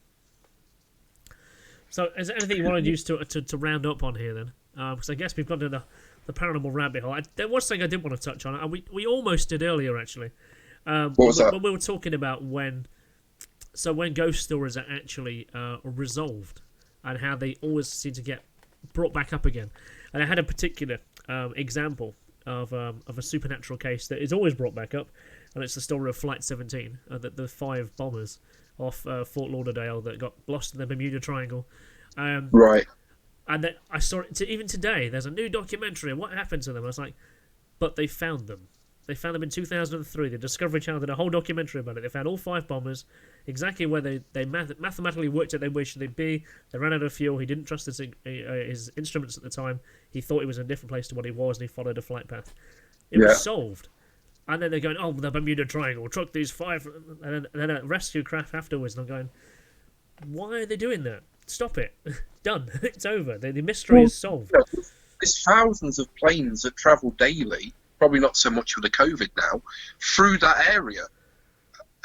So, is there anything you want to use to round up on here then? Because I guess we've gone to the paranormal rabbit hole. There was something I did want to touch on, and we almost did earlier actually. What was that? When we were talking about when ghost stories are actually resolved and how they always seem to get brought back up again. And I had a particular example of a supernatural case that is always brought back up, and it's the story of Flight 17, the 5 bombers off Fort Lauderdale that got lost in the Bermuda Triangle. Right. And then I saw it even today. There's a new documentary. And what happened to them? I was like, but they found them. They found them in 2003. The Discovery Channel did a whole documentary about it. They found all 5 bombers, exactly where they mathematically worked out they wished they'd be. They ran out of fuel. He didn't trust his instruments at the time. He thought he was in a different place to what he was, and he followed a flight path. It was solved. And then they're going, oh, the Bermuda Triangle took these 5... And then a rescue craft afterwards, and I'm going, why are they doing that? Stop it. Done. It's over. The mystery is solved. There's thousands of planes that travel daily, probably not so much with the COVID now, through that area.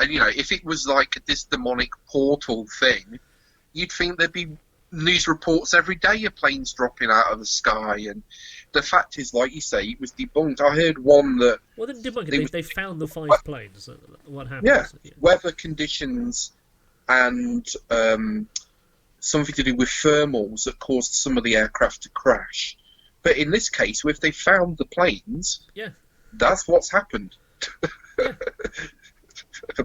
And, if it was like this demonic portal thing, you'd think there'd be news reports every day of planes dropping out of the sky. And the fact is, like you say, it was debunked. I heard one that... Well, they didn't debunk it. They found the 5 planes. What happened? Yeah. Weather conditions and something to do with thermals that caused some of the aircraft to crash. But in this case, if they found the planes, that's what's happened.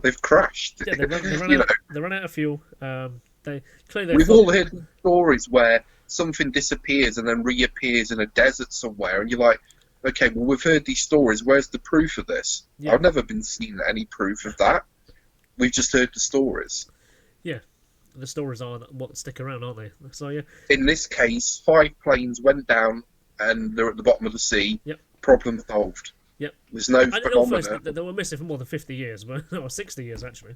They've crashed. Yeah, they run out of fuel. We've all heard stories where something disappears and then reappears in a desert somewhere, and you're like, okay, well, we've heard these stories. Where's the proof of this? I've never been seen any proof of that. We've just heard the stories. Yeah. The stories are what stick around, aren't they? So, yeah. In this case, 5 planes went down and they're at the bottom of the sea. Yep. Problem solved. Yep. There's no phenomena. They were missing for more than 50 years, or 60 years actually.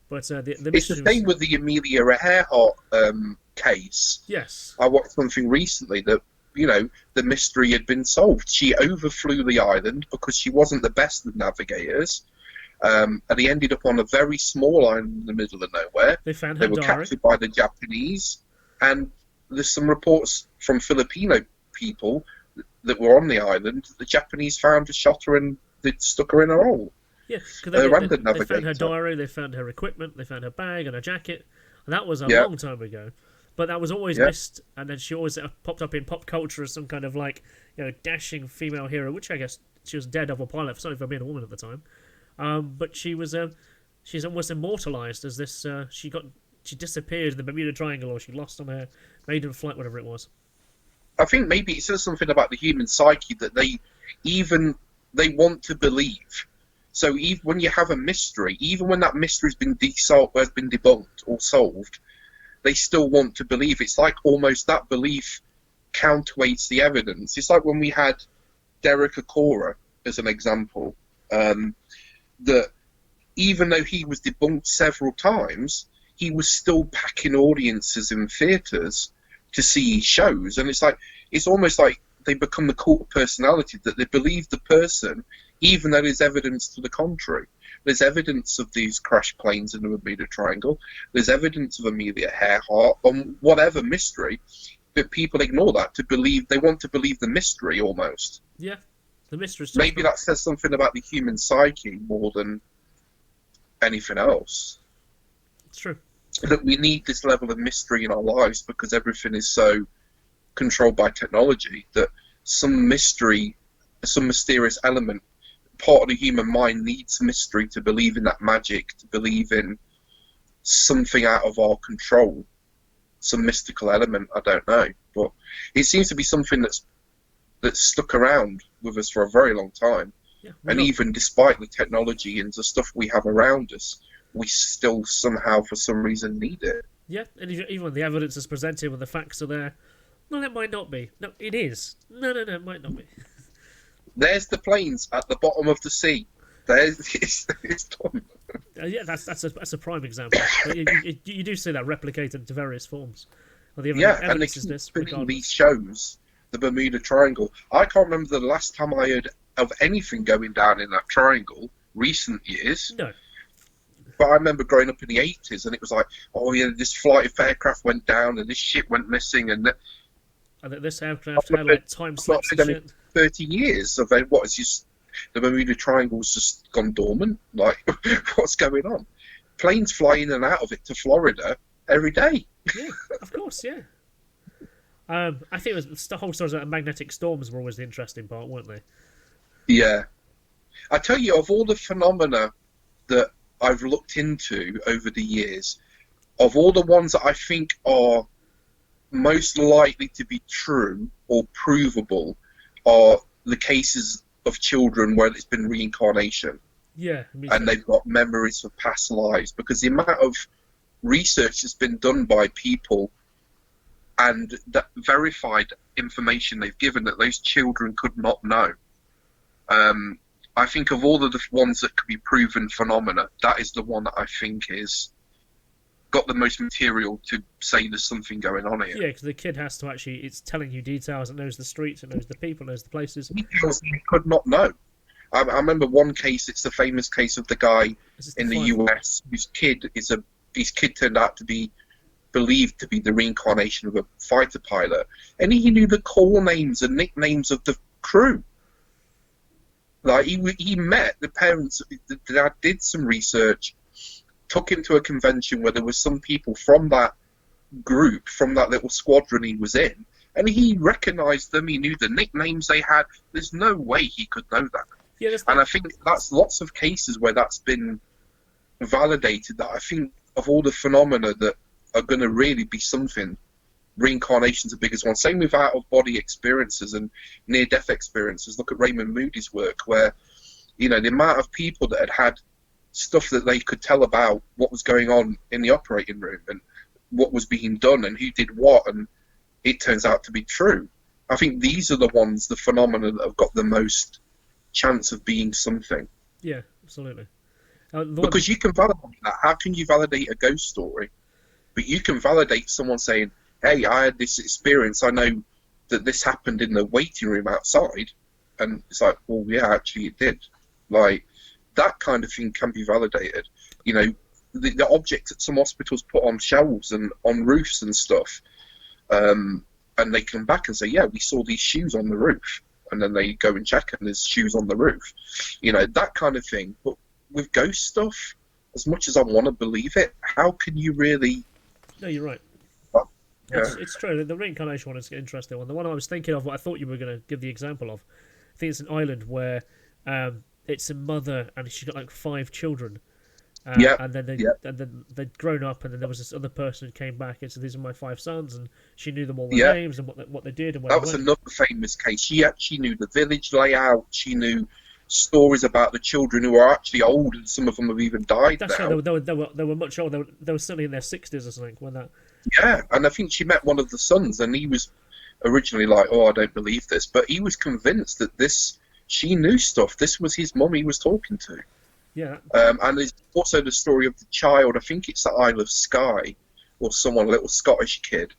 But it's the same with the Amelia Earhart case. Yes. I watched something recently that the mystery had been solved. She overflew the island because she wasn't the best of navigators. And he ended up on a very small island in the middle of nowhere. They found her They were diary. captured by the Japanese, and there's some reports from Filipino people that were on the island. The Japanese found her, shot her, and they stuck her in a hole. Yeah, because they navigator. found her diary, they found her equipment, they found her bag and her jacket, and that was a long time ago. But that was always missed, and then she always popped up in pop culture as some kind of dashing female hero, which I guess she was a daredevil pilot, certainly for being a woman at the time. But she's almost immortalized as this. She disappeared in the Bermuda Triangle, or she lost on her maiden flight, whatever it was. I think maybe it says something about the human psyche that they want to believe. So even when you have a mystery, even when that mystery has been debunked or solved, they still want to believe. It's like almost that belief counterweights the evidence. It's like when we had Derek Acora as an example. That even though he was debunked several times, he was still packing audiences in theatres to see shows. And it's almost like they become the cult of personality, that they believe the person, even though there's evidence to the contrary. There's evidence of these crash planes in the Bermuda Triangle. There's evidence of Amelia Earhart on whatever mystery, but people ignore that to believe. They want to believe the mystery almost. Yeah. The mystery. Maybe that says something about the human psyche more than anything else. It's true. That we need this level of mystery in our lives because everything is so controlled by technology that some mystery, some mysterious element, part of the human mind needs mystery to believe in that magic, to believe in something out of our control, some mystical element. I don't know, but it seems to be something that's stuck around with us for a very long time. Yeah, and even despite the technology and the stuff we have around us, we still somehow, for some reason, need it. Yeah, and even when the evidence is presented, when the facts are there, no, it might not be. No, it is. No, it might not be. There's the planes at the bottom of the sea. It's done. Yeah, that's a prime example. You do see that replicated into various forms. Or the Yeah, and they evidence is keep this, filming regardless. these shows, the Bermuda Triangle. I can't remember the last time I heard of anything going down in that triangle, recent years. No. But I remember growing up in the 80s, and it was like, oh yeah, this flight of aircraft went down, and this ship went missing, and And that this aircraft had like time I've not slips and heard any shit. 30 years of what is just the Bermuda Triangle's just gone dormant. Like, what's going on? Planes fly in and out of it to Florida every day. Yeah, of course, yeah. I think it was the whole story about magnetic storms were always the interesting part, weren't they? Yeah. I tell you, of all the phenomena that I've looked into over the years, of all the ones that I think are most likely to be true or provable, are the cases of children where it's been reincarnation. Yeah, And they've got memories of past lives, because the amount of research that's been done by people and that verified information they've given that those children could not know. I think of all of the ones that could be proven phenomena, that is the one that I think is got the most material to say there's something going on here. Yeah, because the kid has to actually, it's telling you details, it knows the streets, it knows the people, it knows the places. Details they could not know. I remember one case, it's the famous case of the guy in the US whose kid his kid turned out to be believed to be the reincarnation of a fighter pilot, and he knew the call names and nicknames of the crew. Like, he met the parents. The dad did some research, took him to a convention where there were some people from that group, from that little squadron he was in, and he recognised them. He knew the nicknames they had. There's no way he could know that. Yeah, and I think that's lots of cases where that's been validated, that I think of all the phenomena that are going to really be something, reincarnation's the biggest one. Same with out-of-body experiences and near-death experiences. Look at Raymond Moody's work, where, you know, the amount of people that had stuff that they could tell about what was going on in the operating room and what was being done and who did what, and it turns out to be true. I think these are the ones, the phenomena that have got the most chance of being something. Yeah, absolutely. Because you can validate that. How can you validate a ghost story? But you can validate someone saying, hey, I had this experience, I know that this happened in the waiting room outside. And it's like, well, yeah, actually it did. Like, that kind of thing can be validated. You know, the objects that some hospitals put on shelves and on roofs and stuff, and they come back and say, yeah, we saw these shoes on the roof. And then they go and check and there's shoes on the roof. You know, that kind of thing. But with ghost stuff, as much as I want to believe it, how can you really... No, you're right. Yeah. It's true. The reincarnation one is an interesting one. The one I was thinking of, what I thought you were going to give the example of, I think it's an island where it's a mother and she's got like 5 children. And then they'd grown up, and then there was this other person who came back and said, "These are my 5 sons," and she knew them all their names and what they did and where that they was went. Another famous case. She actually knew the village layout. She knew stories about the children who are actually old, and some of them have even died. That's now. right. They were much older. They were certainly in their 60s or something when that. Yeah, and I think she met one of the sons, and he was originally like, "Oh, I don't believe this," but he was convinced that she knew stuff. This was his mum he was talking to. Yeah. And there's also the story of the child. I think it's the Isle of Skye, or someone, a little Scottish kid,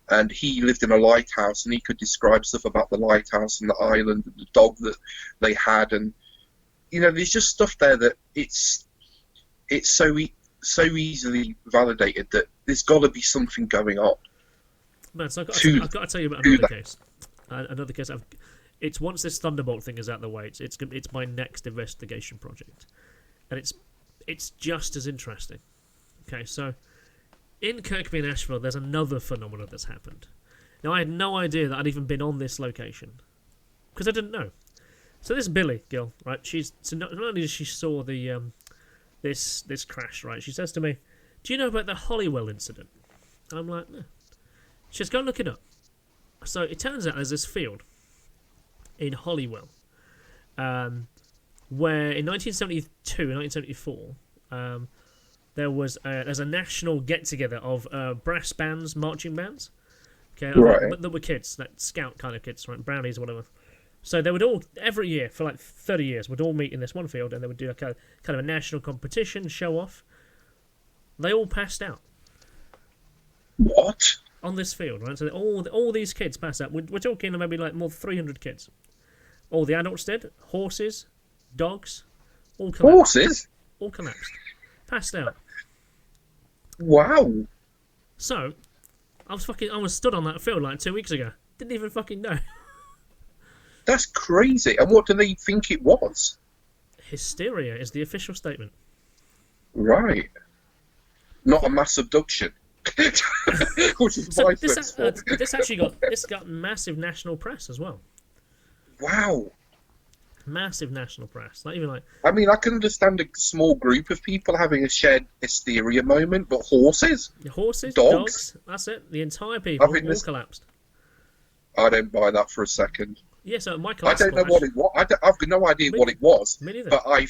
and he lived in a lighthouse, and he could describe stuff about the lighthouse and the island and the dog that they had, and you know, there's just stuff there that it's so easily validated that there's got to be something going on. Man, so I've got to tell you about another case. Another case. It's once this Thunderbolt thing is out of the way, it's my next investigation project, and it's just as interesting. Okay, so in Kirkby and Asheville, there's another phenomenon that's happened. Now, I had no idea that I'd even been on this location because I didn't know. So this Billy girl, right? Not only did she saw the this crash, right? She says to me, "Do you know about the Holywell incident?" And I'm like, "No." She says, "Go and look it up." So it turns out there's this field in Holywell, where in 1972 and 1974, there's a national get-together of brass bands, marching bands. Okay, right. But there were kids, like scout kind of kids, right, brownies or whatever. So they would all, every year for like 30 years, would all meet in this one field, and they would do a kind of a national competition, show off. They all passed out. What? on this field, right? So all these kids pass out. We're talking maybe like more than 300 kids. All the adults did. Horses, dogs, all collapsed. Horses? All collapsed. Passed out. Wow. So, I was stood on that field like 2 weeks ago. Didn't even fucking know. That's crazy. And what do they think it was? Hysteria is the official statement. Right. Not a mass abduction. Which is So my this got massive national press as well. Wow. Massive national press. Not even like. I mean, I can understand a small group of people having a shared hysteria moment, but horses? Horses, Dogs? dogs, that's it. The entire people all collapsed. I don't buy that for a second. Yeah, so Michael. I don't know what it was. I've got no idea what it was. Me neither. But I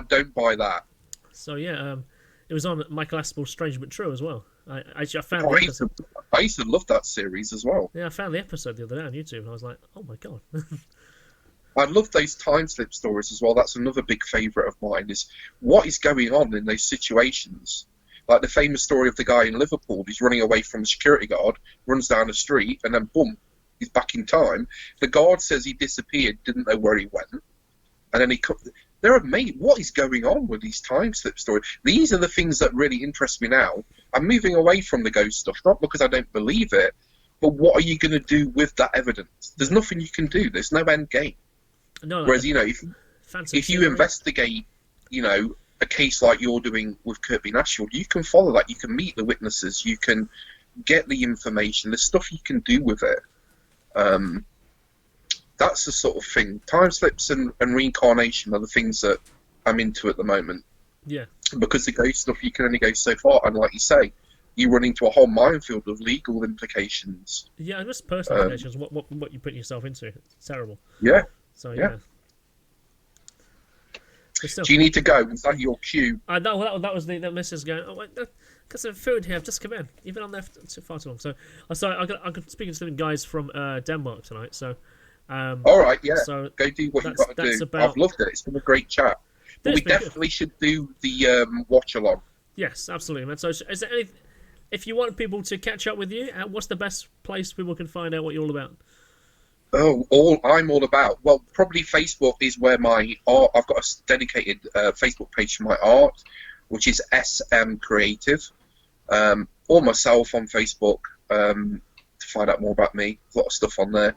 don't buy that. So yeah, it was on Michael Aspel's Strange But True as well. I found. I used to love that series as well. Yeah, I found the episode the other day on YouTube, and I was like, oh my god. I love those Timeslip stories as well. That's another big favourite of mine, is what is going on in those situations. Like the famous story of the guy in Liverpool who's running away from a security guard, runs down the street, and then boom, he's back in time. The guard says he disappeared, didn't know where he went, and then they're amazing. What is going on with these Timeslip stories? These are the things that really interest me now. I'm moving away from the ghost stuff, not because I don't believe it, but what are you going to do with that evidence? There's nothing you can do. There's no end game. No, whereas, if you investigate, a case like you're doing with Kirby Nashfield, you can follow that. You can meet the witnesses. You can get the information. There's stuff you can do with it. That's the sort of thing. Timeslips and reincarnation are the things that I'm into at the moment. Yeah. Because the ghost stuff, you can only go so far. And like you say, you run into a whole minefield of legal implications. Yeah, and just personal implications. What you put yourself into. It's terrible. Yeah. So yeah. Do you need to go? Was that your cue? No, that was the missus going. Oh, wait, got some food here. I've just come in. You've been on there for far too long. So, I got speaking to some guys from Denmark tonight. So, all right, yeah. So go do what you've got to do. I've loved it. It's been a great chat. But we definitely should do the watch along. Yes, absolutely, man. So, is there any? If you want people to catch up with you, what's the best place people can find out what you're all about? Oh, I'm all about. Well, probably Facebook is where my art. I've got a dedicated Facebook page for my art, which is SM Creative, or myself on Facebook to find out more about me. A lot of stuff on there.